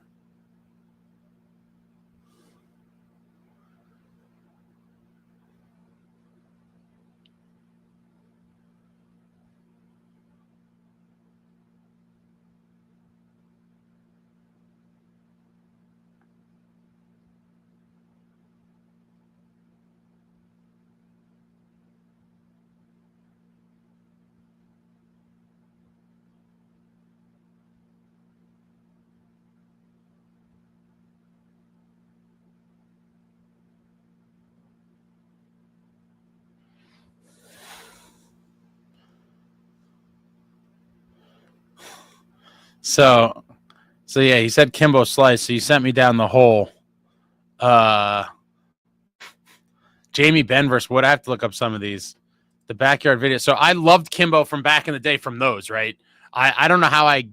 So yeah, he said Kimbo Slice. So he sent me down the hole. Jamie Ben versus Wood. I have to look up some of these. The backyard video. So I loved Kimbo from back in the day from those, right? I don't know how I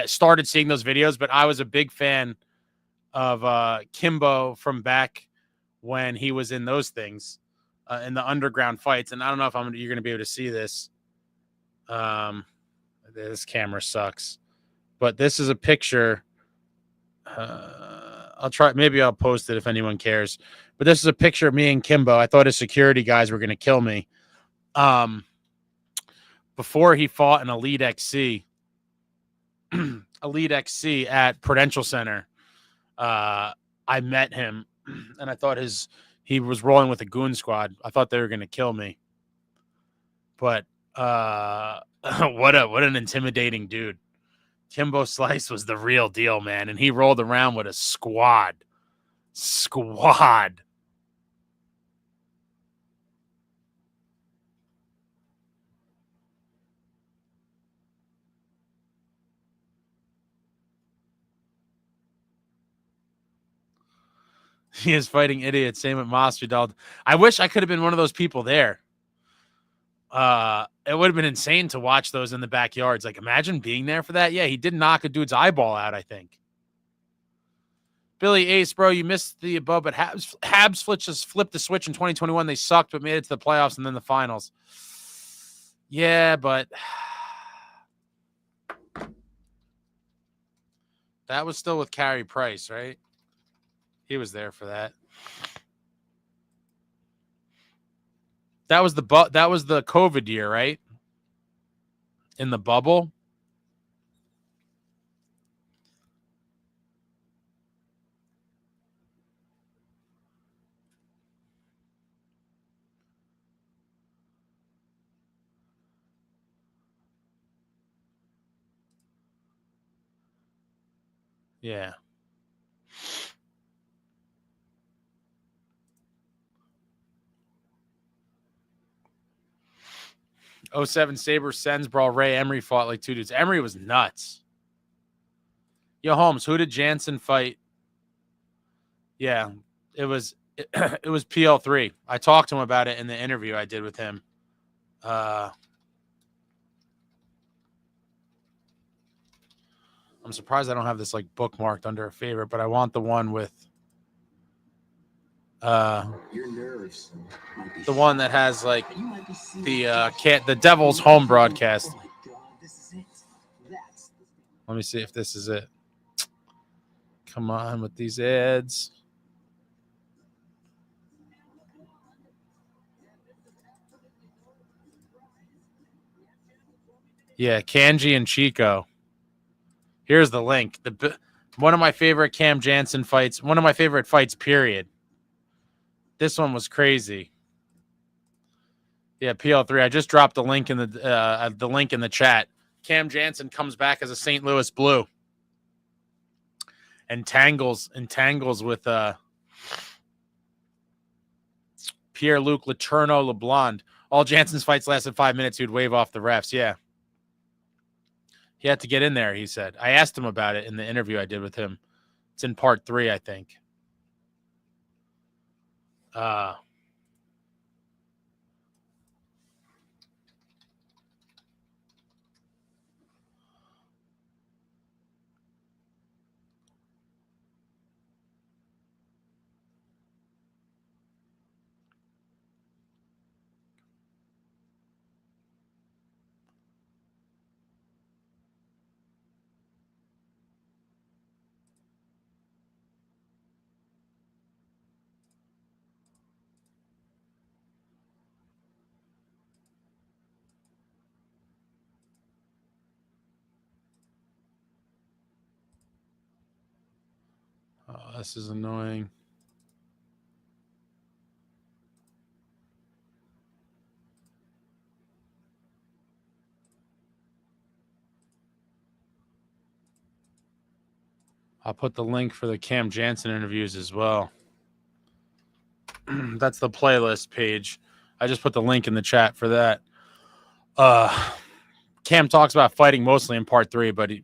started seeing those videos, but I was a big fan of Kimbo from back when he was in those things, in the underground fights. And I don't know if you're going to be able to see this. This camera sucks, but this is a picture. I'll try. Maybe I'll post it if anyone cares. But this is a picture of me and Kimbo. I thought his security guys were going to kill me. Before he fought an Elite XC, at Prudential Center, I met him, and I thought he was rolling with a goon squad. I thought they were going to kill me. But what an intimidating dude. Kimbo Slice was the real deal, man, and he rolled around with a squad. He is fighting idiots. Same at Masvidal. I wish I could have been one of those people there. It would have been insane to watch those in the backyards. Like, imagine being there for that. Yeah, he did knock a dude's eyeball out, I think. Billy Ace, bro, you missed the above, but Habs flipped the switch in 2021. They sucked, but made it to the playoffs and then the finals. Yeah, but that was still with Carey Price, right? He was there for that. That was the COVID year, right? In the bubble. Yeah. '07 Sabres Sens brawl. Ray Emery fought like two dudes. Emery was nuts. Yo, Holmes, who did Jansen fight? Yeah, it was PL3. I talked to him about it in the interview I did with him. I'm surprised I don't have this like bookmarked under a favorite, but I want the one with your nerves. The one that has like the Devils home broadcast. Oh my God, this is it. Let me see if this is it. Come on with these ads. Yeah, Kanji and Chico. Here's the link. One of my favorite Cam Jansen fights. One of my favorite fights, period. This one was crazy. Yeah, PL3. I just dropped the link in the chat. Cam Jansen comes back as a St. Louis Blue. And tangles with Pierre-Luc Letourneau LeBlanc. All Jansen's fights lasted 5 minutes. He'd wave off the refs. Yeah. He had to get in there, he said. I asked him about it in the interview I did with him. It's in part 3, I think. Oh, this is annoying. I'll put the link for the Cam Jansen interviews as well. That's the playlist page. I just put the link in the chat for that. Cam talks about fighting mostly in part 3, but he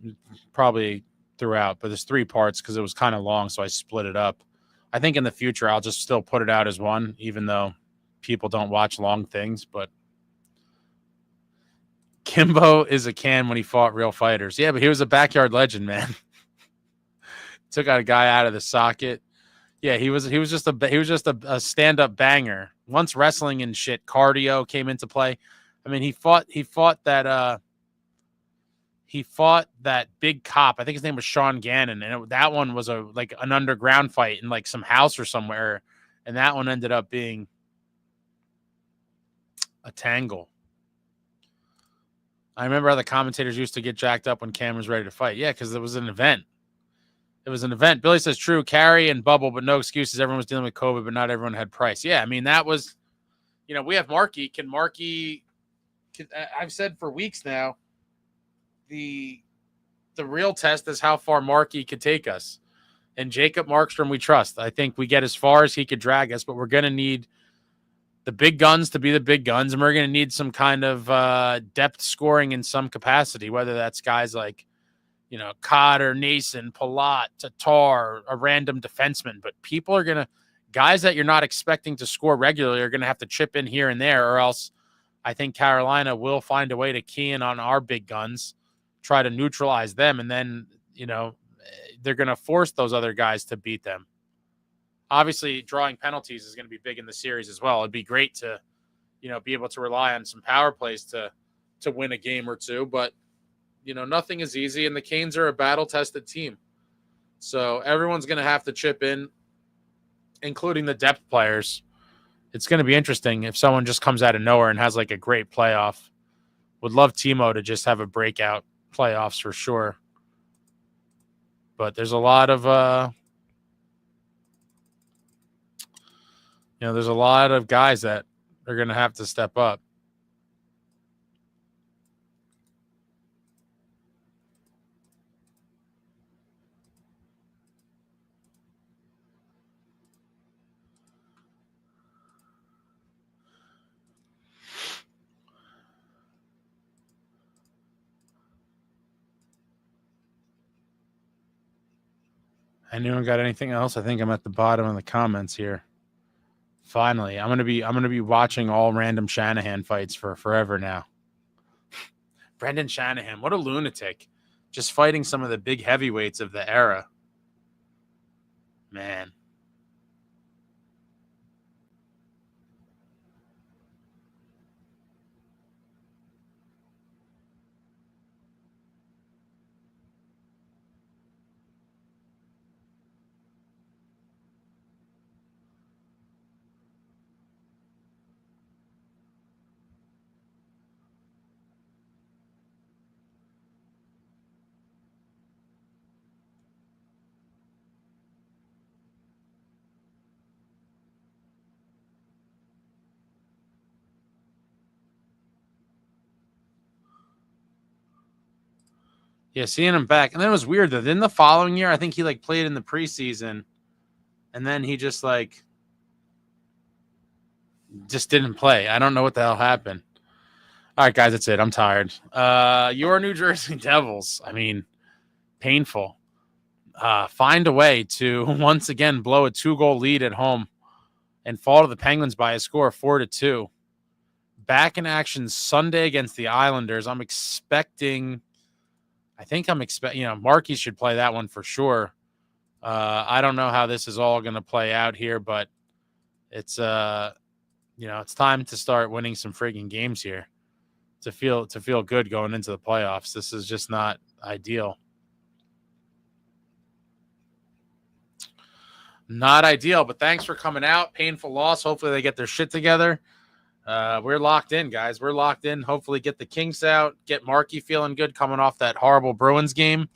probably throughout. But there's 3 parts because it was kind of long, so I split it up. I think in the future I'll just still put it out as one, even though people don't watch long things. But Kimbo is a can when he fought real fighters. Yeah, but he was a backyard legend, man. Took out a guy out of the socket. Yeah, he was just a stand-up banger. Once wrestling and shit, cardio came into play. I mean, he fought that big cop. I think his name was Sean Gannon, and that one was like an underground fight in like some house or somewhere, and that one ended up being a tangle. I remember how the commentators used to get jacked up when Cam was ready to fight. Yeah, because it was an event. It was an event. Billy says, true, carry and bubble, but no excuses. Everyone was dealing with COVID, but not everyone had Price. Yeah, I mean, that was, we have Markey. I've said for weeks now, the real test is how far Markey could take us. And Jacob Markstrom, we trust. I think we get as far as he could drag us, but we're going to need the big guns to be the big guns, and we're going to need some kind of depth scoring in some capacity, whether that's guys like, Cotter, Nason, Palat, Tatar, a random defenseman. But guys that you're not expecting to score regularly are going to have to chip in here and there, or else I think Carolina will find a way to key in on our big guns, try to neutralize them, and then, they're going to force those other guys to beat them. Obviously, drawing penalties is going to be big in the series as well. It'd be great to, be able to rely on some power plays to win a game or two, but nothing is easy, and the Canes are a battle-tested team. So everyone's going to have to chip in, including the depth players. It's going to be interesting if someone just comes out of nowhere and has like a great playoff. Would love Timo to just have a breakout playoffs for sure. But there's a lot of, there's a lot of guys that are going to have to step up. Anyone got anything else? I think I'm at the bottom of the comments here. Finally, I'm gonna be watching all random Shanahan fights for forever now. Brendan Shanahan, what a lunatic! Just fighting some of the big heavyweights of the era. Man. Yeah, seeing him back. And then it was weird that in the following year, I think he like played in the preseason, and then he just didn't play. I don't know what the hell happened. All right, guys, that's it. I'm tired. Your New Jersey Devils. I mean, painful. Find a way to once again blow a 2-goal lead at home and fall to the Penguins by a score of 4-2. Back in action Sunday against the Islanders. I'm expecting, Markey should play that one for sure. I don't know how this is all going to play out here, but it's it's time to start winning some frigging games here to feel good going into the playoffs. This is just not ideal. Not ideal, but thanks for coming out. Painful loss. Hopefully they get their shit together. We're locked in, guys. We're locked in. Hopefully get the Kinks out, get Markey feeling good coming off that horrible Bruins game.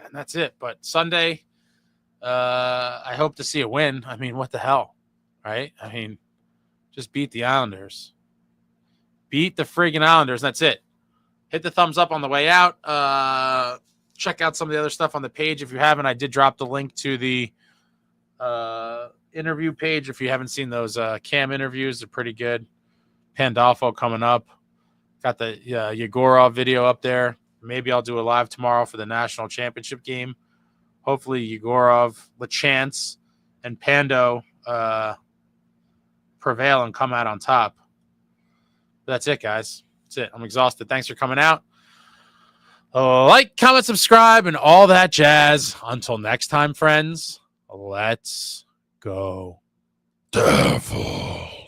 And that's it. But Sunday, I hope to see a win. I mean, what the hell, right? I mean, just beat the Islanders. Beat the friggin' Islanders. That's it. Hit the thumbs up on the way out. Check out some of the other stuff on the page if you haven't. I did drop the link to the interview page if you haven't seen those cam interviews. They're pretty good. Pandolfo coming up. Got the Yegorov video up there. Maybe I'll do a live tomorrow for the national championship game. Hopefully Yegorov, LeChance, and Pando prevail and come out on top. That's it, guys. That's it. I'm exhausted. Thanks for coming out. Like, comment, subscribe, and all that jazz. Until next time, friends, let's go Devils.